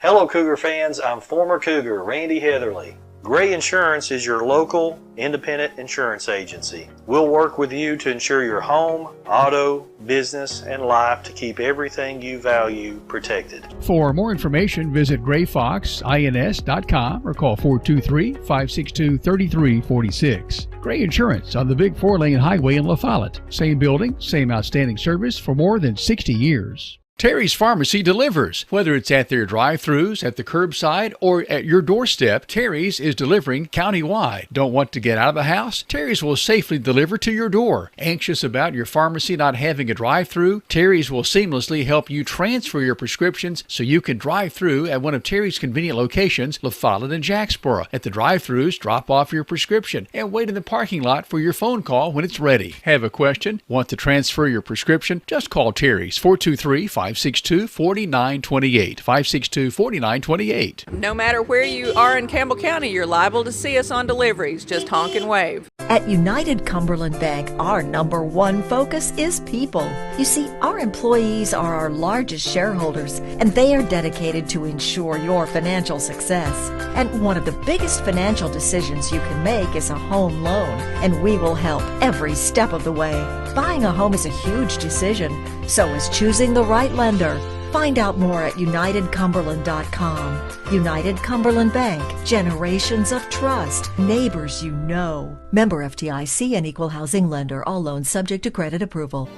Hello Cougar fans, I'm former Cougar Randy Heatherly. Gray Insurance is your local independent insurance agency. We'll work with you to insure your home, auto, business, and life to keep everything you value protected. For more information, visit grayfoxins.com or call 423-562-3346. Gray Insurance on the big 4-lane highway in La Follette. Same building, same outstanding service for more than 60 years. Terry's Pharmacy delivers. Whether it's at their drive-thrus, at the curbside, or at your doorstep, Terry's is delivering countywide. Don't want to get out of the house? Terry's will safely deliver to your door. Anxious about your pharmacy not having a drive-thru? Terry's will seamlessly help you transfer your prescriptions so you can drive through at one of Terry's convenient locations, La Follette and Jacksboro. At the drive-thrus, drop off your prescription and wait in the parking lot for your phone call when it's ready. Have a question? Want to transfer your prescription? Just call Terry's 423-562-4928. 562-4928. No matter where you are in Campbell County, you're liable to see us on deliveries. Just honk and wave. At United Cumberland Bank, our number one focus is people. You see, our employees are our largest shareholders, and they are dedicated to ensure your financial success. And one of the biggest financial decisions you can make is a home loan, and we will help every step of the way. Buying a home is a huge decision, so is choosing the right lender. Find out more at UnitedCumberland.com. United Cumberland Bank, generations of trust, neighbors you know. Member FDIC and equal housing lender. All loans subject to credit approval.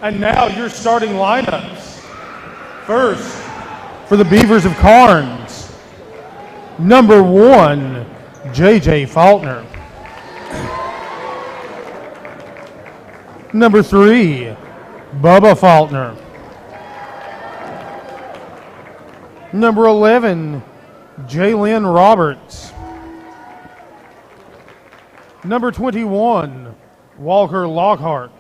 And now your starting lineups. First, for the Beavers of Karns, number 1, J.J. Faulkner. Number 3, Bubba Faulkner. Number 11, Jalen Roberts. Number 21, Walker Lockhart.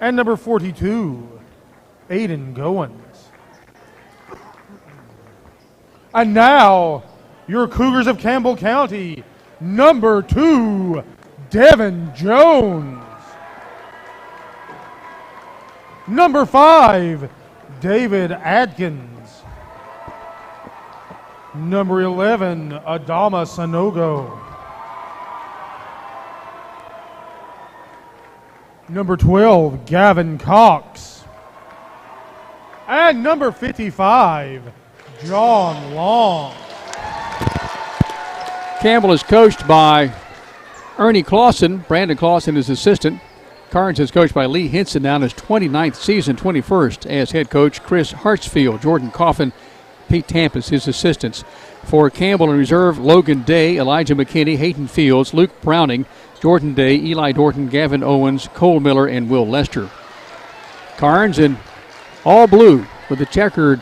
And number 42, Aiden Goins. And now, your Cougars of Campbell County, number 2, Devin Jones. Number 5, David Adkins. Number 11, Adama Sanogo. Number 12, Gavin Cox. And number 55, John Long. Campbell is coached by Ernie Clausen. Brandon Clausen is assistant. Karns is coached by Lee Hinson, now in his 29th season, 21st as head coach. Chris Hartsfield, Jordan Coffin, Pete Tampus, his assistants. For Campbell in reserve, Logan Day, Elijah McKinney, Hayden Fields, Luke Browning, Jordan Day, Eli Dorton, Gavin Owens, Cole Miller, and Will Lester. Karns in all blue with the checkered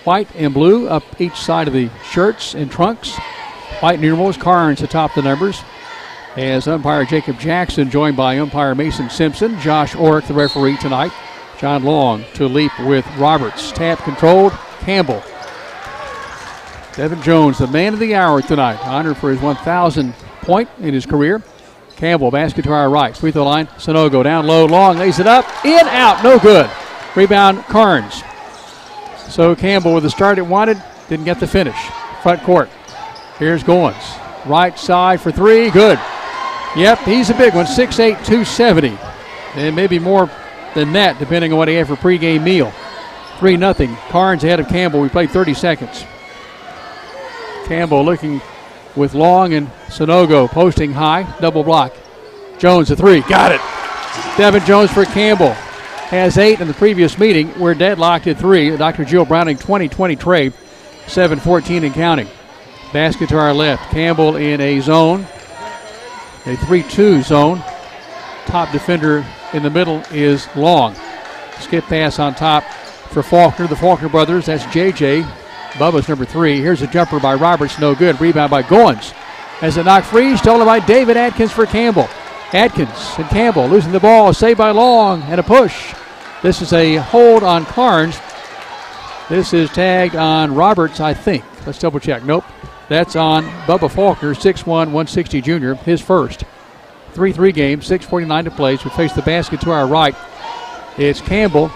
white and blue up each side of the shirts and trunks. White numerals, Karns atop the numbers. As umpire Jacob Jackson, joined by umpire Mason Simpson, Josh Orrick, the referee tonight. John Long to leap with Roberts. Tap controlled, Campbell. Devin Jones, the man of the hour tonight, honored for his 1,000th point in his career. Campbell, basket to our right, free throw line. Sanogo down low, Long lays it up, in, out, no good. Rebound, Karns. So Campbell with the start it wanted, didn't get the finish. Front court, here's Goins. Right side for three, good. Yep, he's a big one, 6'8", 270. And maybe more than that, depending on what he had for pregame meal. 3-0, Karns ahead of Campbell. We played 30 seconds. Campbell looking with Long and Sanogo posting high, double block. Jones a three, got it. Devin Jones for Campbell. Has 8 in the previous meeting. We're deadlocked at 3. Dr. Jill Browning 20-20 trade, 7-14 and counting. Basket to our left. Campbell in a zone, a 3-2 zone. Top defender in the middle is Long. Skip pass on top for Faulkner. The Faulkner brothers, that's JJ. Bubba's number 3. Here's a jumper by Roberts, no good. Rebound by Goins. As a knock free, stolen by David Atkins for Campbell. Atkins and Campbell losing the ball, saved by Long, and a push. This is a hold on Karns. This is tagged on Roberts, I think. Let's double check. Nope. That's on Bubba Faulkner, 6'1", 160 junior, his first. 3-3 game, 6:49 to play. So we face the basket to our right. It's Campbell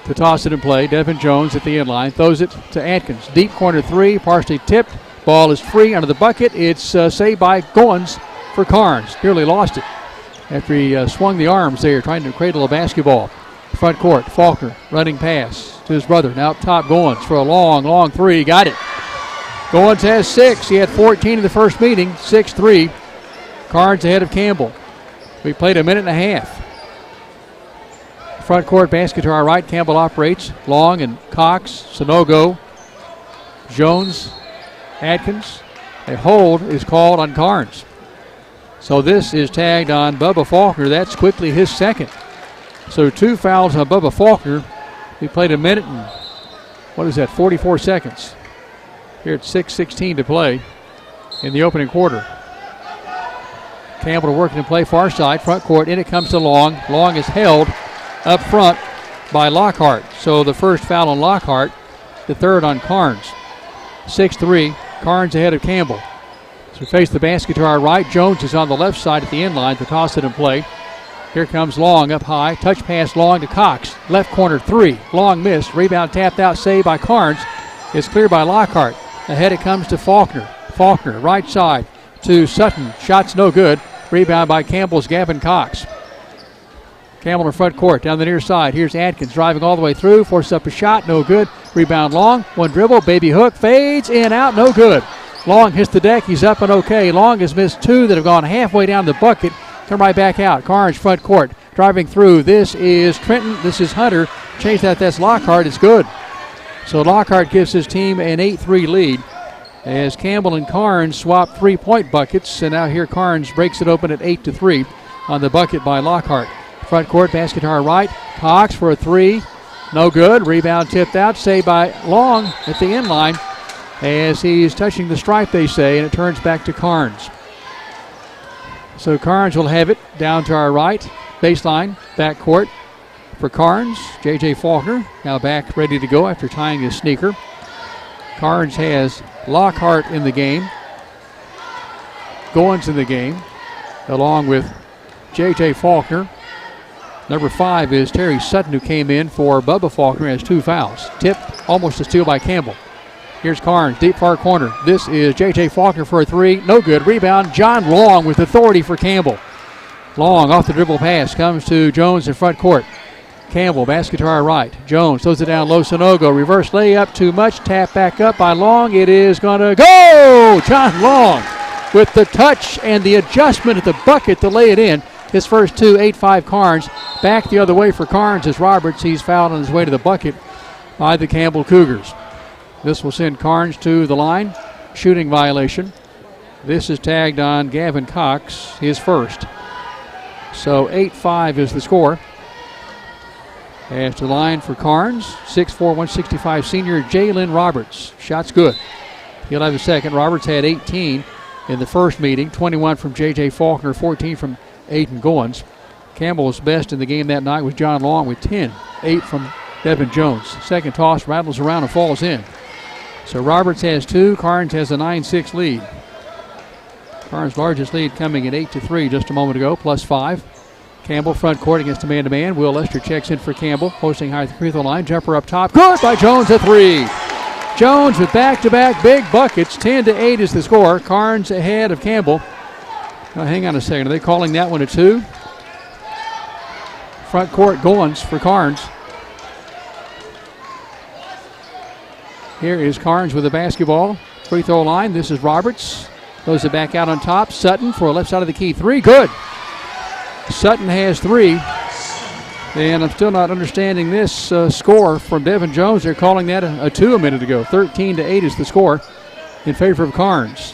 to toss it in play. Devin Jones at the end line throws it to Atkins. Deep corner 3, partially tipped. Ball is free under the bucket. It's saved by Goins for Karns. Nearly lost it after he swung the arms there trying to cradle a basketball. Front court, Faulkner running pass to his brother. Now up top, Goins for a long 3. Got it. Goins has 6. He had 14 in the first meeting. 6-3. Karns ahead of Campbell. We played a minute and a half. Front court basket to our right. Campbell operates. Long and Cox, Sanogo, Jones, Atkins. A hold is called on Karns. So this is tagged on Bubba Faulkner. That's quickly his second. So 2 fouls on Bubba Faulkner. We played a minute and, 44 seconds. Here at 6:16 to play in the opening quarter. Campbell working to play far side, front court. In it comes to Long. Long is held up front by Lockhart. So the first foul on Lockhart, the third on Karns. 6-3, Karns ahead of Campbell. So we face the basket to our right. Jones is on the left side at the end line to toss it in play. Here comes Long up high. Touch pass Long to Cox. Left corner 3. Long missed. Rebound tapped out, saved by Karns. It's cleared by Lockhart. Ahead it comes to Faulkner. Faulkner, right side to Sutton. Shot's no good. Rebound by Campbell's Gavin Cox. Campbell in front court, down the near side. Here's Atkins driving all the way through. Forces up a shot, no good. Rebound Long. One dribble, baby hook, fades, in, out, no good. Long hits the deck. He's up and okay. Long has missed 2 that have gone halfway down the bucket. Come right back out. Karns front court. driving through. This is Trenton. This is Hunter. Change that. That's Lockhart. It's good. So Lockhart gives his team an 8-3 lead as Campbell and Karns swap 3-point buckets. And now here Karns breaks it open at 8-3 on the bucket by Lockhart. Front court, basket to our right. Cox for a 3. No good. Rebound tipped out. Saved by Long at the end line as he's touching the stripe, they say, and it turns back to Karns. So Karns will have it down to our right. Baseline, back court for Karns. J.J. Faulkner now back ready to go after tying his sneaker. Karns has Lockhart in the game. Goins in the game, along with J.J. Faulkner. Number 5 is Terry Sutton, who came in for Bubba Faulkner, has 2 fouls. Tipped, almost a steal by Campbell. Here's Karns, deep far corner. This is J.J. Faulkner for a 3. No good. Rebound, John Long with authority for Campbell. Long off the dribble pass, comes to Jones in front court. Campbell, basket to our right. Jones throws it down low, Sonogo. Reverse layup, too much. Tap back up by Long. It is going to go! John Long with the touch and the adjustment at the bucket to lay it in. His first 2, 8-5 Karns. Back the other way for Karns is Roberts. He's fouled on his way to the bucket by the Campbell Cougars. This will send Karns to the line. Shooting violation. This is tagged on Gavin Cox, his first. So 8-5 is the score. As to the line for Karns, 6'4", 165 senior Jalen Roberts. Shot's good. He'll have a second. Roberts had 18 in the first meeting, 21 from J.J. Faulkner, 14 from Aiden Goins. Campbell's best in the game that night was John Long with 10. 8 from Devin Jones. Second toss rattles around and falls in. So Roberts has 2. Karns has a 9-6 lead. Karns' largest lead coming at 8-3 just a moment ago, plus 5. Campbell front court against a man-to-man. Will Lester checks in for Campbell, posting high at the free throw line. Jumper up top. Good by Jones, a 3. Jones with back-to-back big buckets. 10-8 is the score. Karns ahead of Campbell. Now, hang on a second. Are they calling that one a 2? Front court Goins for Karns. Here is Karns with the basketball. Free throw line. This is Roberts. Throws it back out on top. Sutton for a left side of the key 3. Good. Sutton has 3. And I'm still not understanding this score from Devin Jones. They're calling that a 2 a minute ago. 13-8 is the score in favor of Karns.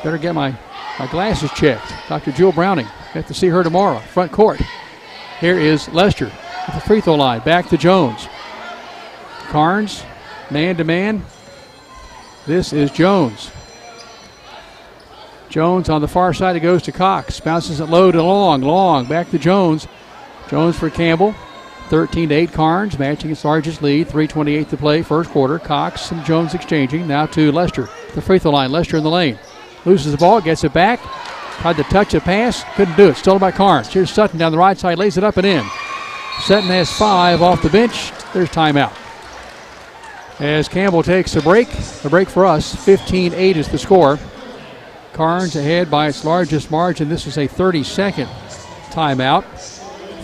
Better get my glasses checked. Dr. Jewel Browning. Have to see her tomorrow. Front court. Here is Lester at the free throw line. Back to Jones. Karns, man-to-man. This is Jones. Jones on the far side. It goes to Cox. Bounces it low to Long. Long back to Jones. Jones for Campbell. 13-8 Karns, matching its largest lead. 3:28 to play, first quarter. Cox and Jones exchanging. Now to Lester. The free throw line. Lester in the lane. Loses the ball, gets it back. Tried to touch a pass. Couldn't do it. Stolen by Karns. Here's Sutton down the right side. Lays it up and in. Sutton has 5 off the bench. There's timeout. As Campbell takes a break for us. 15-8 is the score. Karns ahead by its largest margin. This is a 30-second timeout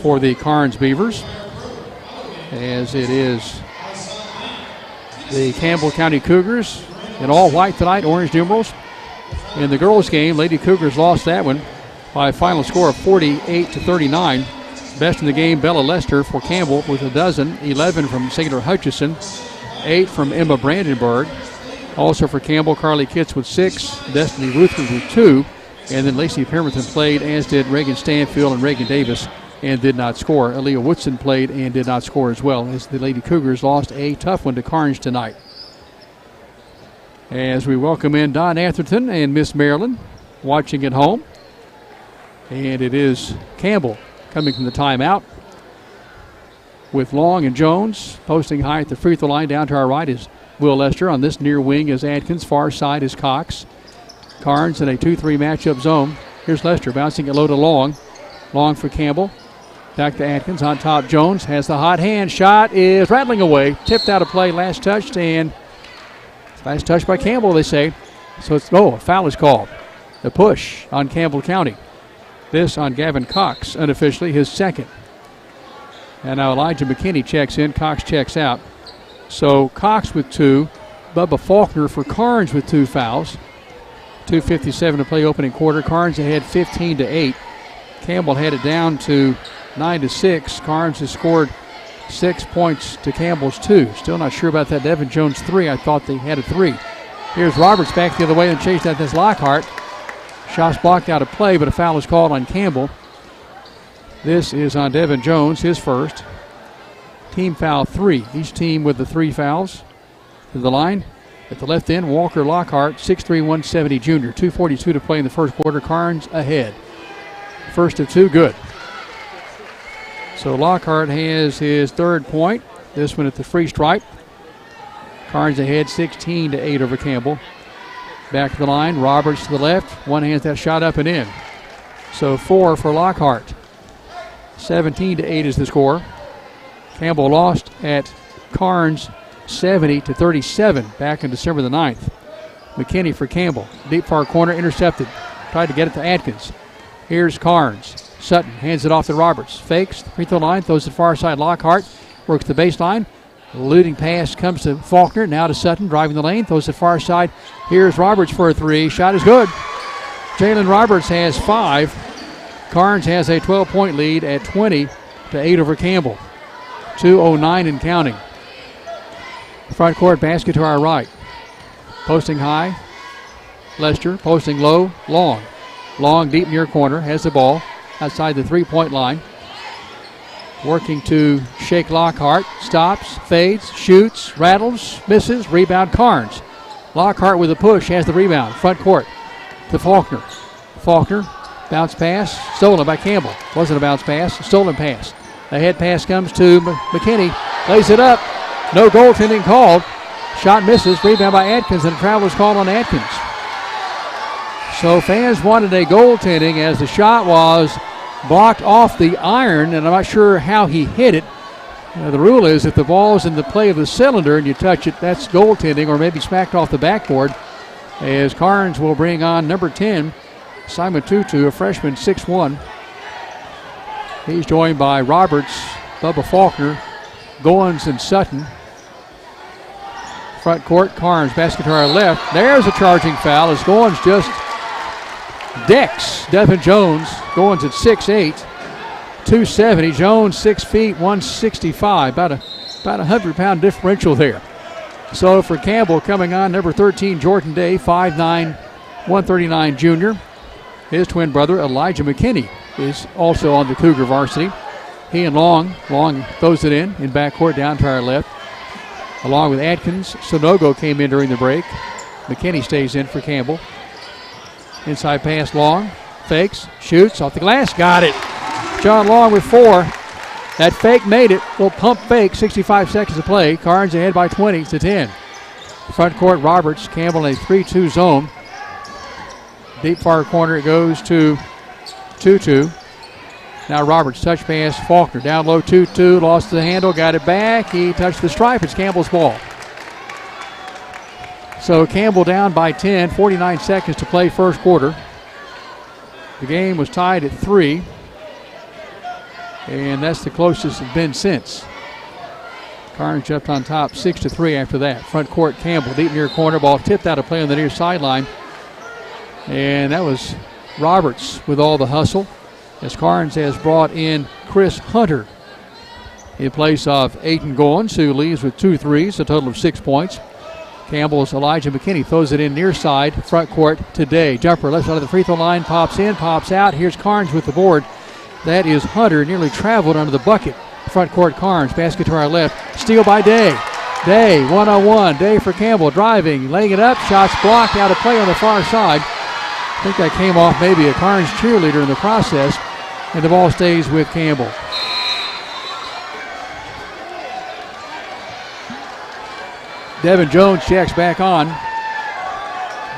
for the Karns Beavers, as it is the Campbell County Cougars in all white tonight, orange numerals. In the girls' game, Lady Cougars lost that one by a final score of 48-39. Best in the game, Bella Lester for Campbell with a dozen, 11 from Sailor Hutchison, 8 from Emma Brandenburg. Also for Campbell, Carly Kitts with 6, Destiny Rutherford with 2, and then Lacey Pemberton played, as did Reagan Stanfield and Reagan Davis, and did not score. Aaliyah Woodson played and did not score as well, as the Lady Cougars lost a tough one to Karns tonight. As we welcome in Don Atherton and Miss Marilyn watching at home. And it is Campbell coming from the timeout with Long and Jones posting high at the free throw line. Down to our right is Will Lester. On this near wing is Adkins. Far side is Cox. Karns in a 2-3 matchup zone. Here's Lester bouncing it low to Long. Long for Campbell. Back to Adkins. On top, Jones has the hot hand. Shot is rattling away. Tipped out of play. Last touched, and last touch by Campbell, they say. So it's, a foul is called. The push on Campbell County. This on Gavin Cox, unofficially his second. And now Elijah McKinney checks in. Cox checks out. So Cox with 2. Bubba Faulkner for Karns with 2 fouls. 2:57 to play opening quarter. Karns ahead 15-8. Campbell had it down to 9-6. Karns has scored 6 points to Campbell's 2. Still not sure about that Devin Jones 3. I thought they had a 3. Here's Roberts back the other way and chased that this Lockhart. Shots blocked out of play, but a foul is called on Campbell. This is on Devin Jones, his first. Team foul 3. Each team with the 3 fouls. To the line at the left end, Walker Lockhart, 6'3", 170 junior. 2:42 to play in the first quarter. Karns ahead. First of 2, good. So Lockhart has his 3rd point. This one at the free stripe. Karns ahead 16-8 over Campbell. Back to the line, Roberts to the left. One hands that shot up and in. So 4 for Lockhart. 17-8 is the score. Campbell lost at Karns 70-37 back on December the 9th. McKinney for Campbell. Deep far corner, intercepted. Tried to get it to Atkins. Here's Karns. Sutton hands it off to Roberts. Fakes, free throw line, throws it far side. Lockhart works the baseline. Eluding pass comes to Faulkner. Now to Sutton, driving the lane, throws it far side. Here's Roberts for a 3. Shot is good. Jalen Roberts has 5. Karns has a 12-point lead at 20-8 over Campbell. 2:09 and counting. Front court basket to our right. Posting high. Lester posting low. Long. Long deep near corner. Has the ball outside the 3-point line. Working to shake Lockhart. Stops. Fades. Shoots. Rattles. Misses. Rebound Karns. Lockhart with a push. Has the rebound. Front court to Faulkner. Faulkner. Bounce pass. Stolen by Campbell. Wasn't a bounce pass. Stolen pass. The head pass comes to McKinney. Lays it up. No goaltending called. Shot misses. Rebound by Atkins, and a traveler's call on Atkins. So fans wanted a goaltending as the shot was blocked off the iron, and I'm not sure how he hit it. The rule is if the ball's in the play of the cylinder and you touch it, that's goaltending, or maybe smacked off the backboard. As Karns will bring on number 10, Simon Tutu, a freshman, 6'1". He's joined by Roberts, Bubba Faulkner, Goins, and Sutton. Front court, Karns, basket to our left. There's a charging foul as Goins just decks Devin Jones. Goins at 6'8", 270. Jones 6 feet, 165. About a 100-pound differential there. So for Campbell coming on, number 13, Jordan Day, 5'9", 139 junior. His twin brother, Elijah McKinney, is also on the Cougar varsity. He and Long throws it in backcourt down to our left. Along with Atkins, Sonogo came in during the break. McKinney stays in for Campbell. Inside pass, Long. Fakes, shoots, off the glass, got it. John Long with 4. That fake made it. Little pump fake, 65 seconds to play. Karns ahead by 20-10. Front court, Roberts. Campbell in a 3-2 zone. Deep far corner, it goes to Tutu. Now Roberts, touch pass, Faulkner. Down low, 2-2, lost the handle, got it back. He touched the stripe. It's Campbell's ball. So Campbell down by 10, 49 seconds to play first quarter. The game was tied at 3. And that's the closest it's been since. Karns jumped on top 6-3 after that. Front court, Campbell, deep near corner, ball tipped out of play on the near sideline. And that was Roberts with all the hustle, as Karns has brought in Chris Hunter in place of Aiden Goins, who leaves with 2 threes, a total of 6 points. Campbell's Elijah McKinney throws it in near side, front court today. Jumper left side of the free throw line, pops in, pops out. Here's Karns with the board. That is Hunter, nearly traveled under the bucket. Front court, Karns, basket to our left. Steal by Day. Day, one-on-one. Day for Campbell, driving, laying it up. Shots blocked, out of play on the far side. I think that came off maybe a Karns cheerleader in the process, and the ball stays with Campbell. Devin Jones checks back on.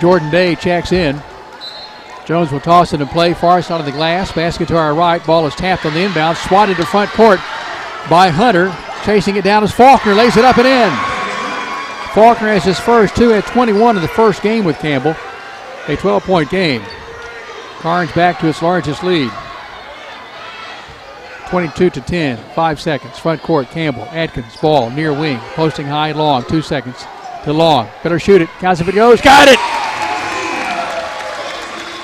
Jordan Day checks in. Jones will toss it in play, far side of the glass. Basket to our right. Ball is tapped on the inbound. Swatted to front court by Hunter. Chasing it down as Faulkner lays it up and in. Faulkner has his first 2 at 21 in the first game with Campbell. A 12-point game. Karns back to its largest lead. 22-10, 5 seconds. Front court, Campbell. Atkins, ball, near wing. Posting high, Long, 2 seconds to Long. Better shoot it. Counts if it goes. Got it!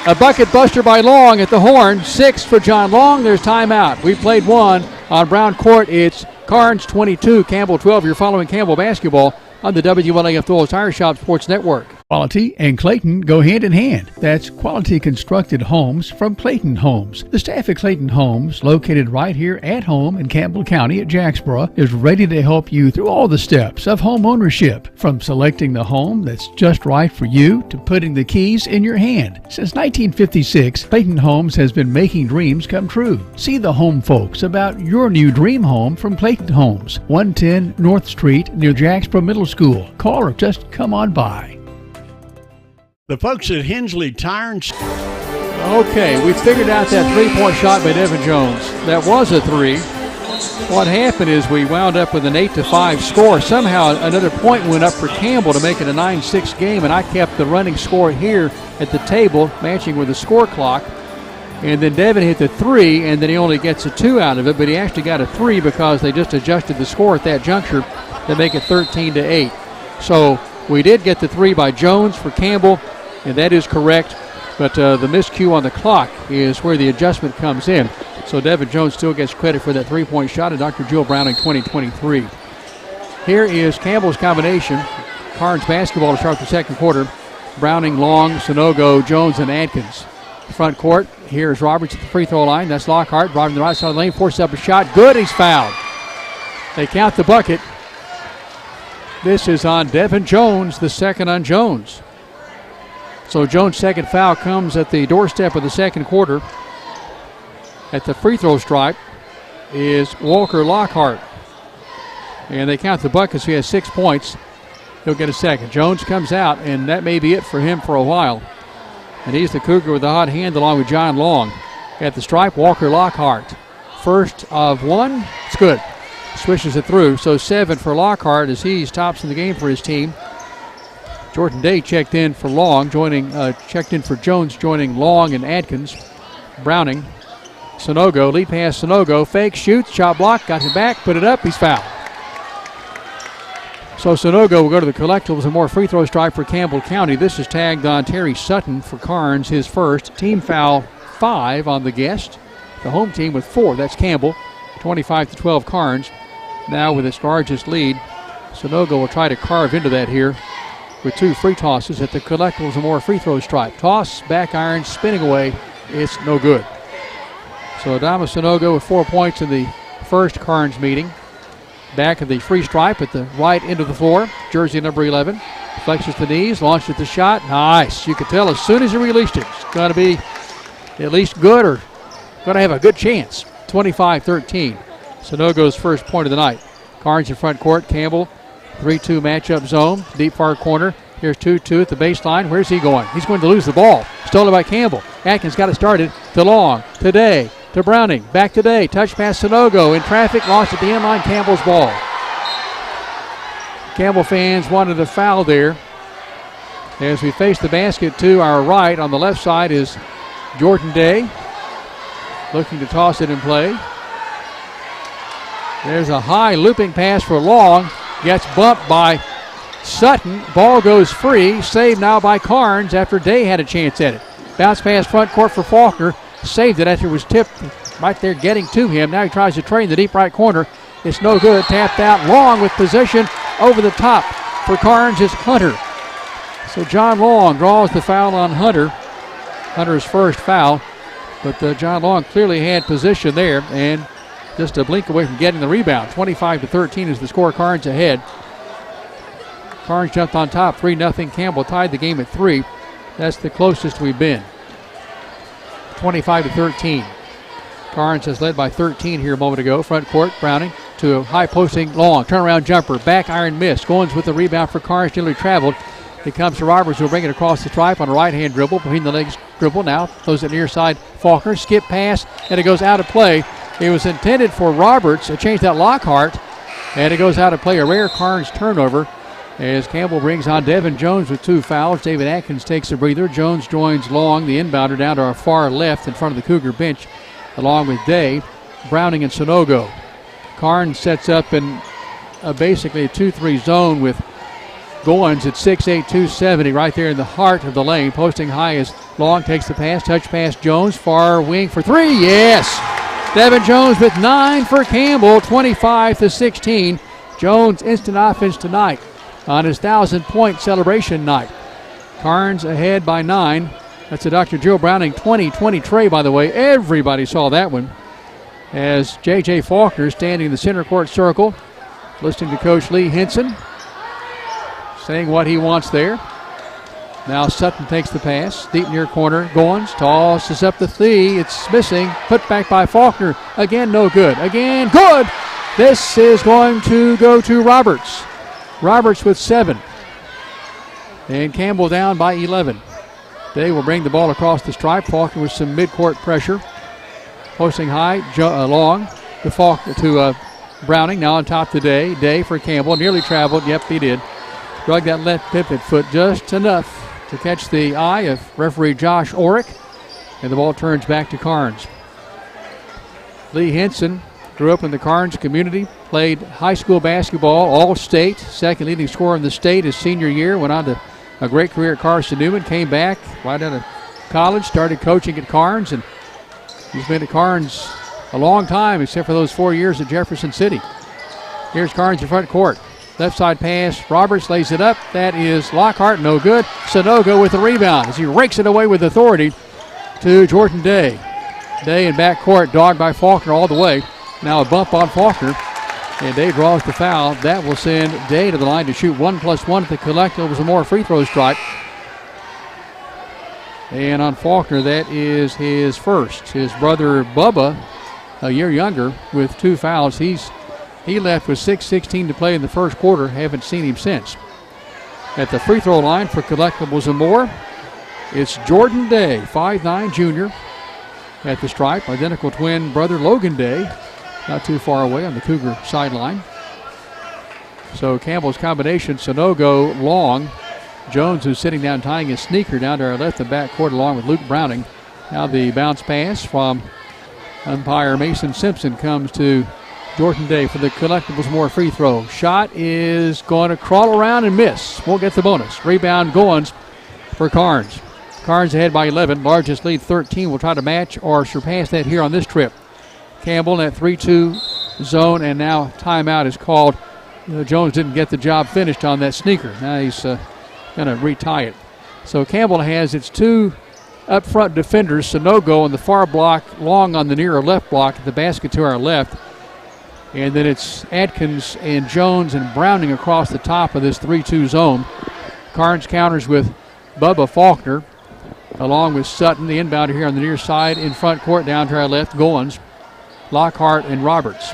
A bucket buster by Long at the horn. 6 for John Long. There's timeout. We played 1 on Brown Court. It's Karns 22, Campbell 12. You're following Campbell basketball on the WLAF Dulles Tire Shop Sports Network. Quality and Clayton go hand in hand. That's quality constructed homes from Clayton Homes. The staff at Clayton Homes, located right here at home in Campbell County at Jacksboro, is ready to help you through all the steps of home ownership, from selecting the home that's just right for you to putting the keys in your hand. Since 1956, Clayton Homes has been making dreams come true. See the home folks about your new dream home from Clayton Homes, 110 North Street near Jacksboro Middle School. Call or just come on by. The folks at Hensley Tire and... Okay, we figured out that three-point shot by Devin Jones. That was a 3. What happened is we wound up with an 8-5 score. Somehow another point went up for Campbell to make it a 9-6 game, and I kept the running score here at the table, matching with the score clock. And then Devin hit the 3, and then he only gets a 2 out of it, but he actually got a 3 because they just adjusted the score at that juncture to make it 13-8. So we did get the 3 by Jones for Campbell, and that is correct, but the miscue on the clock is where the adjustment comes in. So Devin Jones still gets credit for that three-point shot at Dr. Jill Browning 2023. Here is Campbell's combination. Karns basketball to start the second quarter. Browning, Long, Sonogo, Jones, and Atkins. Front court, here's Roberts at the free throw line. That's Lockhart driving the right side of the lane, forces up a shot. Good, he's fouled. They count the bucket. This is on Devin Jones, the second on Jones. So Jones' second foul comes at the doorstep of the second quarter. At the free throw stripe is Walker Lockhart. And they count the bucket, so he has 6 points. He'll get a second. Jones comes out, and that may be it for him for a while. And he's the Cougar with the hot hand along with John Long. At the stripe, Walker Lockhart. First of 1, it's good. Swishes it through, so 7 for Lockhart as he's tops in the game for his team. Jordan Day checked in for Long, checked in for Jones, joining Long and Atkins. Browning, Sonogo, lead pass Sonogo, fake, shoots, shot block, got it back, put it up, he's fouled. So Sonogo will go to the collectibles and more free throw strike for Campbell County. This is tagged on Terry Sutton for Karns, his first. Team foul 5 on the guest. The home team with 4, that's Campbell. 25-12 Karns. Now with its largest lead, Sonogo will try to carve into that here with 2 free tosses at the collectibles and more free throw stripe. Toss, back iron, spinning away. It's no good. So Adama Sonogo with 4 points in the first Karns meeting. Back of the free stripe at the right end of the floor. Jersey number 11. Flexes the knees, launched at the shot. Nice. You could tell as soon as he released it, it's going to be at least good or going to have a good chance. 25-13. Sonogo's first point of the night. Karns in front court. Campbell, 3-2 matchup zone. Deep far corner. Here's 2-2 at the baseline. Where's he going? He's going to lose the ball. Stolen by Campbell. Atkins got it started to Long, to Day, to Browning. Back to Day. Touch pass Sonogo. In traffic, lost at the end line. Campbell's ball. Campbell fans wanted a foul there. As we face the basket to our right, on the left side is Jordan Day. Looking to toss it in play. There's a high looping pass for Long. Gets bumped by Sutton. Ball goes free. Saved now by Karns after Day had a chance at it. Bounce pass front court for Faulkner. Saved it after it was tipped right there getting to him. Now he tries to train the deep right corner. It's no good. Tapped out. Long with position over the top. For Karns is Hunter. So John Long draws the foul on Hunter. Hunter's first foul. But John Long clearly had position there and just a blink away from getting the rebound. 25-13 is the score. Karns ahead. Karns jumped on top, 3-0. Campbell tied the game at 3. That's the closest we've been. 25-13. Karns has led by 13 here a moment ago. Front court, Browning to a high posting Long. Turnaround jumper, back iron miss. Goins with the rebound for Karns, nearly traveled. It comes to Roberts, who will bring it across the stripe on a right-hand dribble, between the legs dribble. Now throws it near side. Faulkner, skip pass, and it goes out of play. It was intended for Roberts. It changed that Lockhart, and it goes out of play. A rare Karns turnover as Campbell brings on Devin Jones with 2 fouls. David Atkins takes a breather. Jones joins Long, the inbounder, down to our far left in front of the Cougar bench, along with Day, Browning, and Sonogo. Karns sets up in basically a 2-3 zone with Goins at 6'8", 270, right there in the heart of the lane. Posting high is Long, takes the pass, touch pass Jones, far wing for three, yes! Devin Jones with 9 for Campbell, 25-16. Jones instant offense tonight on his 1,000-point celebration night. Karns ahead by 9. That's a Dr. Jill Browning 20-20 tray, by the way. Everybody saw that one. As J.J. Faulkner standing in the center court circle, listening to Coach Lee Henson, saying what he wants there. Now Sutton takes the pass, deep near corner. Goins tosses up the three. It's missing. Put back by Faulkner. Again, no good. Again, good. This is going to go to Roberts. Roberts with 7. And Campbell down by 11. They will bring the ball across the stripe. Faulkner with some mid-court pressure. Posting high, Long to Browning. Now on top today. Day for Campbell. Nearly traveled. Yep, he did. Drug that left pivot foot just enough to catch the eye of referee Josh Orrick. And the ball turns back to Karns. Lee Henson grew up in the Karns community. Played high school basketball, all-state. Second leading scorer in the state his senior year. Went on to a great career at Carson Newman. Came back right out of college. Started coaching at Karns. And he's been at Karns a long time, except for those 4 years at Jefferson City. Here's Karns in front court. Left side pass. Roberts lays it up. That is Lockhart. No good. Sanogo with the rebound as he rakes it away with authority to Jordan Day. Day in back court, dogged by Faulkner all the way. Now a bump on Faulkner. And Day draws the foul. That will send Day to the line to shoot 1+1 at the collective. Some more free throw stripe. And on Faulkner, that is his first. His brother Bubba, a year younger, with 2 fouls. He left with 6:16 to play in the first quarter. Haven't seen him since. At the free throw line for Collectibles and more, it's Jordan Day, 5'9" junior, at the stripe. Identical twin brother Logan Day, not too far away on the Cougar sideline. So Campbell's combination, Sanogo, Long. Jones, who's sitting down tying his sneaker down to our left and back court along with Luke Browning. Now the bounce pass from umpire Mason Simpson comes to Jordan Day for the Collectibles more free throw. Shot is going to crawl around and miss. Won't get the bonus. Rebound Goins for Karns. Karns ahead by 11. Largest lead 13. Will try to match or surpass that here on this trip. Campbell in that 3-2 zone, and now timeout is called. Jones didn't get the job finished on that sneaker. Now he's going to retie it. So Campbell has its 2 up front defenders. Sanogo on the far block, Long on the near left block at the basket to our left. And then it's Atkins and Jones and Browning across the top of this 3-2 zone. Karns counters with Bubba Faulkner, along with Sutton, the inbounder here on the near side. In front court, down to our left, Goins, Lockhart, and Roberts.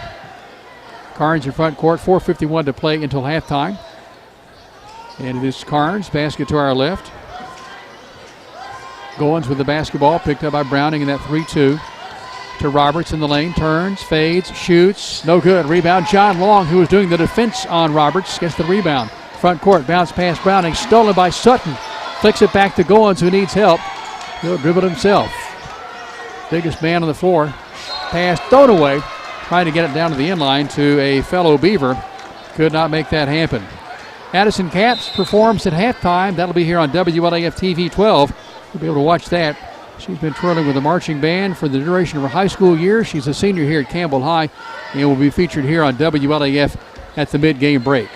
Karns in front court, 4:51 to play until halftime. And it is Karns, basket to our left. Goins with the basketball, picked up by Browning in that 3-2. To Roberts in the lane, turns, fades, shoots, no good. Rebound, John Long, who was doing the defense on Roberts, gets the rebound. Front court, bounce past Browning, stolen by Sutton. Flicks it back to Goins, who needs help. He'll dribble it himself. Biggest man on the floor. Pass thrown away, trying to get it down to the inline to a fellow Beaver. Could not make that happen. Addison Katz performs at halftime. That'll be here on WLAF TV 12. You'll be able to watch that. She's been twirling with a marching band for the duration of her high school years. She's a senior here at Campbell High and will be featured here on WLAF at the mid-game break.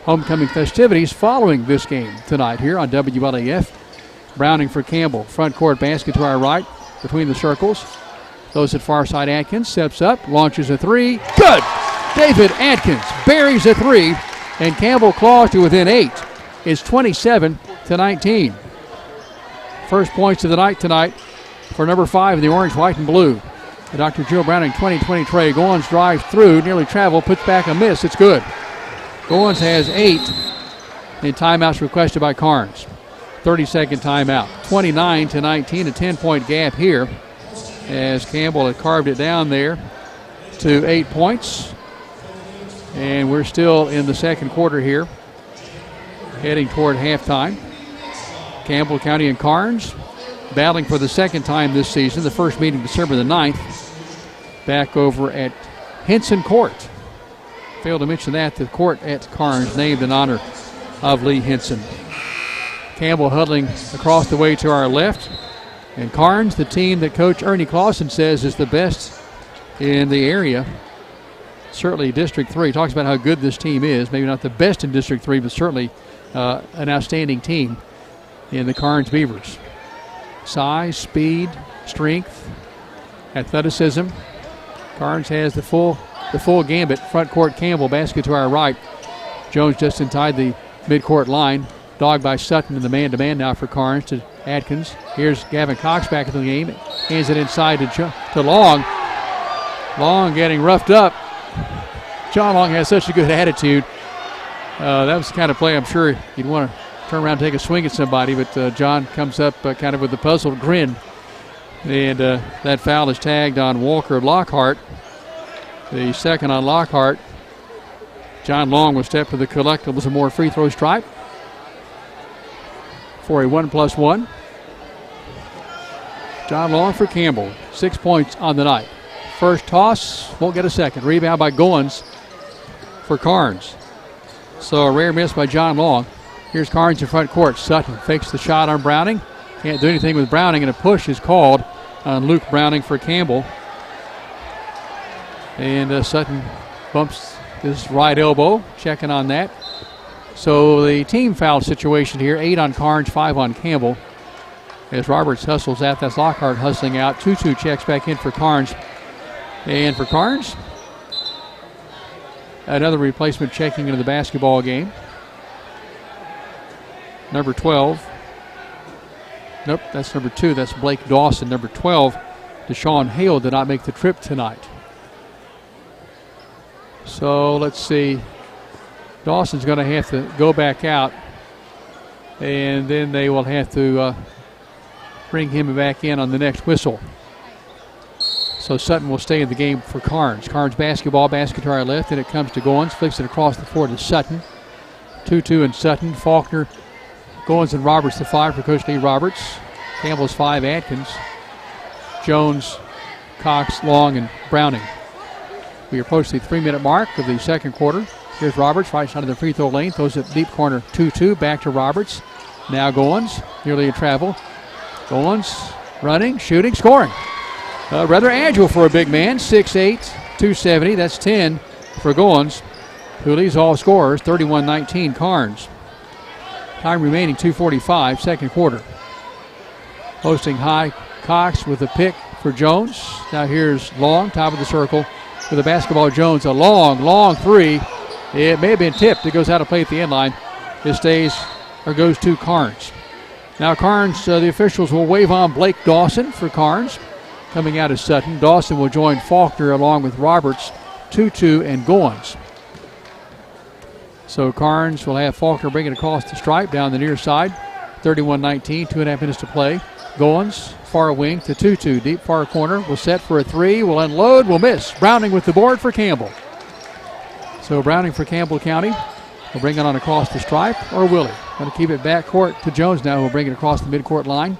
Homecoming festivities following this game tonight here on WLAF. Browning for Campbell. Front court basket to our right between the circles. Those at far side. Atkins steps up, launches a 3. Good! David Atkins buries a 3, and Campbell claws to within 8. It's 27-19. First points of the night tonight for number 5 in the orange, white, and blue. The Dr. Jill Browning 20-20 tray. Goins drives through, nearly travel, puts back a miss. It's good. Goins has 8, and timeouts requested by Karns. 30-second timeout. 29-19, a 10-point gap here as Campbell had carved it down there to 8 points. And we're still in the second quarter here, heading toward halftime. Campbell County and Karns battling for the second time this season. The first meeting December the 9th. Back over at Henson Court. Failed to mention that the court at Karns named in honor of Lee Henson. Campbell huddling across the way to our left. And Karns, the team that Coach Ernie Clausen says is the best in the area. Certainly District 3. Talks about how good this team is. Maybe not the best in District 3, but certainly an outstanding team in the Karns Beavers. Size, speed, strength, athleticism. Karns has the full gambit. Front court, Campbell, basket to our right. Jones just inside the midcourt line. Dogged by Sutton in the man-to-man now for Karns to Atkins. Here's Gavin Cox back in the game. Hands it inside to Long. Long getting roughed up. John Long has such a good attitude. That was the kind of play I'm sure he'd want to turn around and take a swing at somebody, but John comes up kind of with a puzzled grin. And that foul is tagged on Walker Lockhart. The second on Lockhart. John Long will step to the collectibles and more free throw stripe for a 1+1. John Long for Campbell. 6 points on the night. First toss, won't get a second. Rebound by Goins for Karns. So a rare miss by John Long. Here's Karns in front court. Sutton fakes the shot on Browning. Can't do anything with Browning, and a push is called on Luke Browning for Campbell. And Sutton bumps his right elbow, checking on that. So the team foul situation here, 8 on Karns, 5 on Campbell. As Roberts hustles out, that's Lockhart hustling out. 2-2 checks back in for Karns. And for Karns, another replacement checking into the basketball game. Number 12. Nope, that's number 2. That's Blake Dawson. Number 12, Deshaun Hale did not make the trip tonight. So let's see. Dawson's going to have to go back out, and then they will have to bring him back in on the next whistle. So Sutton will stay in the game for Karns. Karns basketball, basket to our left, and it comes to Goins. Flicks it across the floor to Sutton. 2-2 and Sutton. Faulkner, Goins, and Roberts the 5 for Coach Lee Roberts. Campbell's 5, Atkins. Jones, Cox, Long, and Browning. We approach the 3-minute mark of the second quarter. Here's Roberts, right side of the free throw lane. Throws it deep corner, 2-2. Back to Roberts. Now Goins, nearly a travel. Goins running, shooting, scoring. Rather agile for a big man, 6'8", 270. That's 10 for Goins, who leads all scorers, 31-19 Karns. Time remaining, 2:45, second quarter. Hosting high, Cox with a pick for Jones. Now here's Long, top of the circle with a basketball. Jones, a long three. It may have been tipped. It goes out of play at the end line. It stays or goes to Karns. Now Karns, the officials will wave on Blake Dawson for Karns. Coming out of Sutton, Dawson will join Faulkner along with Roberts, 2-2, and Goins. So Karns will have Faulkner bring it across the stripe down the near side. 31-19, 2.5 minutes to play. Goins, far wing to 2-2, deep far corner. Will set for a 3, will unload, will miss. Browning with the board for Campbell. So Browning for Campbell County will bring it on across the stripe, or will he? Going to keep it back court to Jones now, who will bring it across the midcourt line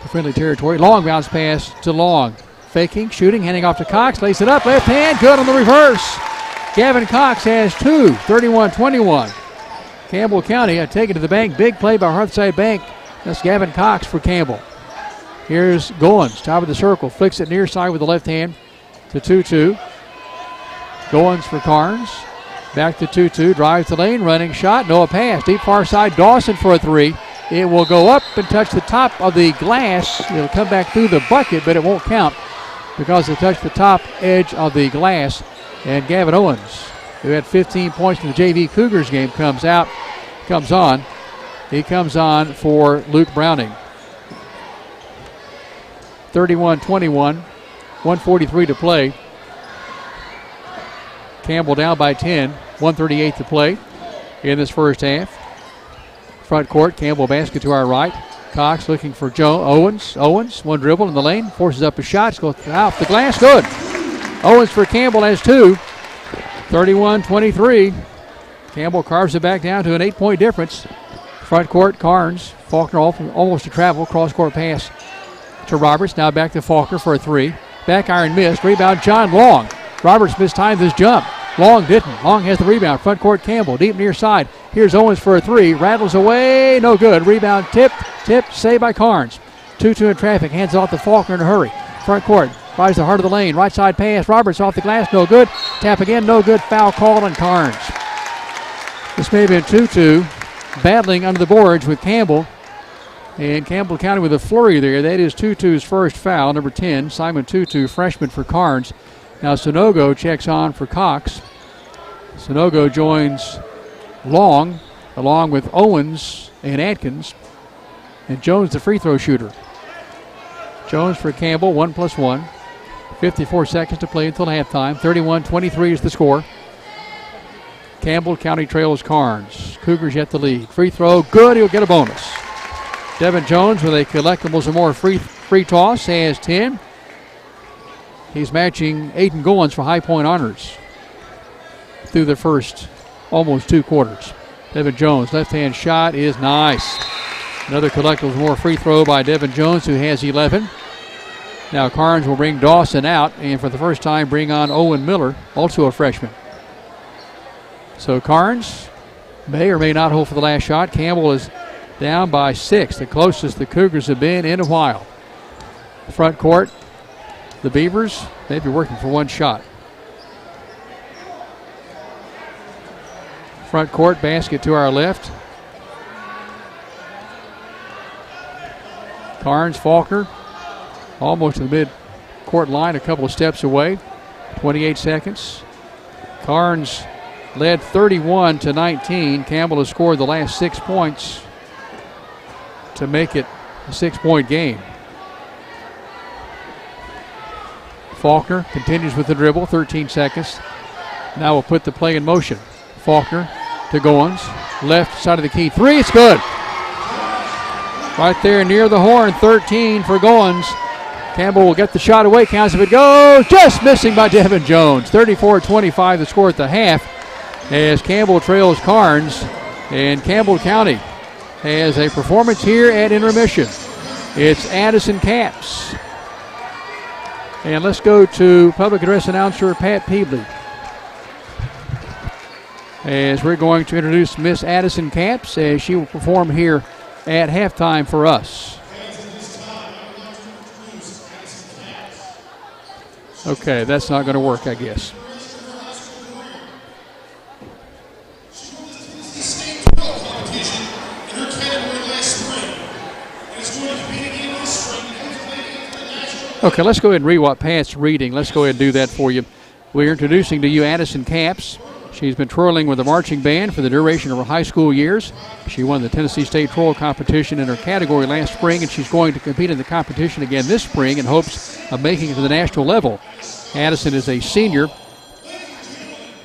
to friendly territory. Long bounce pass to Long. Faking, shooting, handing off to Cox. Lays it up, left hand, good on the reverse. Gavin Cox has 2, 31-21. Campbell County taken to the bank. Big play by Hearthside Bank. That's Gavin Cox for Campbell. Here's Goins, top of the circle. Flicks it near side with the left hand to 2-2. Goins for Karns. Back to 2-2. Drives the lane. Running shot. No pass. Deep far side. Dawson for a 3. It will go up and touch the top of the glass. It'll come back through the bucket, but it won't count because it touched the top edge of the glass. And Gavin Owens, who had 15 points in the JV Cougars game, comes on. He comes on for Luke Browning. 31-21, 1:43 to play. Campbell down by 10, 1:38 to play in this first half. Front court, Campbell basket to our right. Cox looking for Owens, one dribble in the lane, forces up a shot, goes off the glass, good. Owens for Campbell has 2, 31-23. Campbell carves it back down to an 8-point difference. Front court, Karns, Faulkner almost to travel, cross-court pass to Roberts, now back to Faulkner for a 3. Back iron missed, rebound John Long. Roberts mistimed his jump. Long didn't. Long has the rebound. Front court, Campbell, deep near side. Here's Owens for a three. Rattles away. No good. Rebound tipped. Saved by Karns. 2-2 in traffic. Hands off to Faulkner in a hurry. Front court. Finds the heart of the lane. Right side pass. Roberts off the glass. No good. Tap again. No good. Foul called on Karns. This may have been 2-2. Battling under the boards with Campbell. And Campbell County with a flurry there. That is Tutu's first foul. Number 10. Simon Tutu, freshman for Karns. Now Sonogo checks on for Cox. Sonogo joins Long along with Owens and Atkins. And Jones the free throw shooter. Jones for Campbell, 1+1. 54 seconds to play until halftime. 31-23 is the score. Campbell County trails Karns. Cougars yet the lead. Free throw, good, he'll get a bonus. Devin Jones with a collectibles and more free toss has 10. He's matching Aiden Goins for High Point honors through the first almost 2 quarters. Devin Jones, left-hand shot is nice. Another collectibles more free throw by Devin Jones, who has 11. Now Karns will bring Dawson out, and for the first time bring on Owen Miller, also a freshman. So Karns may or may not hold for the last shot. Campbell is down by 6, the closest the Cougars have been in a while. Front court, the Beavers may be working for 1 shot. Front court, basket to our left. Karns, Faulkner, almost to the mid-court line, a couple of steps away. 28 seconds. Karns led 31-19. Campbell has scored the last 6 points to make it a 6-point game. Faulkner continues with the dribble, 13 seconds. Now we'll put the play in motion. Faulkner to Goins, left side of the key. 3, it's good. Right there near the horn, 13 for Goins. Campbell will get the shot away, counts if it goes, just missing by Devin Jones. 34-25 the score at the half as Campbell trails Karns, and Campbell County has a performance here at intermission. It's Addison Capps. And let's go to public address announcer Pat Peebley, as we're going to introduce Miss Addison Capps as she will perform here at halftime for us. Okay, that's not going to work, I guess. Okay, let's go ahead and read what Pat's reading. Let's go ahead and do that for you. We're introducing to you Addison Capps. She's been twirling with the marching band for the duration of her high school years. She won the Tennessee State Twirl competition in her category last spring, and she's going to compete in the competition again this spring in hopes of making it to the national level. Addison is a senior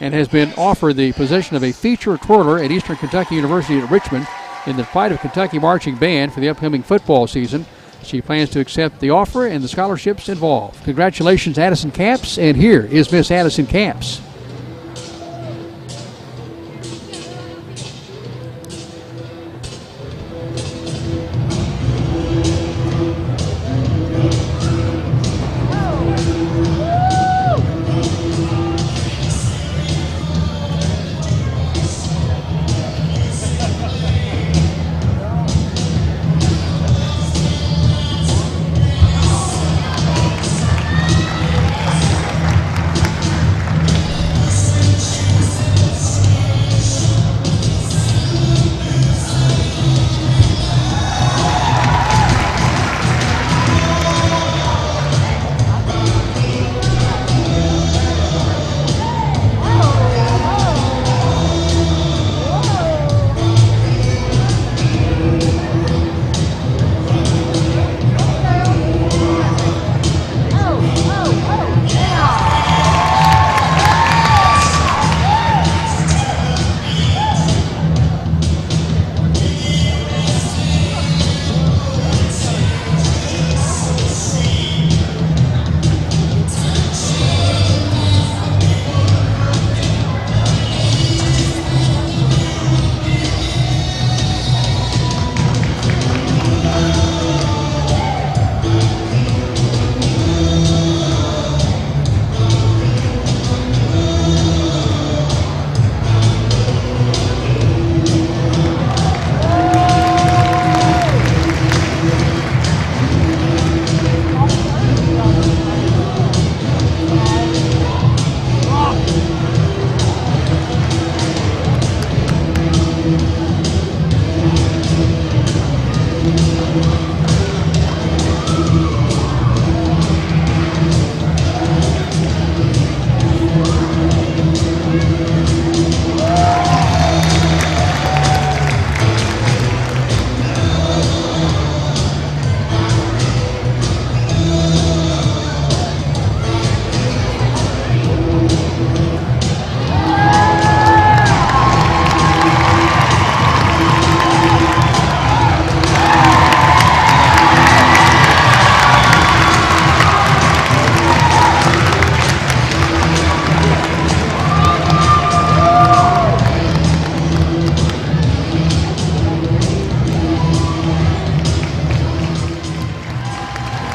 and has been offered the position of a feature twirler at Eastern Kentucky University at Richmond in the Pride of Kentucky Marching Band for the upcoming football season. She plans to accept the offer and the scholarships involved. Congratulations, Addison Capps, and here is Miss Addison Capps.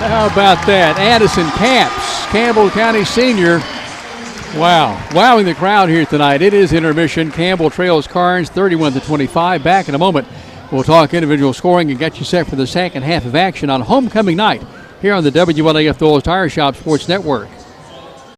How about that? Addison Camps, Campbell County senior. Wow. Wowing the crowd here tonight. It is intermission. Campbell trails Karns 31-25. Back in a moment. We'll talk individual scoring and get you set for the second half of action on homecoming night here on the WLAF Doyle's Tire Shop Sports Network.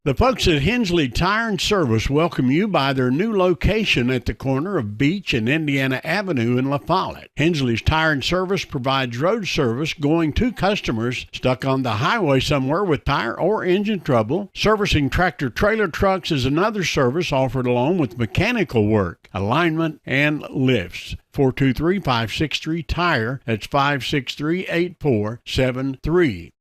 The folks at Hensley Tire and Service welcome you by their new location at the corner of Beach and Indiana Avenue in La Follette. Hensley's Tire and Service provides road service going to customers stuck on the highway somewhere with tire or engine trouble. Servicing tractor-trailer trucks is another service offered along with mechanical work, alignment, and lifts. 423-563-TIRE. That's 563-8473.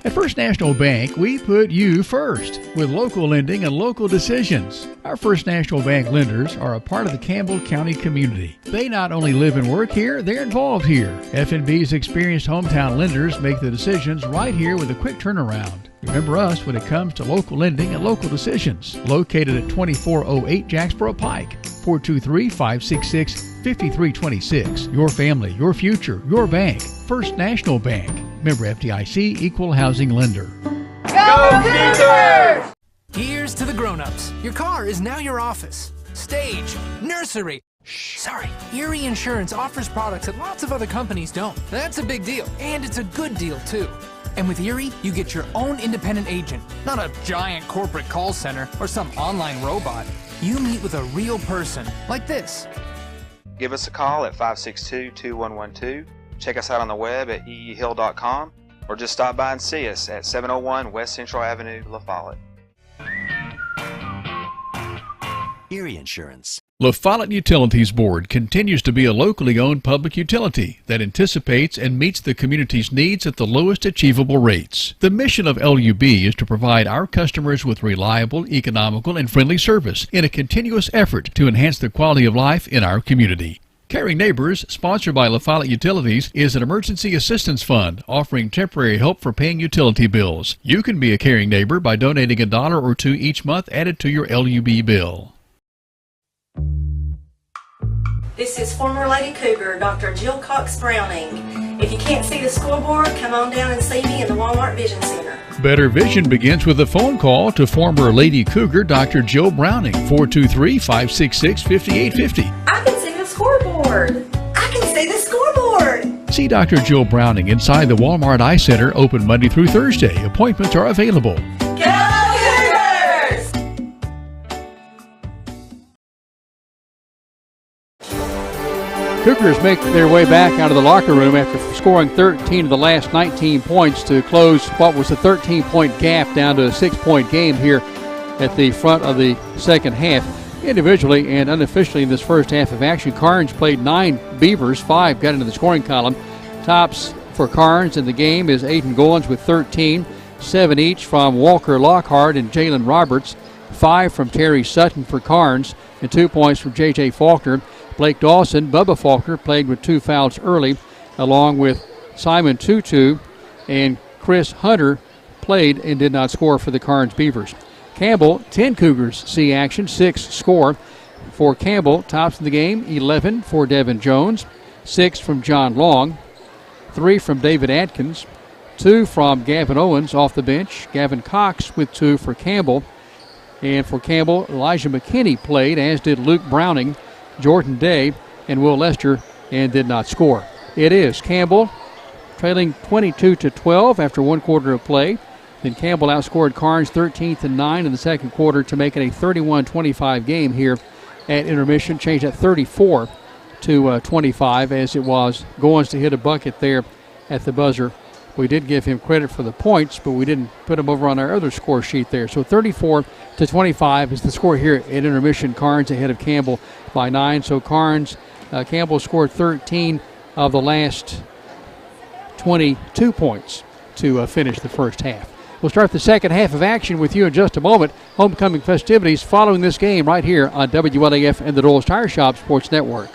At First National Bank, we put you first with local lending and local decisions. Our First National Bank lenders are a part of the Campbell County community. They not only live and work here, they're involved here. F&B's experienced hometown lenders make the decisions right here with a quick turnaround. Remember us when it comes to local lending and local decisions. Located at 2408 Jacksboro Pike, 423-566-5326. Your family, your future, your bank. First National Bank. Member FDIC, Equal Housing Lender. Go Cougars! Here's to the grown-ups. Your car is now your office, stage, nursery. Sorry, Erie Insurance offers products that lots of other companies don't. That's a big deal, and it's a good deal, too. And with Erie, you get your own independent agent, not a giant corporate call center or some online robot. You meet with a real person, like this. Give us a call at 562-2112. Check us out on the web at eehill.com or just stop by and see us at 701 West Central Avenue, La Follette. Erie Insurance. La Follette Utilities Board continues to be a locally owned public utility that anticipates and meets the community's needs at the lowest achievable rates. The mission of LUB is to provide our customers with reliable, economical, and friendly service in a continuous effort to enhance the quality of life in our community. Caring Neighbors, sponsored by La Follette Utilities, is an emergency assistance fund offering temporary help for paying utility bills. You can be a caring neighbor by donating $1 or $2 each month added to your LUB bill. This is former Lady Cougar, Dr. Jill Cox Browning. If you can't see the scoreboard, come on down and see me in the Walmart Vision Center. Better vision begins with a phone call to former Lady Cougar, Dr. Jill Browning, 423-566-5850. I can see the scoreboard. I can see the scoreboard. See Dr. Jill Browning inside the Walmart Eye Center, open Monday through Thursday. Appointments are available. Go Cougars! Cougars make their way back out of the locker room after scoring 13 of the last 19 points to close what was a 13-point gap down to a 6-point game here at the front of the second half. Individually and unofficially in this first half of action, Karns played 9 Beavers, 5 got into the scoring column. Tops for Karns in the game is Aiden Goins with 13, 7 each from Walker Lockhart and Jalen Roberts, 5 from Terry Sutton for Karns, and 2 points from J.J. Faulkner. Blake Dawson, Bubba Faulkner played with 2 fouls early, along with Simon Tutu, and Chris Hunter played and did not score for the Karns Beavers. Campbell, 10 Cougars see action, 6 score for Campbell. Tops in the game, 11 for Devin Jones, 6 from John Long, 3 from David Atkins, 2 from Gavin Owens off the bench, Gavin Cox with 2 for Campbell. And for Campbell, Elijah McKinney played, as did Luke Browning, Jordan Day, and Will Lester, and did not score. It is Campbell trailing 22-12 after 1 quarter of play. Then Campbell outscored Karns 13-9 in the second quarter to make it a 31-25 game here at intermission. Changed at 34-25 as it was Goins to hit a bucket there at the buzzer. We did give him credit for the points, but we didn't put him over on our other score sheet there. So 34-25 is the score here at intermission. Karns ahead of Campbell by 9. So Campbell scored 13 of the last 22 points to finish the first half. We'll start the second half of action with you in just a moment. Homecoming festivities following this game right here on WLAF and the Doyle's Tire Shop Sports Network.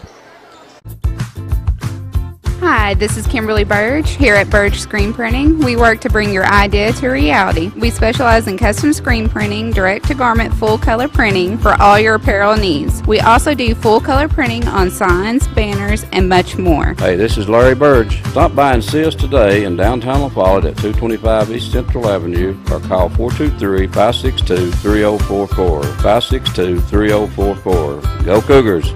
Hi, this is Kimberly Burge here at Burge Screen Printing. We work to bring your idea to reality. We specialize in custom screen printing, direct-to-garment full-color printing for all your apparel needs. We also do full-color printing on signs, banners, and much more. Hey, this is Larry Burge. Stop by and see us today in downtown La Follette at 225 East Central Avenue or call 423-562-3044. 562-3044. Go Cougars!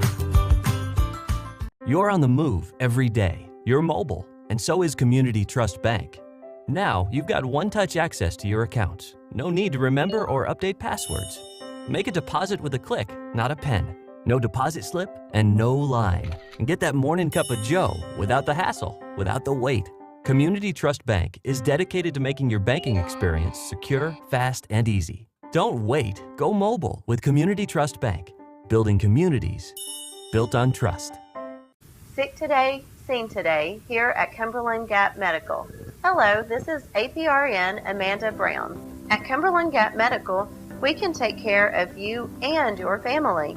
You're on the move every day. You're mobile, and so is Community Trust Bank. Now, you've got one-touch access to your accounts. No need to remember or update passwords. Make a deposit with a click, not a pen. No deposit slip and no line. And get that morning cup of joe without the hassle, without the wait. Community Trust Bank is dedicated to making your banking experience secure, fast, and easy. Don't wait. Go mobile with Community Trust Bank. Building communities built on trust. Sick today, seen today, here at Cumberland Gap Medical. Hello, this is APRN Amanda Brown. At Cumberland Gap Medical, we can take care of you and your family.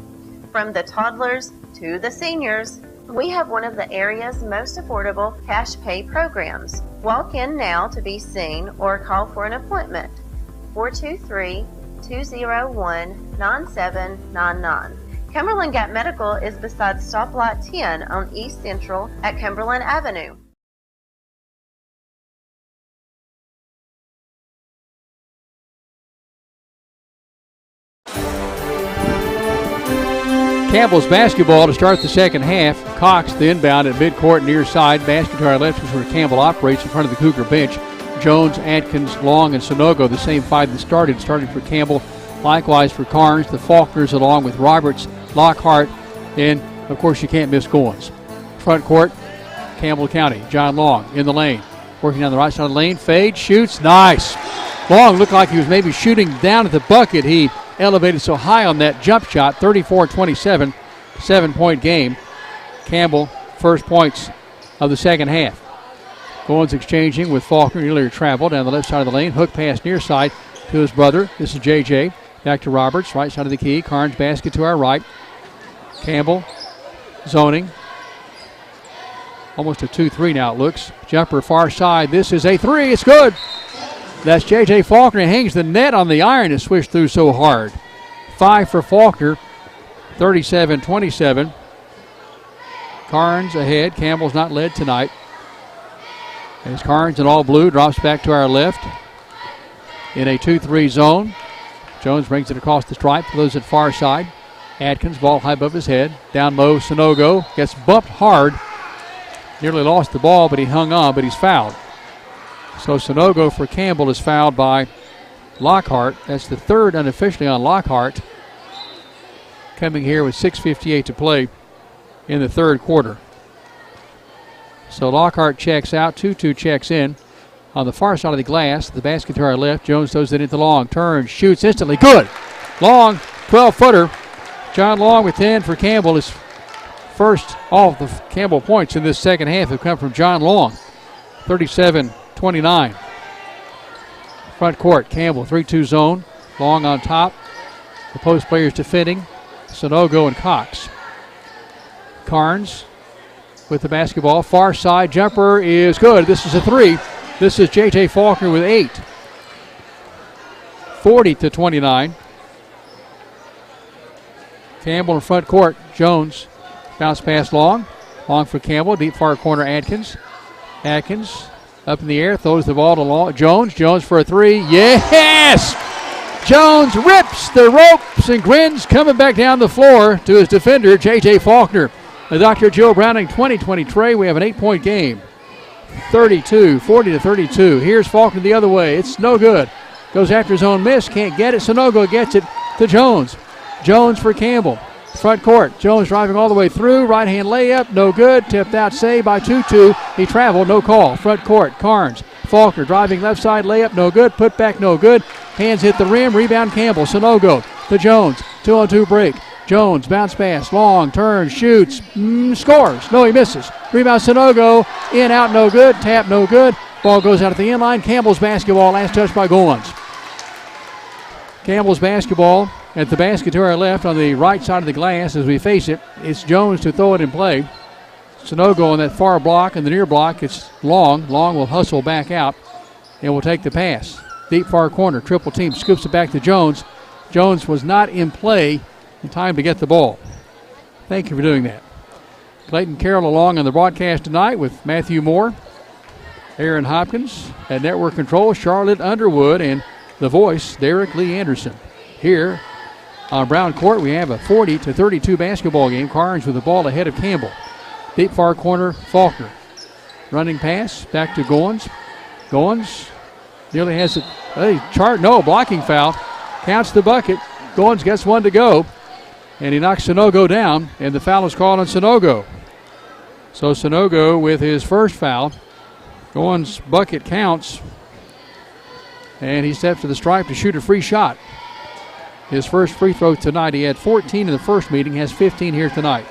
From the toddlers to the seniors, we have one of the area's most affordable cash pay programs. Walk in now to be seen or call for an appointment. 423-201-9799. Cumberland Gap Medical is beside Stoplight 10 on East Central at Cumberland Avenue. Campbell's basketball to start the second half. Cox, the inbound at midcourt near side. Basket to our left is where Campbell operates in front of the Cougar bench. Jones, Atkins, Long, and Sonogo, the same five that started for Campbell. Likewise for Karns, the Faulkners, along with Roberts, Lockhart, and, of course, you can't miss Goins. Front court, Campbell County. John Long in the lane. Working down the right side of the lane. Fade, shoots, nice. Long looked like he was maybe shooting down at the bucket. He elevated so high on that jump shot. 34-27, 7-point game. Campbell, first points of the second half. Goins exchanging with Faulkner. Earlier travel down the left side of the lane. Hook pass near side to his brother. This is J.J. Back to Roberts, right side of the key. Karns basket to our right. Campbell zoning. Almost a 2-3 now it looks. Jumper far side. This is a three. It's good. That's J.J. Faulkner. He hangs the net on the iron and swished through so hard. 5 for Faulkner. 37-27. Karns ahead. Campbell's not led tonight. As Karns in all blue drops back to our left in a 2-3 zone. Jones brings it across the stripe, throws it far side. Atkins, ball high above his head. Down low, Sonogo gets bumped hard. Nearly lost the ball, but he hung on, but he's fouled. So Sonogo for Campbell is fouled by Lockhart. That's the third unofficially on Lockhart. Coming here with 6:58 to play in the third quarter. So Lockhart checks out, 2-2 checks in. On the far side of the glass, the basket to our left. Jones throws it into Long. Turns, shoots instantly. Good. Long, 12-footer. John Long with 10 for Campbell. His first all of the Campbell points in this second half have come from John Long. 37-29. Front court, Campbell, 3-2 zone. Long on top. The post players defending. Sonogo and Cox. Karns with the basketball. Far side jumper is good. This is a three. This is J.J. Faulkner with 8. 40-29. Campbell in front court. Jones bounce pass Long. Long for Campbell. Deep far corner Atkins. Atkins up in the air. Throws the ball to Long. Jones. Jones for a three. Yes! Jones rips the ropes and grins coming back down the floor to his defender, J.J. Faulkner. The Dr. Joe Browning 2020 Trey. We have an 8-point game. 40-32. Here's Faulkner the other way. It's no good. Goes after his own miss. Can't get it. Sonogo gets it to Jones. Jones for Campbell. Front court. Jones driving all the way through. Right hand layup. No good. Tipped out save by Tutu. He traveled. No call. Front court. Karns. Faulkner driving left side layup. No good. Put back. No good. Hands hit the rim. Rebound Campbell. Sonogo to Jones. 2-on-2 break. Jones, bounce pass, Long, turns, shoots, scores. No, he misses. Rebound Sonogo, in, out, no good. Tap, no good. Ball goes out at the end line. Campbell's basketball, last touch by Goins. Campbell's basketball at the basket to our left on the right side of the glass as we face it. It's Jones to throw it in play. Sunogo on that far block, and the near block, it's Long. Long will hustle back out and will take the pass. Deep far corner, triple team, scoops it back to Jones. Jones was not in play in time to get the ball. Thank you for doing that. Clayton Carroll along on the broadcast tonight with Matthew Moore, Aaron Hopkins, at network control, Charlotte Underwood, and the voice, Derek Lee Anderson. Here on Brown Court, we have a 40-32 basketball game. Karns with the ball ahead of Campbell. Deep far corner, Faulkner. Running pass, back to Goins. Goins nearly has it. Blocking foul. Counts the bucket. Goins gets one to go. And he knocks Sunogo down, and the foul is called on Sunogo. So Sunogo with his first foul. Goins' bucket counts. And he steps to the stripe to shoot a free shot. His first free throw tonight. He had 14 in the first meeting, has 15 here tonight.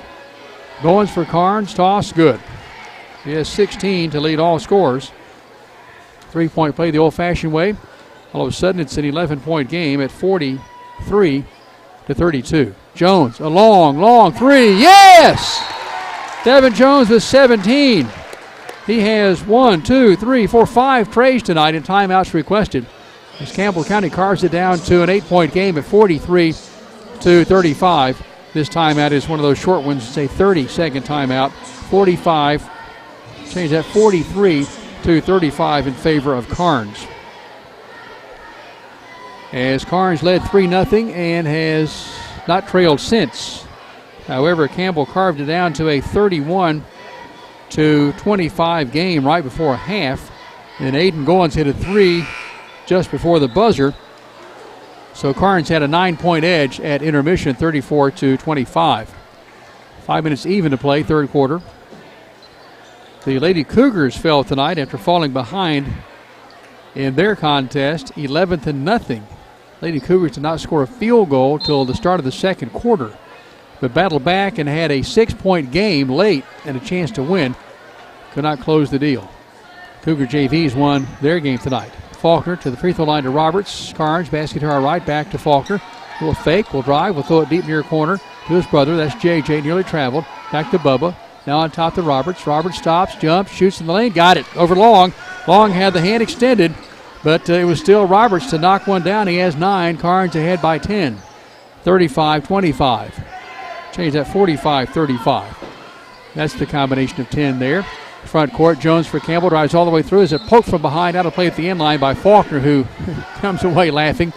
Goins for Karns, toss, good. He has 16 to lead all scorers. 3-point play the old-fashioned way. All of a sudden, it's an 11-point game at 43-32. Jones, a long three. Yes! Devin Jones with 17. He has 5 trays tonight, and timeouts requested. As Campbell County carves it down to an 8-point game at 43-35. This timeout is one of those short ones. It's a 30-second timeout. 43-35 in favor of Karns. As Karns led 3-0 and has not trailed since. However, Campbell carved it down to a 31-25 game right before half. And Aiden Goins hit a three just before the buzzer. So Karns had a 9-point edge at intermission, 34-25. 5 minutes even to play, third quarter. The Lady Cougars fell tonight after falling behind in their contest, 11-0. Lady Cougars did not score a field goal till the start of the second quarter, but battled back and had a 6-point game late and a chance to win. Could not close the deal. Cougar JVs won their game tonight. Faulkner to the free throw line to Roberts. Karns, basket to our right, back to Faulkner. Will fake, will drive, will throw it deep near corner to his brother. That's JJ, nearly traveled. Back to Bubba. Now on top to Roberts. Roberts stops, jumps, shoots in the lane. Got it over Long. Long had the hand extended, but it was still Roberts to knock one down. He has 9. Karns ahead by 10. 35-25. Change that 45-35. That's the combination of 10 there. Front court, Jones for Campbell, drives all the way through. Is a poke from behind, out of play at the end line by Faulkner, who comes away laughing.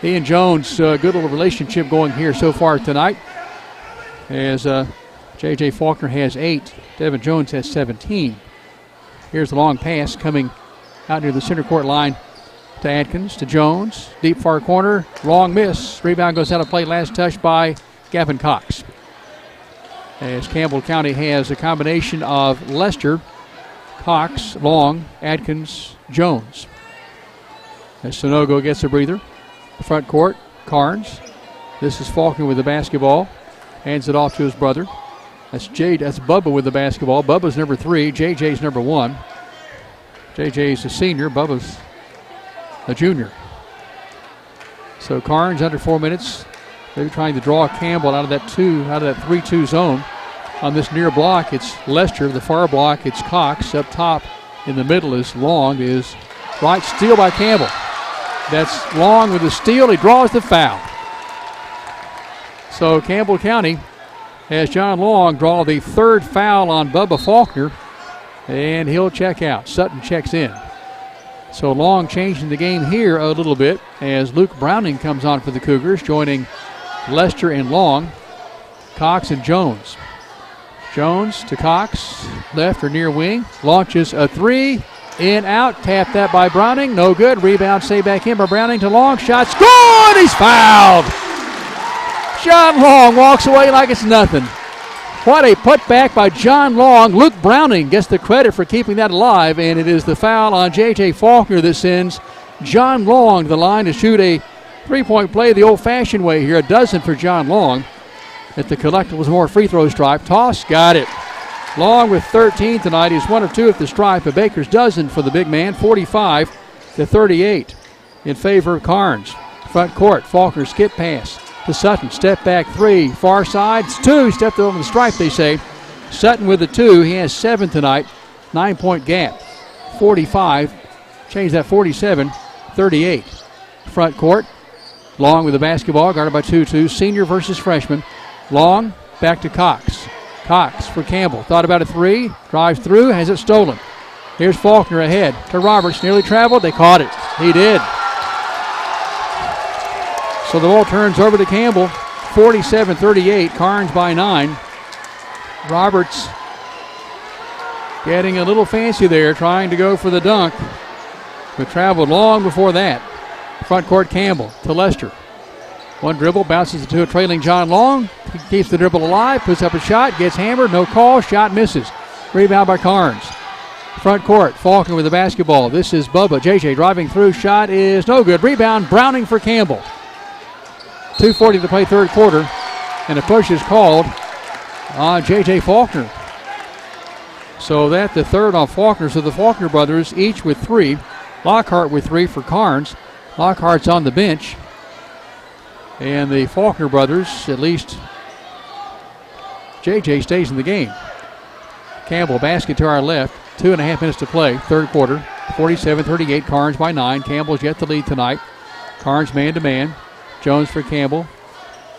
He and Jones, good little relationship going here so far tonight. As J.J. Faulkner has 8, Devin Jones has 17. Here's the long pass coming out near the center court line to Atkins, to Jones. Deep far corner, long miss. Rebound goes out of play, last touch by Gavin Cox. As Campbell County has a combination of Lester, Cox, Long, Atkins, Jones. As Sunogo gets a breather. Front court, Karns. This is Faulkner with the basketball. Hands it off to his brother. That's Bubba with the basketball. Bubba's number 3, JJ's number 1. JJ's a senior, Bubba's a junior. So Karns under 4 minutes. They're trying to draw Campbell out of that 3-2 zone. On this near block, it's Lester. The far block, it's Cox. Up top in the middle is Long. Is right, steal by Campbell. That's Long with the steal. He draws the foul. So Campbell County has John Long draw the third foul on Bubba Faulkner, and he'll check out. Sutton checks in. So Long changing the game here a little bit as Luke Browning comes on for the Cougars, joining Lester and Long, Cox and Jones. Jones to Cox, left or near wing, launches a three, in, out, tap that by Browning, no good, rebound, saved back in by Browning to Long, shot, scored, he's fouled! John Long walks away like it's nothing. What a putback by John Long. Luke Browning gets the credit for keeping that alive, and it is the foul on J.J. Faulkner that sends John Long to the line to shoot a 3-point play the old-fashioned way here. A dozen for John Long. At the collectibles more free throw stripe. Toss, got it. Long with 13 tonight. He's 1 of 2 at the stripe. A Baker's dozen for the big man. 45-38 in favor of Karns. Front court, Faulkner skip pass to Sutton. Step back 3. Far side, it's 2. Stepped over the stripe, they say. Sutton with the 2. He has 7 tonight. 9-point gap. 45. Change that 47-38. Front court. Long with the basketball, guarded by Tutu. Senior versus freshman. Long, back to Cox. Cox for Campbell. Thought about a 3. Drives through, has it stolen. Here's Faulkner ahead to Roberts. Nearly traveled. They caught it. He did. So the ball turns over to Campbell. 47-38. Karns by 9. Roberts getting a little fancy there, trying to go for the dunk, but traveled long before that. Front court Campbell to Lester. One dribble, bounces to a trailing John Long. He keeps the dribble alive, puts up a shot, gets hammered, no call, shot misses. Rebound by Karns. Front court, Faulkner with the basketball. This is Bubba. JJ driving through, shot is no good. Rebound, Browning for Campbell. 2:40 to play third quarter, and a push is called on J.J. Faulkner. So that the third on Faulkner. So the Faulkner brothers each with 3. Lockhart with 3 for Karns. Lockhart's on the bench. And the Faulkner brothers, at least J.J. stays in the game. Campbell, basket to our left. 2.5 minutes to play, third quarter. 47-38, Karns by 9. Campbell's yet to lead tonight. Karns man-to-man. Jones for Campbell.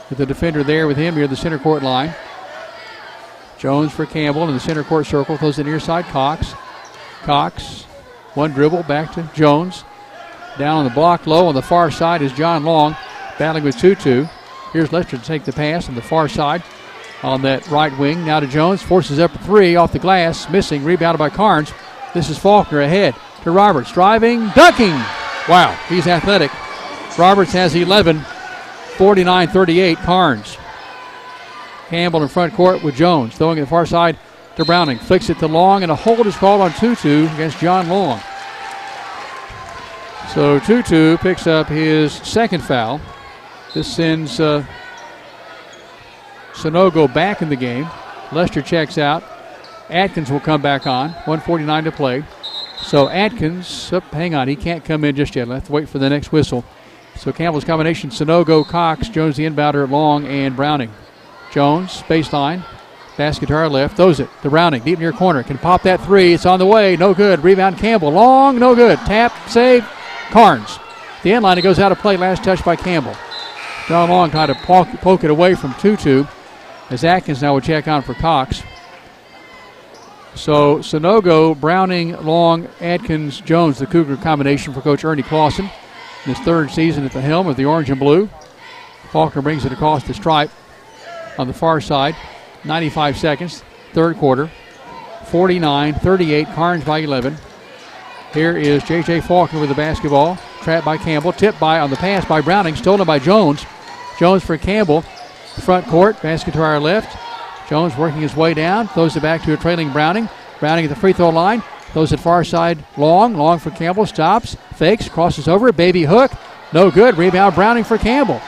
With the defender there with him near the center court line. Jones for Campbell in the center court circle. Throws it near side. Cox. Cox. One dribble back to Jones. Down on the block low on the far side is John Long. Battling with Tutu. Here's Lester to take the pass on the far side on that right wing. Now to Jones. Forces up a 3 off the glass. Missing. Rebounded by Karns. This is Faulkner ahead to Roberts. Driving. Dunking. Wow. He's athletic. Roberts has 11. 49-38. Karns. Campbell in front court with Jones. Throwing it the far side to Browning. Flicks it to Long, and a hold is called on Tutu against John Long. So Tutu picks up his second foul. This sends Sonogo back in the game. Lester checks out. Atkins will come back on. 1:49 to play. So Atkins, hang on, he can't come in just yet. We'll have to wait for the next whistle. So Campbell's combination, Sonogo, Cox, Jones the inbounder, Long, and Browning. Jones, baseline, basket to our left, throws it to Browning, deep near corner, can pop that 3, it's on the way, no good, rebound Campbell, Long, no good, tap, save, Karns. The end line, it goes out of play, last touch by Campbell. John Long tried to poke it away from Tutu, as Atkins now will check on for Cox. So Sonogo, Browning, Long, Atkins, Jones, the Cougar combination for Coach Ernie Clausen. In his third season at the helm of the orange and blue. Faulkner brings it across the stripe on the far side. 95 seconds, third quarter. 49-38, Karns by 11. Here is J.J. Faulkner with the basketball. Trapped by Campbell, tipped by on the pass by Browning, stolen by Jones. Jones for Campbell. Front court, basket to our left. Jones working his way down, throws it back to a trailing Browning. Browning at the free throw line. Throws it far side, Long for Campbell, stops, fakes, crosses over, baby hook, no good, rebound Browning for Campbell.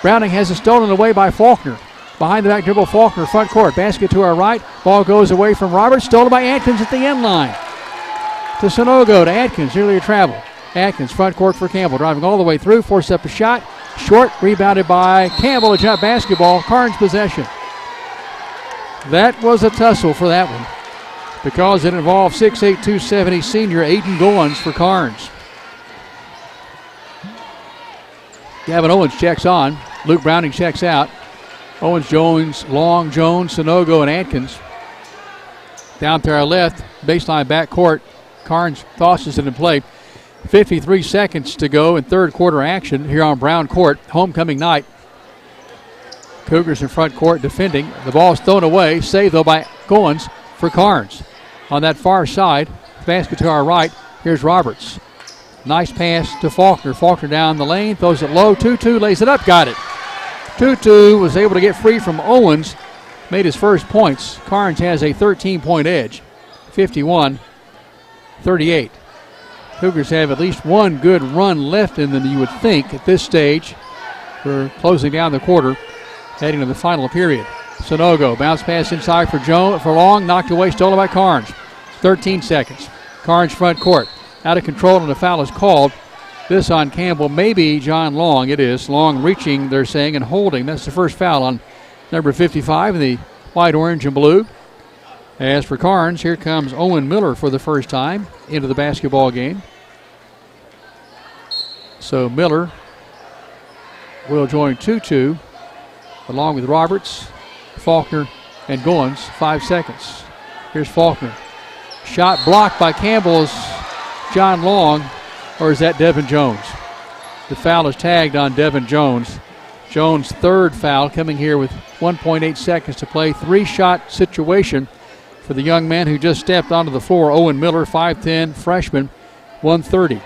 Browning has it stolen away by Faulkner. Behind the back dribble, Faulkner, front court, basket to our right, ball goes away from Roberts, stolen by Atkins at the end line. To Sonogo, to Atkins, earlier travel. Atkins, front court for Campbell, driving all the way through, forced up a shot, short, rebounded by Campbell, a jump basketball, Karns possession. That was a tussle for that one, because it involved 6'8", 270 senior Aiden Goins for Karns. Gavin Owens checks on. Luke Browning checks out. Owens, Jones, Long, Jones, Sonogo, and Atkins. Down to our left, baseline back court. Karns tosses it in play. 53 seconds to go in third quarter action here on Brown Court. Homecoming night. Cougars in front court defending. The ball's thrown away. Saved, though, by Goins for Karns. On that far side, basket to our right, here's Roberts. Nice pass to Faulkner. Faulkner down the lane, throws it low. Tutu lays it up, got it. Tutu was able to get free from Owens, made his first points. Karns has a 13-point edge, 51-38. Cougars have at least one good run left in them, you would think, at this stage. We're closing down the quarter, heading to the final period. Sonogo, bounce pass inside for Long, knocked away, stolen by Karns. 13 seconds. Karns front court. Out of control and a foul is called. This on Campbell, maybe John Long. It is. Long reaching, they're saying, and holding. That's the first foul on number 55 in the white, orange, and blue. As for Karns, here comes Owen Miller for the first time into the basketball game. So Miller will join Tutu along with Roberts, Faulkner, and Goins. 5 seconds. Here's Faulkner. Shot blocked by Campbell's John Long, or is that Devin Jones? The foul is tagged on Devin Jones. Jones' third foul coming here with 1.8 seconds to play. 3-shot situation for the young man who just stepped onto the floor. Owen Miller, 5'10", freshman, 130.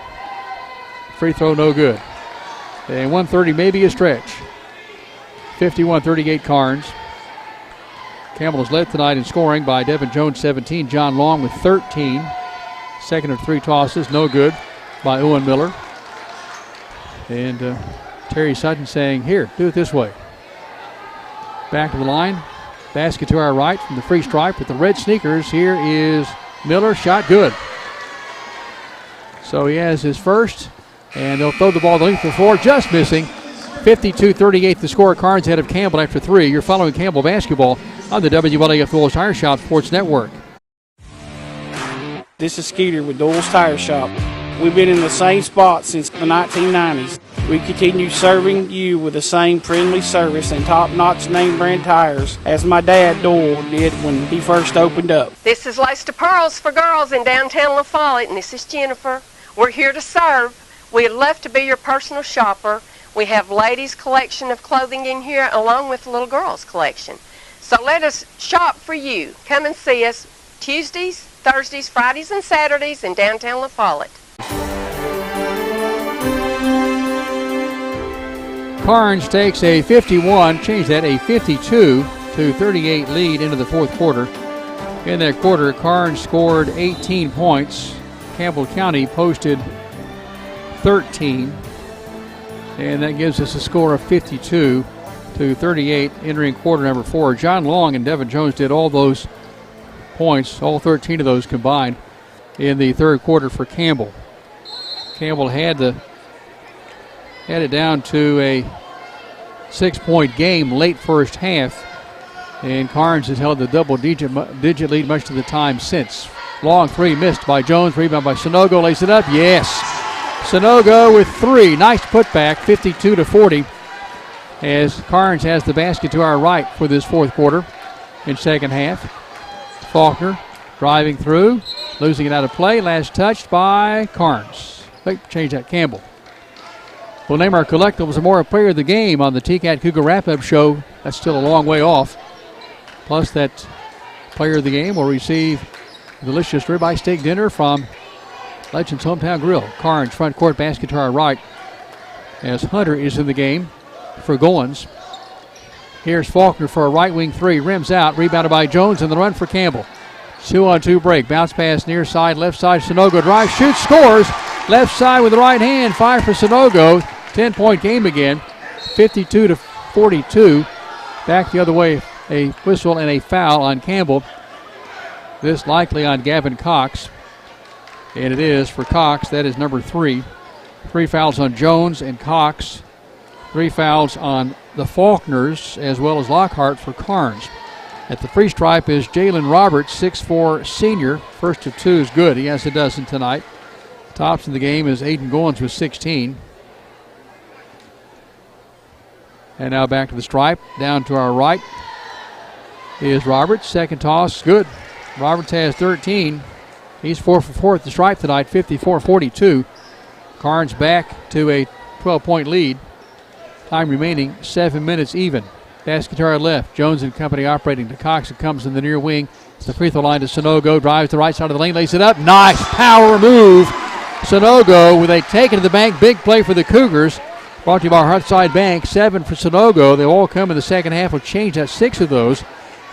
Free throw no good. And 130 may be a stretch. 51-38 Karns. Campbell is led tonight in scoring by Devin Jones, 17. John Long with 13. Second of 3 tosses, no good by Owen Miller. And Terry Sutton saying, here, do it this way. Back to the line. Basket to our right from the free stripe with the red sneakers. Here is Miller. Shot good. So he has his first, and they'll throw the ball the length of the floor, just missing. 52-38 the score. Karns ahead of Campbell after 3. You're following Campbell basketball on the WLAF Doyle's Tire Shop Sports Network. This is Skeeter with Doyle's Tire Shop. We've been in the same spot since the 1990s. We continue serving you with the same friendly service and top-notch name brand tires as my dad Doyle did when he first opened up. This is Lace to Pearls for Girls in downtown La Follette, and this is Jennifer. We're here to serve. We'd love to be your personal shopper. We have ladies' collection of clothing in here along with little girls' collection. So let us shop for you. Come and see us Tuesdays, Thursdays, Fridays, and Saturdays in downtown La Follette. Karns takes a 52-38 lead into the fourth quarter. In that quarter, Karns scored 18 points. Campbell County posted 13. And that gives us a score of 52-38 entering quarter number 4. John Long and Devin Jones did all those points, all 13 of those combined, in the third quarter for Campbell. Campbell had it down to a 6-point game late first half, and Karns has held the double-digit lead much of the time since. Long 3 missed by Jones, rebound by Sonogo, lays it up, yes. Sonogo with 3, nice putback, 52-40, as Karns has the basket to our right for this fourth quarter in second half. Faulkner driving through, losing it out of play, last touched by Karns. Change that, Campbell. We'll name our collectibles and more player of the game on the TCAT Cougar Wrap-Up Show. That's still a long way off. Plus, that player of the game will receive a delicious ribeye steak dinner from Legends Hometown Grill. Karns front court basket to our right as Hunter is in the game for Goins. Here's Faulkner for a right wing 3. Rims out, rebounded by Jones, and the run for Campbell. 2-on-2 break. Bounce pass near side, left side. Sonogo drives, shoots, scores. Left side with the right hand. 5 for Sonogo. 10-point game again. 52-42. Back the other way. A whistle and a foul on Campbell. This likely on Gavin Cox. And it is for Cox. That is number 3. 3 fouls on Jones and Cox. 3 fouls on the Faulkners as well as Lockhart for Karns. At the free stripe is Jalen Roberts, 6'4" senior. First of 2 is good. He has a dozen tonight. Tops in the game is Aiden Goins with 16. And now back to the stripe. Down to our right is Roberts. Second toss, good. Roberts has 13. He's 4 for 4 at the stripe tonight, 54-42. Karns back to a 12-point lead. Time remaining 7 minutes even. Basket to our left. Jones and company operating to Cox. It comes in the near wing. It's the free throw line to Sonogo. Drives to the right side of the lane. Lays it up. Nice power move. Sonogo with a take into the bank. Big play for the Cougars. Brought to you by Hearthside Bank. 7 for Sonogo. They all come in the second half. We'll change that 6 of those.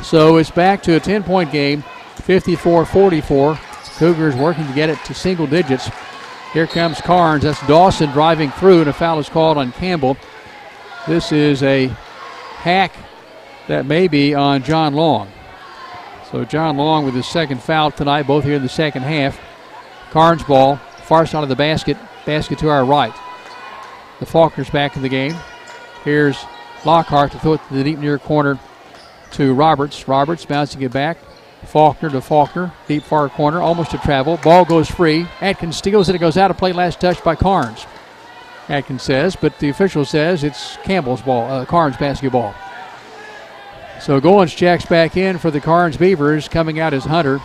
So it's back to a 10-point game. 54-44. Cougars working to get it to single digits. Here comes Karns. That's Dawson driving through, and a foul is called on Campbell. This is a hack that may be on John Long. So John Long with his second foul tonight, both here in the second half. Karns ball, far side of the basket to our right. The Faulkners back in the game. Here's Lockhart to throw it to the deep near corner to Roberts. Roberts bouncing it back. Faulkner to Faulkner, deep far corner, almost to travel. Ball goes free. Atkins steals it. It goes out of play. Last touch by Karns. Atkins says, but the official says it's Campbell's ball, Karns basketball. So Goins checks back in for the Karns Beavers. Coming out is Hunter.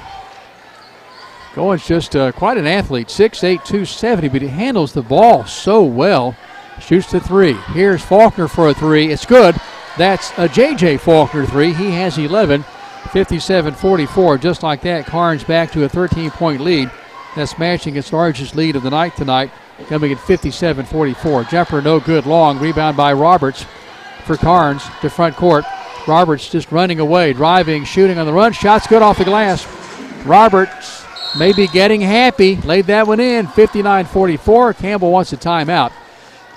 Goins just quite an athlete, 6'8", 270, but he handles the ball so well. Shoots the three. Here's Faulkner for a three. It's good. That's a J.J. Faulkner three. He has 11, 57-44. Just like that, Karns back to a 13-point lead. That's matching its largest lead of the night tonight, coming at 57-44. Jumper no good long. Rebound by Roberts for Karns to front court. Roberts just running away, driving, shooting on the run. Shots good off the glass. Roberts maybe getting happy. Laid that one in, 59-44. Campbell wants a timeout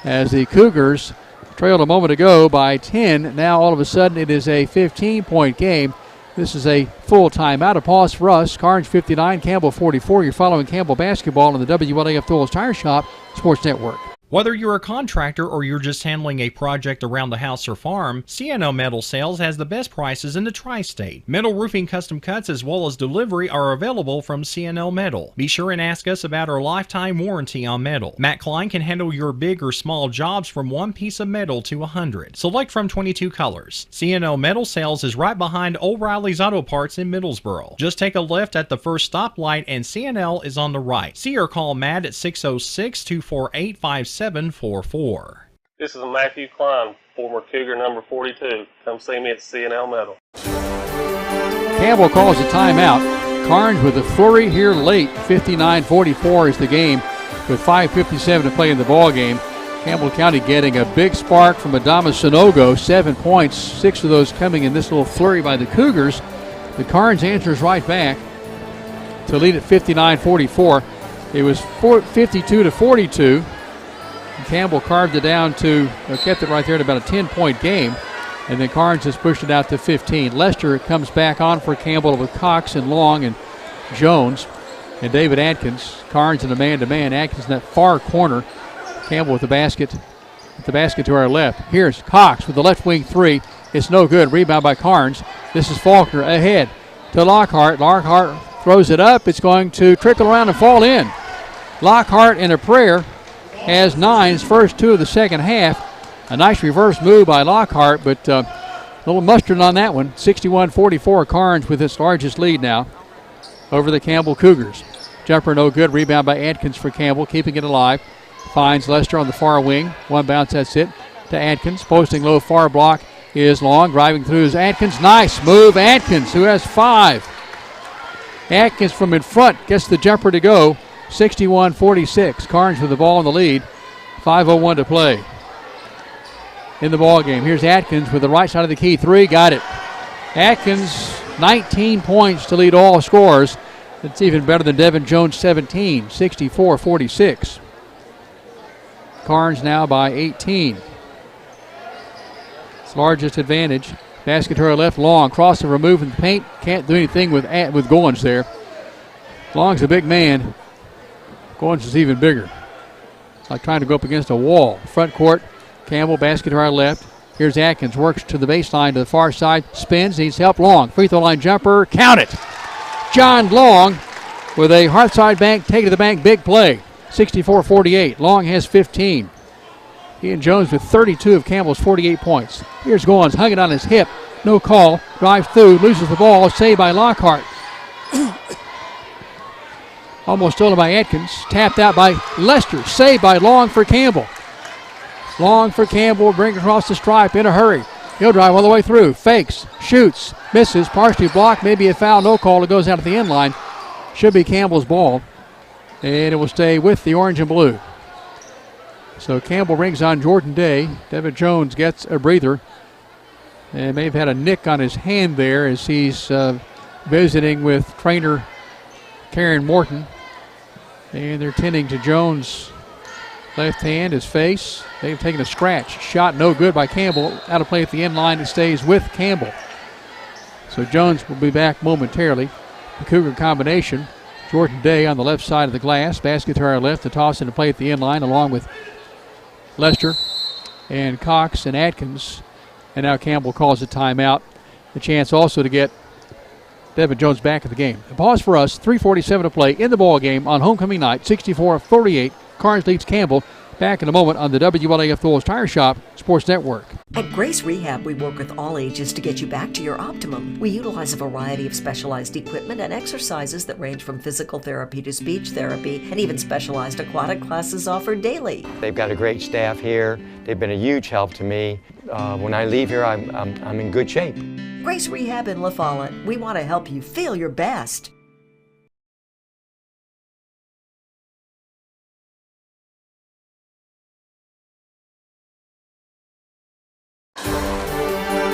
as the Cougars trailed a moment ago by 10. Now all of a sudden it is a 15-point game. This is a full timeout. A pause for us. Karns 59, Campbell 44. You're following Campbell basketball on the WLAF Tools Tire Shop Sports Network. Whether you're a contractor or you're just handling a project around the house or farm, CNO Metal Sales has the best prices in the tri-state. Metal roofing custom cuts as well as delivery are available from CNO Metal. Be sure and ask us about our lifetime warranty on metal. Matt Klein can handle your big or small jobs from 1 piece of metal to 100. Select from 22 colors. CNO Metal Sales is right behind O'Reilly's Auto Parts in Middlesboro. Just take a left at the first stoplight and CNL is on the right. See or call Matt at 606-248-5744. This is Matthew Klein, former Cougar number 42. Come see me at CNL Metal. Campbell calls a timeout. Karns with a flurry here late. 59-44 is the game with 5:57 to play in the ball game. Campbell County getting a big spark from Adama Sonogo. 7 points, 6 of those coming in this little flurry by the Cougars. The Karns answers right back to lead at 59-44. It was 52-42. Campbell carved it down to, kept it right there at about a 10-point game. And then Karns has pushed it out to 15. Lester comes back on for Campbell with Cox and Long and Jones and David Atkins. Karns in a man-to-man. Atkins in that far corner. Campbell with the basket to our left. Here's Cox with the left wing three. It's no good. Rebound by Karns. This is Faulkner ahead to Lockhart. Lockhart throws it up. It's going to trickle around and fall in. Lockhart in a prayer has 9, first 2 of the second half. A nice reverse move by Lockhart, but a little mustard on that one. 61-44, Karns with its largest lead now over the Campbell Cougars. Jumper no good. Rebound by Atkins for Campbell, keeping it alive. Finds Lester on the far wing. One bounce, that's it, to Atkins. Posting low, far block is Long. Driving through is Atkins. Nice move, Atkins, who has 5. Atkins from in front gets the jumper to go. 61-46. Karns with the ball in the lead. 5:01 to play in the ball game. Here's Atkins with the right side of the key. 3, got it. Atkins, 19 points to lead all scorers. That's even better than Devin Jones' 17. 64-46. Karns now by 18. It's largest advantage. Basket to our left. Long cross and remove in the paint. Can't do anything with Goins there. Long's a big man. Goins is even bigger. It's like trying to go up against a wall. Front court, Campbell, basket to our left. Here's Atkins, works to the baseline to the far side, spins, needs help. Long, free throw line jumper, count it. John Long with a hard side bank, take it to the bank, big play. 64-48. Long has 15. Ian Jones with 32 of Campbell's 48 points. Here's Goins, hung it on his hip, no call, drives through, loses the ball, saved by Lockhart. Almost stolen by Atkins. Tapped out by Lester. Saved by Long for Campbell. Long for Campbell. Bring across the stripe in a hurry. He'll drive all the way through. Fakes. Shoots. Misses. Partially blocked. Maybe a foul. No call. It goes out at the end line. Should be Campbell's ball. And it will stay with the orange and blue. So Campbell brings on Jordan Day. Devin Jones gets a breather. And may have had a nick on his hand there as he's visiting with trainer Karen Morton. And they're tending to Jones' left hand, his face. They've taken a scratch. Shot no good by Campbell. Out of play at the end line. It stays with Campbell. So Jones will be back momentarily. The Cougar combination. Jordan Day on the left side of the glass. Basket to our left. The toss into play at the end line along with Lester and Cox and Atkins. And now Campbell calls a timeout. The chance also to get Devin Jones back in the game. A pause for us. 3:47 to play in the ball game on homecoming night. 64-38. Karns leads Campbell. Back in a moment on the WLAF Thor's Tire Shop Sports Network. At Grace Rehab, we work with all ages to get you back to your optimum. We utilize a variety of specialized equipment and exercises that range from physical therapy to speech therapy, and even specialized aquatic classes offered daily. They've got a great staff here. They've been a huge help to me. When I leave here, I'm in good shape. Grace Rehab in La Follette. We want to help you feel your best.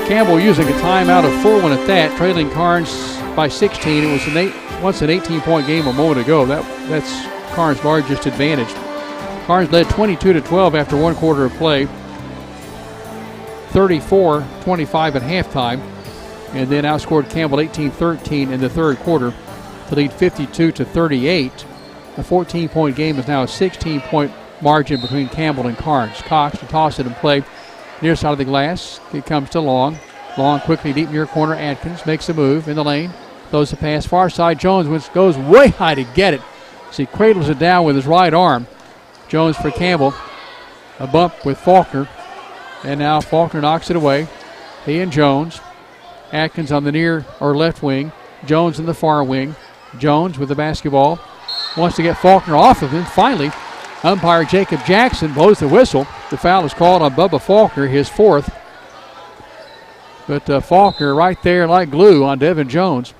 Campbell using a timeout, a full one at that, trailing Karns by 16. It was once an 18-point game a moment ago. That's Karns' largest advantage. Karns led 22-12 after one quarter of play, 34-25 at halftime, and then outscored Campbell 18-13 in the third quarter to lead 52-38. A 14-point game is now a 16-point margin between Campbell and Karns. Cox to toss it and play. Near side of the glass, it comes to Long. Long quickly deep near corner. Atkins makes a move in the lane. Throws the pass far side. Jones goes way high to get it. So he cradles it down with his right arm. Jones for Campbell. A bump with Faulkner. And now Faulkner knocks it away. He and Jones. Atkins on the near or left wing. Jones in the far wing. Jones with the basketball. Wants to get Faulkner off of him. Finally, umpire Jacob Jackson blows the whistle. The foul is called on Bubba Faulkner, his fourth. But Faulkner right there like glue on Devin Jones.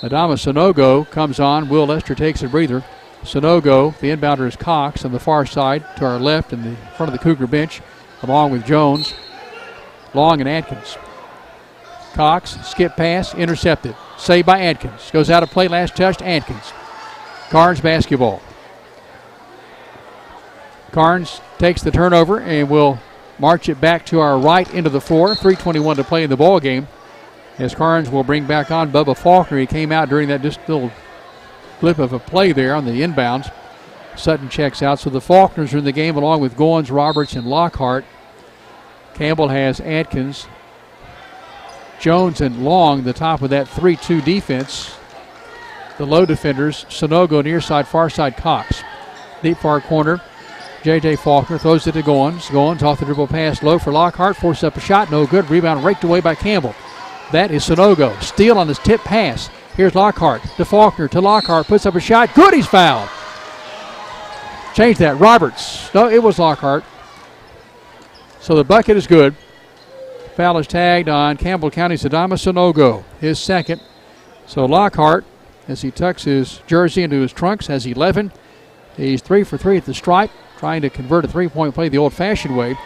Adama Sonogo comes on. Will Lester takes a breather. Sonogo, the inbounder is Cox on the far side to our left in the front of the Cougar bench, along with Jones, Long, and Atkins. Cox, skip pass, intercepted. Saved by Atkins. Goes out of play, last touch, Atkins. Karns basketball. Karns takes the turnover and will march it back to our right into the floor. 3:21 to play in the ball game. As Karns will bring back on Bubba Faulkner. He came out during that just little blip of a play there on the inbounds. Sutton checks out. So the Faulkners are in the game along with Goins, Roberts, and Lockhart. Campbell has Atkins, Jones, and Long, the top of that 3-2 defense. The low defenders, Sonogo near side, far side, Cox. Deep far corner, J.J. Faulkner throws it to Goins. Goins off the dribble pass low for Lockhart. Forces up a shot, no good. Rebound raked away by Campbell. That is Sonogo. Steal on his tip pass. Here's Lockhart to Faulkner to Lockhart. Puts up a shot. Good, he's fouled. Change that. Roberts. No, it was Lockhart. So the bucket is good. Foul is tagged on Campbell County's Adama Sonogo, his second. So Lockhart, as he tucks his jersey into his trunks, has 11. He's 3 for 3 at the stripe, trying to convert a three-point play the old-fashioned way.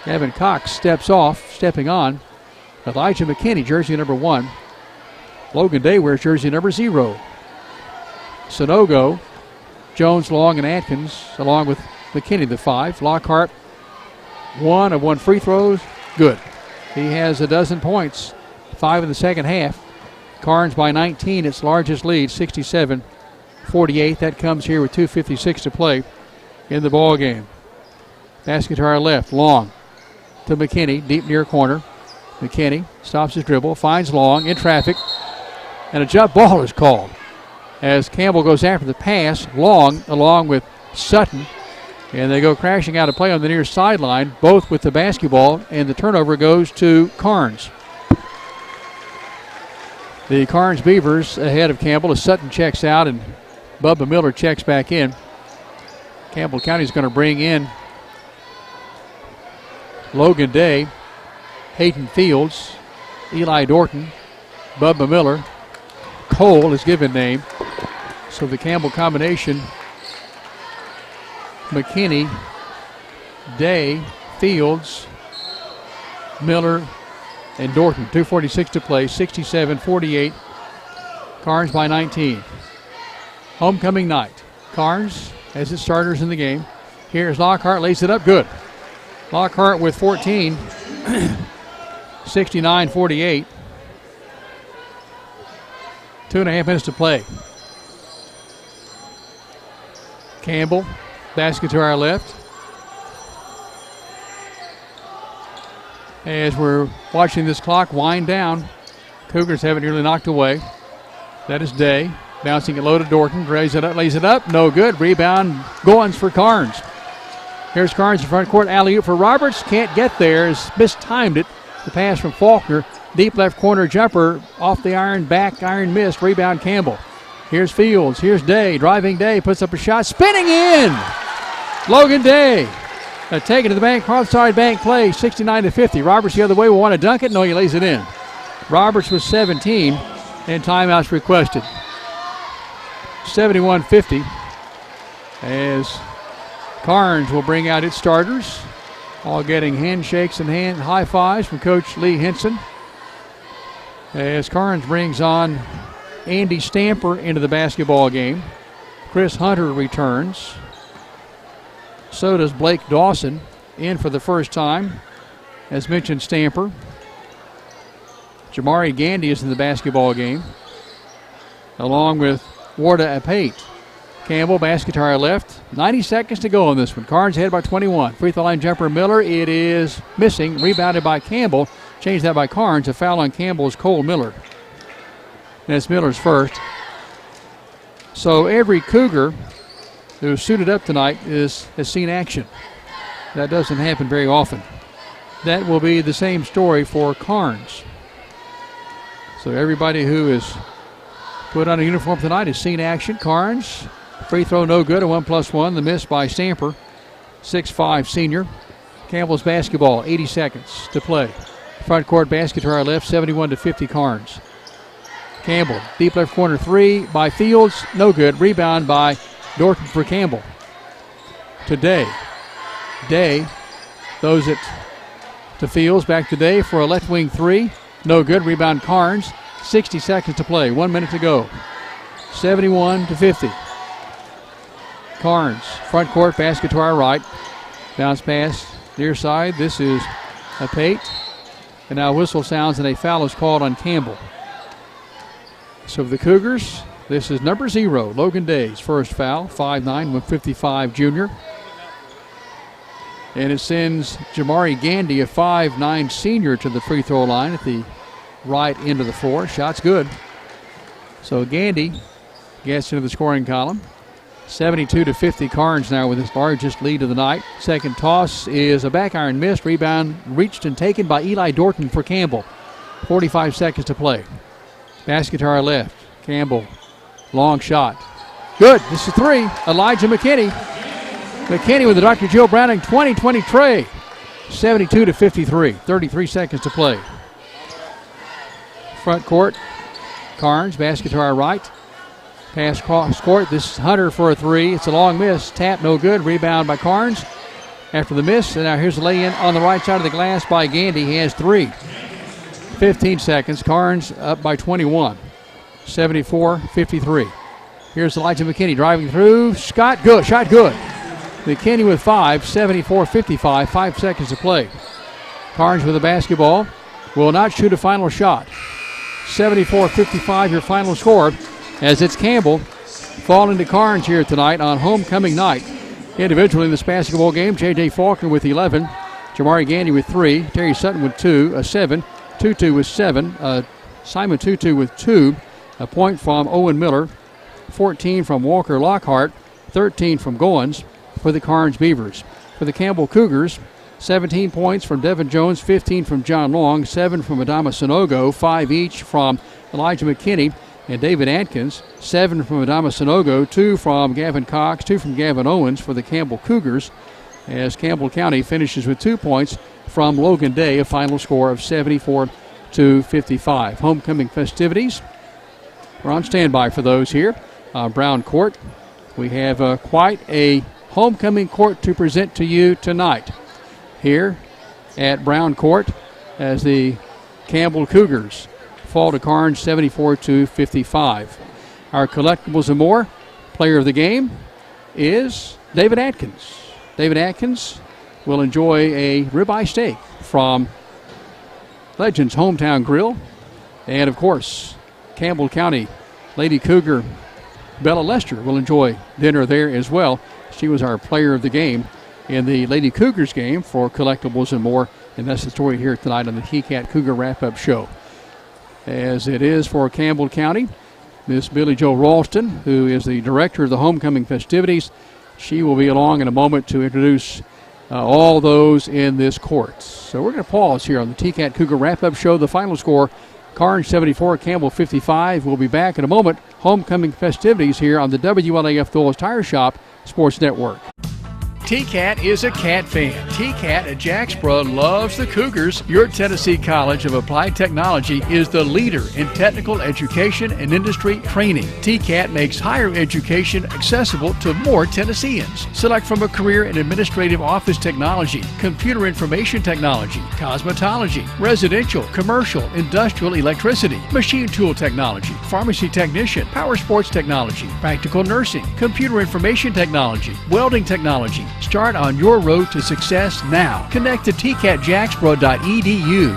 Evan Cox stepping on. Elijah McKinney, jersey number 1. Logan Day wears jersey number 0. Sonogo, Jones, Long, and Atkins, along with McKinney, the 5. Lockhart, 1 of 1 free throws, good. He has a dozen points, 5 in the second half. Karns by 19, its largest lead, 67-48. That comes here with 2:56 to play in the ball game. Basket to our left, Long to McKinney, deep near corner. McKinney stops his dribble, finds Long in traffic, and a jump ball is called. As Campbell goes after the pass, Long along with Sutton, and they go crashing out of play on the near sideline, both with the basketball, and the turnover goes to Karns. The Karns Beavers ahead of Campbell as Sutton checks out and Bubba Miller checks back in. Campbell County is going to bring in Logan Day, Hayden Fields, Eli Dorton, Bubba Miller. Cole is given name. So the Campbell combination, McKinney, Day, Fields, Miller, and Dorton. 2:46 to play, 67-48. Karns by 19. Homecoming night. Karns has his starters in the game. Here's Lockhart, lays it up, good. Lockhart with 14, 69-48. 2.5 minutes to play. Campbell, basket to our left. As we're watching this clock wind down, Cougars have it nearly knocked away. That is Day. Bouncing it low to Dorton. Lays it up. No good. Rebound. Goins for Karns. Here's Karns in front court. Alley-oop for Roberts. Can't get there. Has mistimed it. The pass from Faulkner. Deep left corner jumper. Off the iron. Back iron missed. Rebound Campbell. Here's Fields. Here's Day. Driving Day. Puts up a shot. Spinning in. Logan Day. Taken to the bank. Outside bank play. 69-50. Roberts the other way. Will want to dunk it. No, he lays it in. Roberts was 17. And timeouts requested. 71-50 as Karns will bring out its starters, all getting handshakes and hand high fives from Coach Lee Henson. As Karns brings on Andy Stamper into the basketball game. Chris Hunter returns. So does Blake Dawson in for the first time. As mentioned, Stamper. Jamari Gandy is in the basketball game, along with Warda Apate. Campbell, basket to our left. 90 seconds to go on this one. Karns ahead by 21. Free throw line jumper Miller. It is missing. Rebounded by Campbell. Changed that by Karns. A foul on Campbell is Cole Miller. That's Miller's first. So every Cougar who's suited up tonight has seen action. That doesn't happen very often. That will be the same story for Karns. So everybody who is put on a uniform tonight has seen action. Karns, free throw no good, a 1+1. The miss by Stamper, 6'5" senior. Campbell's basketball, 80 seconds to play. Front court basket to our left, 71-50 Karns. Campbell, deep left corner three by Fields, no good. Rebound by Dorton for Campbell. To Day. Day throws it to Fields, back to Day for a left wing three. No good. Rebound Karns. 60 seconds to play. 1 minute to go. 71-50. Karns, front court, basket to our right. Bounce pass near side. This is Apate. And now whistle sounds and a foul is called on Campbell. So for the Cougars, this is number 0, Logan Day's first foul. 5'9", 155 junior. And it sends Jamari Gandy, a 5'9" senior, to the free throw line at the right end of the floor. Shot's good. So Gandy gets into the scoring column. 72-50 Karns now with his largest lead of the night. Second toss is a back iron missed. Rebound reached and taken by Eli Dorton for Campbell. 45 seconds to play. Basket to our left. Campbell, long shot. Good. This is 3. Elijah McKinney. McKinney with the Dr. Jill Browning 2020 tray. 72-53. 33 seconds to play. Front court. Karns, basket to our right. Pass cross court. This is Hunter for a 3. It's a long miss. Tap no good. Rebound by Karns after the miss. And now here's the lay-in on the right side of the glass by Gandy. He has 3. 15 seconds. Karns up by 21. 74-53. Here's Elijah McKinney driving through. Shot good. McKinney with 5. 74-55. 5 seconds to play. Karns with the basketball. Will not shoot a final shot. 74-55 your final score, as it's Campbell falling to Karns here tonight on homecoming night. Individually in this basketball game, J.J. Faulkner with 11, Jamari Gandy with 3, Terry Sutton with 2, a 7, Tutu with 7, Simon Tutu with 2, a point from Owen Miller, 14 from Walker Lockhart, 13 from Goins for the Karns Beavers. For the Campbell Cougars, 17 points from Devin Jones, 15 from John Long, 7 from Adama Sanogo, 5 each from Elijah McKinney and David Atkins, 7 from Adama Sanogo, 2 from Gavin Cox, 2 from Gavin Owens for the Campbell Cougars, as Campbell County finishes with 2 points from Logan Day, a final score of 74-55. Homecoming festivities. We're on standby for those here. Brown Court. We have quite a homecoming court to present to you tonight here at Brown Court as the Campbell Cougars fall to Karns 74-55. Our collectibles and more player of the game is David Atkins. David Atkins will enjoy a ribeye steak from Legends Hometown Grill. And, of course, Campbell County Lady Cougar Bella Lester will enjoy dinner there as well. She was our player of the game in the Lady Cougars game for collectibles and more. And that's the story here tonight on the KeyCat Cougar Wrap-Up Show. As it is for Campbell County, Miss Billy Jo Ralston, who is the director of the homecoming festivities. She will be along in a moment to introduce all those in this court. So we're going to pause here on the TCAT Cougar wrap-up show. The final score, Karns 74, Campbell 55. We'll be back in a moment. Homecoming festivities here on the WLAF Thulles Tire Shop Sports Network. TCAT is a Cat fan. TCAT at Jacksboro loves the Cougars. Your Tennessee College of Applied Technology is the leader in technical education and industry training. TCAT makes higher education accessible to more Tennesseans. Select from a career in administrative office technology, computer information technology, cosmetology, residential, commercial, industrial electricity, machine tool technology, pharmacy technician, power sports technology, practical nursing, computer information technology, welding technology. Start on your road to success now. Connect to tcatjacksboro.edu.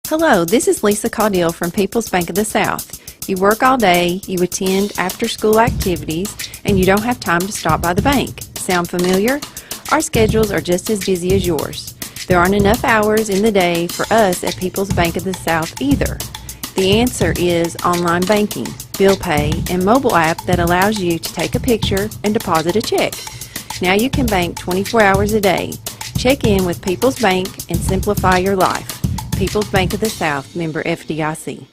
Hello, this is Lisa Caudill from People's Bank of the South. You work all day, you attend after-school activities, and you don't have time to stop by the bank. Sound familiar? Our schedules are just as busy as yours. There aren't enough hours in the day for us at People's Bank of the South either. The answer is online banking, bill pay, and mobile app that allows you to take a picture and deposit a check. Now you can bank 24 hours a day. Check in with People's Bank and simplify your life. People's Bank of the South, member FDIC.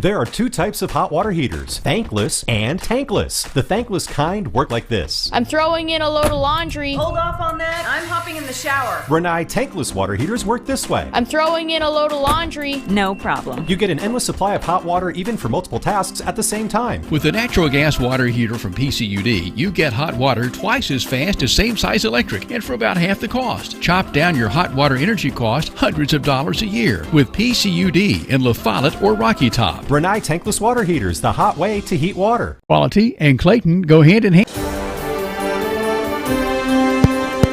There are two types of hot water heaters, thankless and tankless. The thankless kind work like this. I'm throwing in a load of laundry. Hold off on that. I'm hopping in the shower. Renai tankless water heaters work this way. I'm throwing in a load of laundry. No problem. You get an endless supply of hot water even for multiple tasks at the same time. With the natural gas water heater from PCUD, you get hot water twice as fast as same size electric and for about half the cost. Chop down your hot water energy cost hundreds of dollars a year with PCUD in La Follette or Rocky Top. Renai tankless water heaters, the hot way to heat water. Quality and Clayton go hand in hand.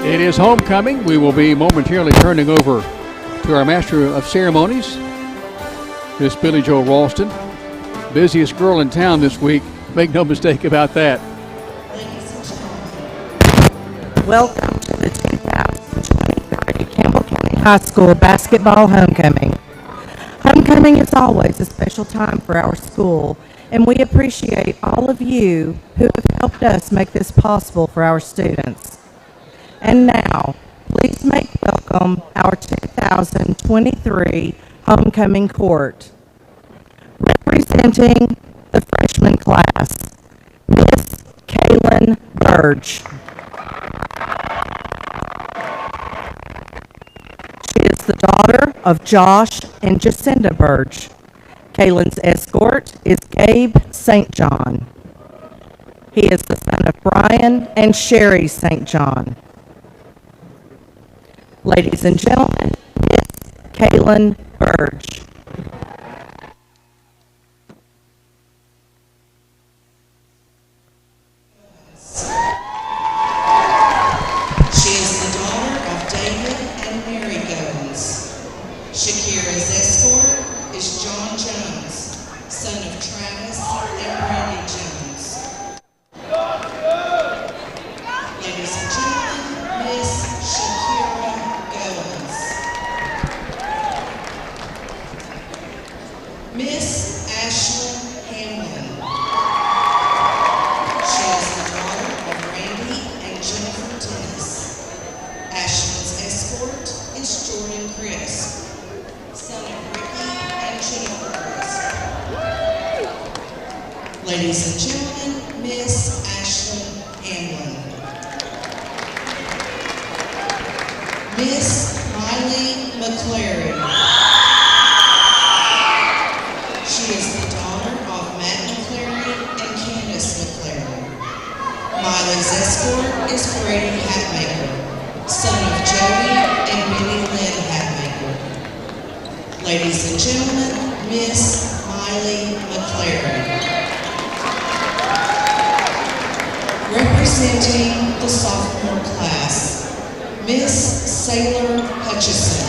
It is homecoming. We will be momentarily turning over to our Master of Ceremonies, Miss Billy Jo Ralston. Busiest girl in town this week. Make no mistake about that. Welcome to the 2023 Campbell County High School Basketball Homecoming. Homecoming is always a special time for our school, and we appreciate all of you who have helped us make this possible for our students. And now, please make welcome our 2023 Homecoming Court. Representing the freshman class, Miss Kaylin Burge. She is the daughter of Josh and Jacinda Burge. Kaylin's escort is Gabe St. John. He is the son of Brian and Sherry St. John. Ladies and gentlemen, Miss Kaylin Burge. She is the daughter of David and Mary Goins. Shakira's escort is John Jones, son of Travis and Brandy Jones. Ladies and gentlemen, Miss Shakira Goins. Miss Ashlyn Hamlin. She is the daughter of Randy and Jennifer Dennis. Ashlyn's escort is Jordan Crisp, son of Ricky and Jennifer Crisp. Ladies and gentlemen, Miss Ashlyn Hamlin. Miss Miley McClary. She is the daughter of Matt McClary and Candace McClary. Miley's escort is Brady Hatmaker, son of Jody and Benny Lynn Hatmaker. Ladies and gentlemen, Miss Miley McClary. Representing the sophomore class, Miss Sailor Hutchison.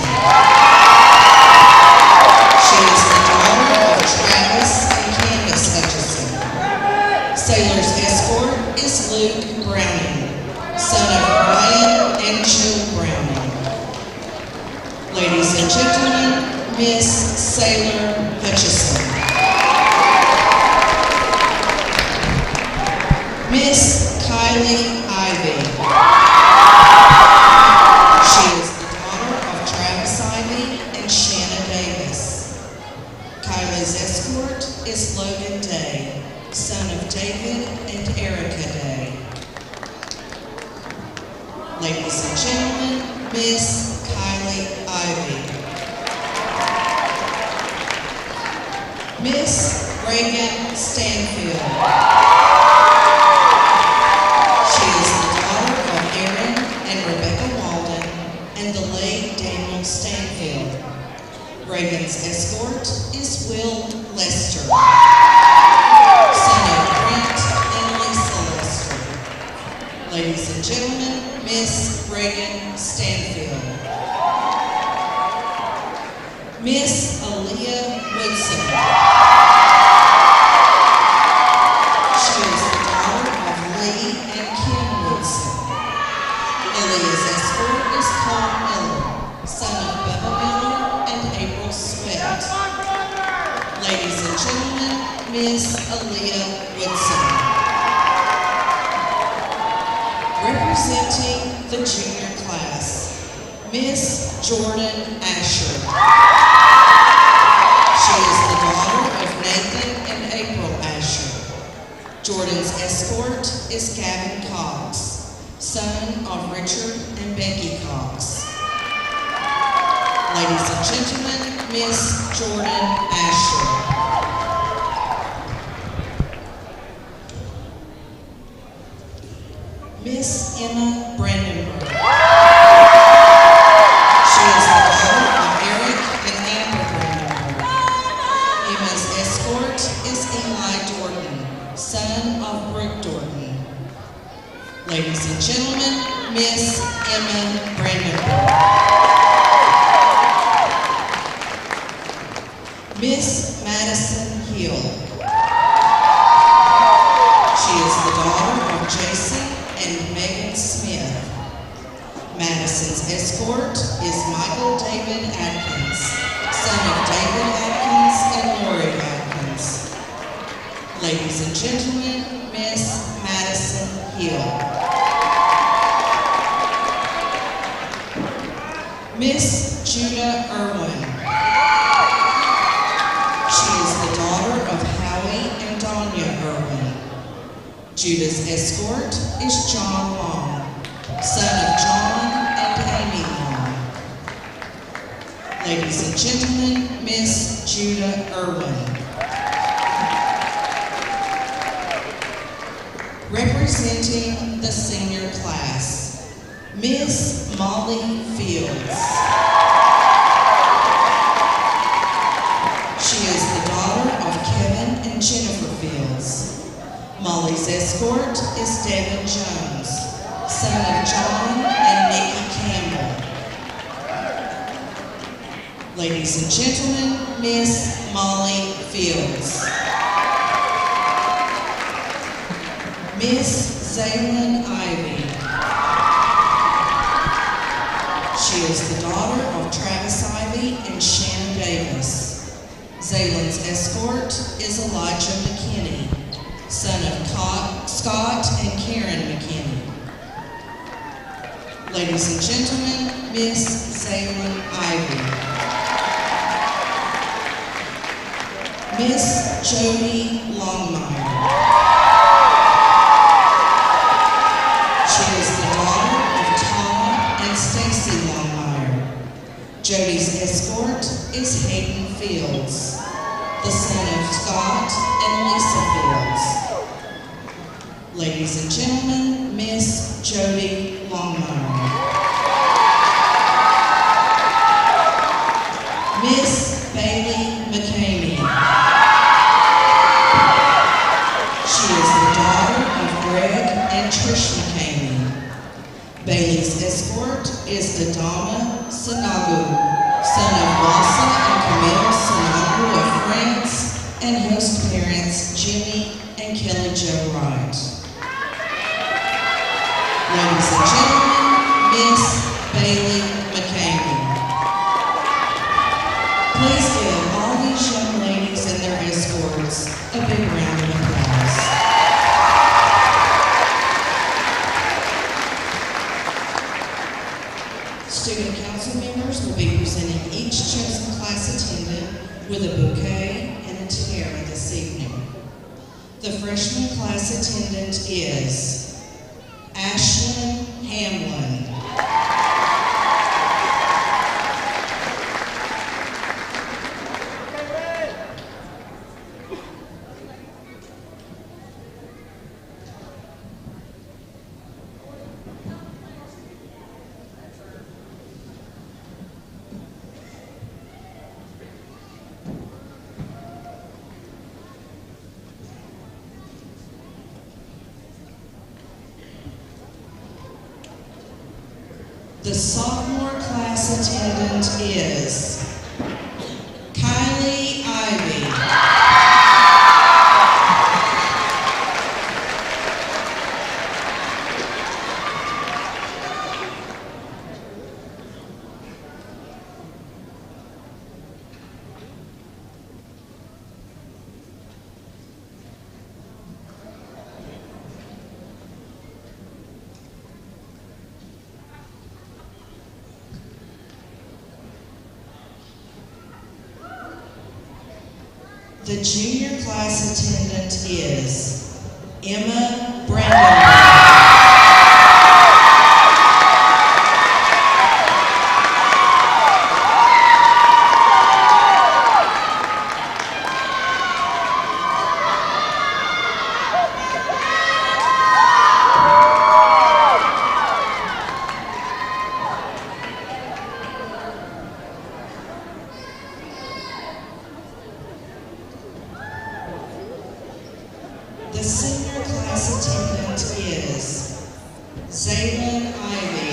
She is the daughter of Travis and Candace Hutchison. Sailor's escort is Luke Browning, son of Ryan and Jill Browning. Ladies and gentlemen, escort is Logan Day, son of David and Erica Day. Ladies and gentlemen, Miss Kylie Ivy. Miss Reagan Stanfield. She is the daughter of Aaron and Rebecca Walden and the late Daniel Stanfield. Reagan's escort is Will Lester, son of Brent and Lisa Lester. Ladies and gentlemen, Miss Reagan Stanfield. Miss Aaliyah Woodson. She is the daughter of Lee and Kim Woodson. Aaliyah's escort is Cole Miller, son of Bubba Miller and April Sweat. Ladies and gentlemen, Miss Aaliyah Woodson. Representing the junior class, Miss Jordan Asher. She is the daughter of Nathan and April Asher. Jordan's escort is Gavin Cox, son of Richard and Becky Cox. Ladies and gentlemen, Miss Jordan Asher. Miss Emma Brandenburg. She is the daughter of Eric and Amber Brandenburg. Emma's escort is Eli Dorton, son of Brooke Dorton. Ladies and gentlemen, Miss Emma Brandenburg. Miss Madison Hill. She is the daughter of Jason and Megan Smith. Madison's escort is Michael David Atkins, son of David Atkins and Lori Atkins. Ladies and gentlemen, Miss Madison Hill. Miss Judah Irwin. She is the daughter of Howie and Danya Irwin. Judah's escort is John Long, son of John and Amy Long. Ladies and gentlemen, Miss Judah Irwin. Representing the senior class, Miss Molly Fields. She is the daughter of Kevin and Jennifer Fields. Molly's escort is David Jones, son of John and Nikki Campbell. Ladies and gentlemen, Miss Molly Fields. Miss Zaylin Ivy. She is the daughter of Travis Ivy and Shannon Davis. Zaylin's escort is Elijah McKinney, son of Scott and Karen McKinney. Ladies and gentlemen, Miss Zaylin Ivy. Miss Jody Longmire. She is the daughter of Tom and Stacy Longmire. Jody's escort is Hayden Fields, the son of Scott and Lisa Fields. Ladies and gentlemen, Miss Jody Longmire. Miss Bailey McCamey. She is the daughter of Greg and Trish McCamey. Bailey's escort is Dadama Sanagu, son of Wassa and Camille Sanagu of France, and host parents Jimmy and Kelly Jo Wright. Ladies and gentlemen, Miss Bailey McCamey. Please give all these young ladies and their escorts a big round of applause. Student council members will be presenting each chosen class attendant with a bouquet and a tiara. The freshman class attendant is Ashlyn Hamlin. The sophomore class attendant is Kylie Ivy. The junior class attendant is Emma Brandon. The senior class attendant is Zaylin Ivy.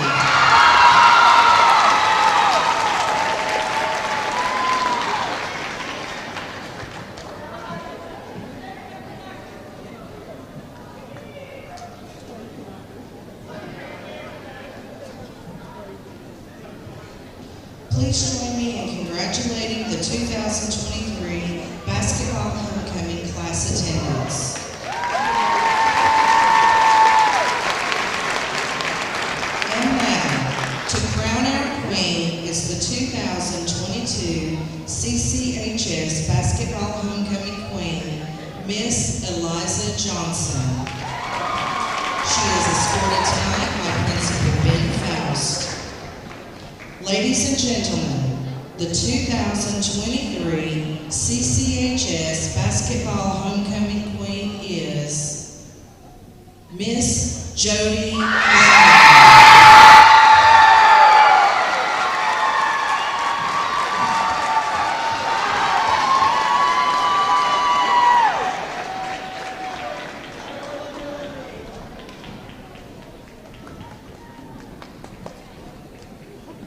Please join me in congratulating the 2023 basketball homecoming class attendants. And now, to crown our queen is the 2022 CCHS basketball homecoming queen, Miss Eliza Johnson. She is escorted tonight by Principal Ben Faust. Ladies and gentlemen, the 2023 CCHS basketball homecoming queen is Miss Jody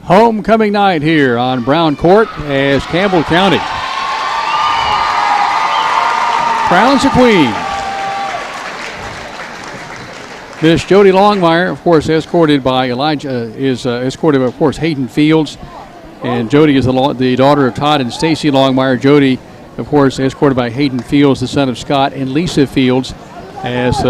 Homecoming night here on Brown Court as Campbell County crowns a queen. Miss Jody Longmire, of course, escorted by escorted by, of course, Hayden Fields. And Jody is the daughter of Todd and Stacy Longmire. Jody, of course, escorted by Hayden Fields, the son of Scott and Lisa Fields, as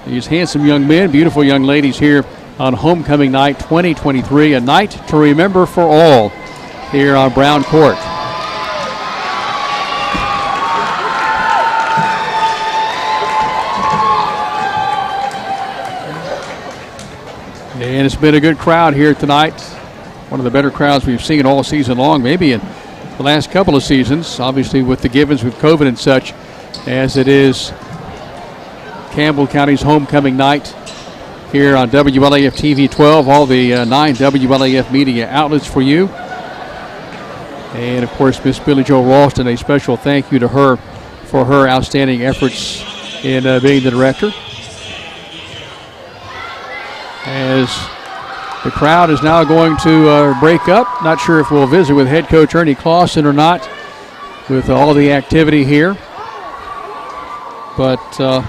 these handsome young men, beautiful young ladies here on Homecoming Night 2023, a night to remember for all here on Brown Court. And it's been a good crowd here tonight. One of the better crowds we've seen all season long, maybe in the last couple of seasons, obviously with the givens with COVID and such, as it is Campbell County's Homecoming Night here on WLAF TV 12, all the 9 WLAF media outlets for you. And, of course, Miss Billy Jo Ralston, a special thank you to her for her outstanding efforts in being the director. As the crowd is now going to break up. Not sure if we'll visit with head coach Ernie Clausen or not with all the activity here. But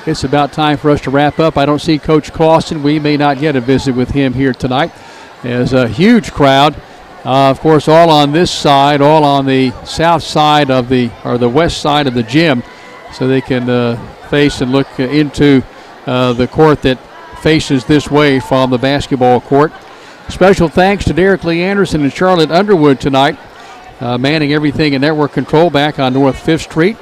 it's about time for us to wrap up. I don't see Coach Clausen. We may not get a visit with him here tonight. There's a huge crowd, of course, all on this side, all on the south side of the west side of the gym, so they can face and look into the court that faces this way from the basketball court. Special thanks to Derek Lee Anderson and Charlotte Underwood tonight, manning everything in network control back on North 5th Street.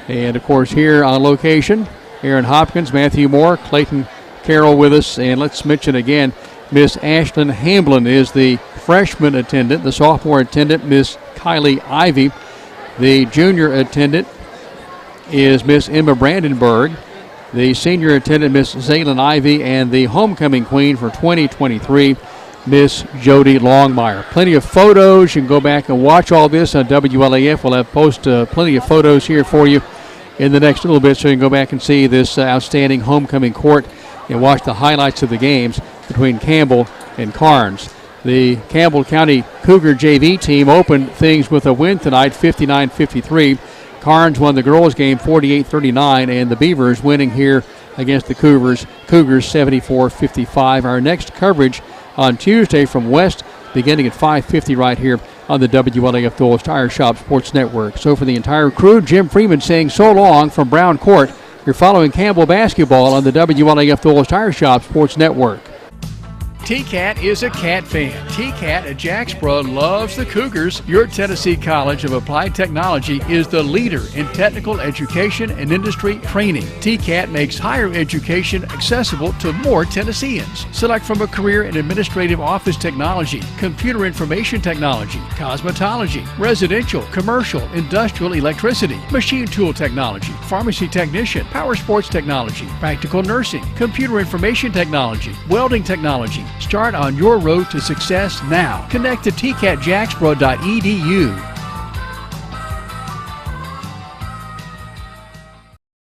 And, of course, here on location, Aaron Hopkins, Matthew Moore, Clayton Carroll with us. And let's mention again, Miss Ashlyn Hamblin is the freshman attendant. The sophomore attendant, Miss Kylie Ivy. The junior attendant is Miss Emma Brandenburg. The senior attendant, Miss Zaylin Ivy. And the homecoming queen for 2023, Miss Jody Longmire. Plenty of photos. You can go back and watch all this on WLAF. We'll have post plenty of photos here for you in the next little bit, so you can go back and see this outstanding homecoming court and watch the highlights of the games between Campbell and Karns. The Campbell County Cougar JV team opened things with a win tonight, 59-53. Karns won the girls' game 48-39, and the Beavers winning here against the Cougars 74-55. Our next coverage on Tuesday from West, beginning at 5:50 right here on the WLAF Dulles Tire Shop Sports Network. So for the entire crew, Jim Freeman saying so long from Brown Court. You're following Campbell basketball on the WLAF Dulles Tire Shop Sports Network. T-Cat is a cat fan. T-Cat at Jacksboro loves the Cougars. Your Tennessee College of Applied Technology is the leader in technical education and industry training. T-Cat makes higher education accessible to more Tennesseans. Select from a career in administrative office technology, computer information technology, cosmetology, residential, commercial, industrial electricity, machine tool technology, pharmacy technician, power sports technology, practical nursing, computer information technology, welding technology. Start on your road to success now. Connect to tcatjacksboro.edu.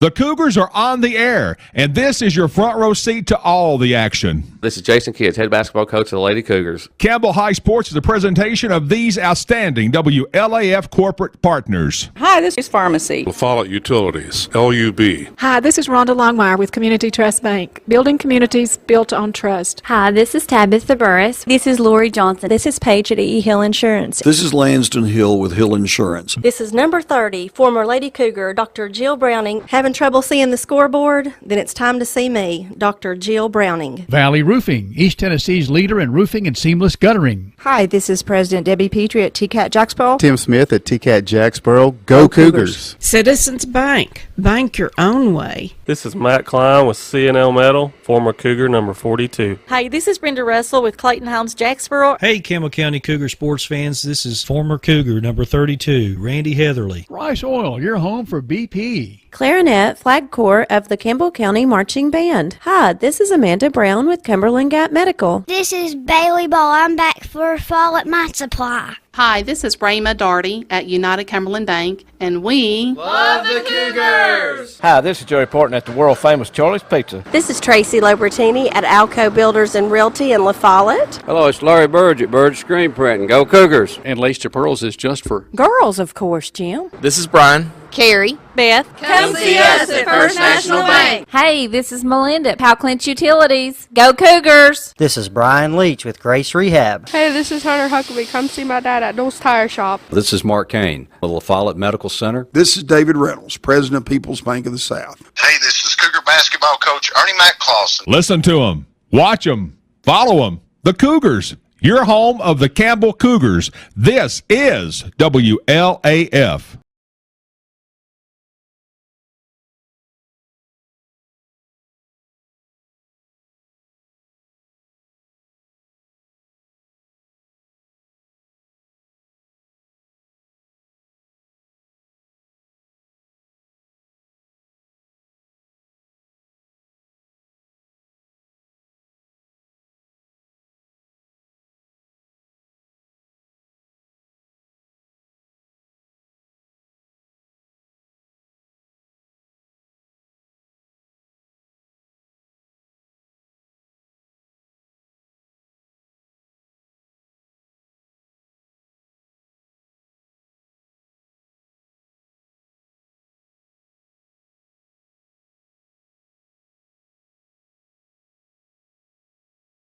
The Cougars are on the air, and this is your front row seat to all the action. This is Jason Kids, head basketball coach of the Lady Cougars. Campbell High Sports is a presentation of these outstanding WLAF corporate partners. Hi, this is Pharmacy. La Follette Utilities, LUB. Hi, this is Rhonda Longmire with Community Trust Bank, building communities built on trust. Hi, this is Tabitha Burris. This is Lori Johnson. This is Paige at E. Hill Insurance. This is Lansden Hill with Hill Insurance. This is number 30, former Lady Cougar, Dr. Jill Browning. Having trouble seeing the scoreboard? Then it's time to see me, Dr. Jill Browning. Valley Roofing, East Tennessee's leader in roofing and seamless guttering. Hi, this is President Debbie Petrie at TCAT Jacksboro. Tim Smith at TCAT Jacksboro. Go Cougars. Citizens Bank. Bank your own way. This is Matt Klein with C&L Metal, former Cougar number 42. Hi, this is Brenda Russell with Clayton Homes Jacksboro. Hey, Campbell County Cougar sports fans, this is former Cougar number 32, Randy Heatherly. Rice Oil, your home for BP. Clarinet, Flag Corps of the Campbell County Marching Band. Hi, this is Amanda Brown with Cumberland Gap Medical. This is Bailey Ball. I'm back for fall at my supply. Hi, this is Rayma Darty at United Cumberland Bank, and we love the Cougars! Hi, this is Joey Porton at the world-famous Charlie's Pizza. This is Tracy Lobertini at Alco Builders and Realty in La Follette. Hello, it's Larry Burge at Burge Screen Printing. Go Cougars! And Lace to Pearls is just for girls, of course, Jim. This is Brian. Carrie, Beth, come see us at First National Bank. Hey, this is Melinda at Powell Clinch Utilities. Go Cougars! This is Brian Leach with Grace Rehab. Hey, this is Hunter Huckabee. Come see my dad at Dulles Tire Shop. This is Mark Kane with La Follette Medical Center. This is David Reynolds, President of People's Bank of the South. Hey, this is Cougar basketball coach Ernie McClawson. Listen to them, watch them, follow them. The Cougars, your home of the Campbell Cougars. This is WLAF.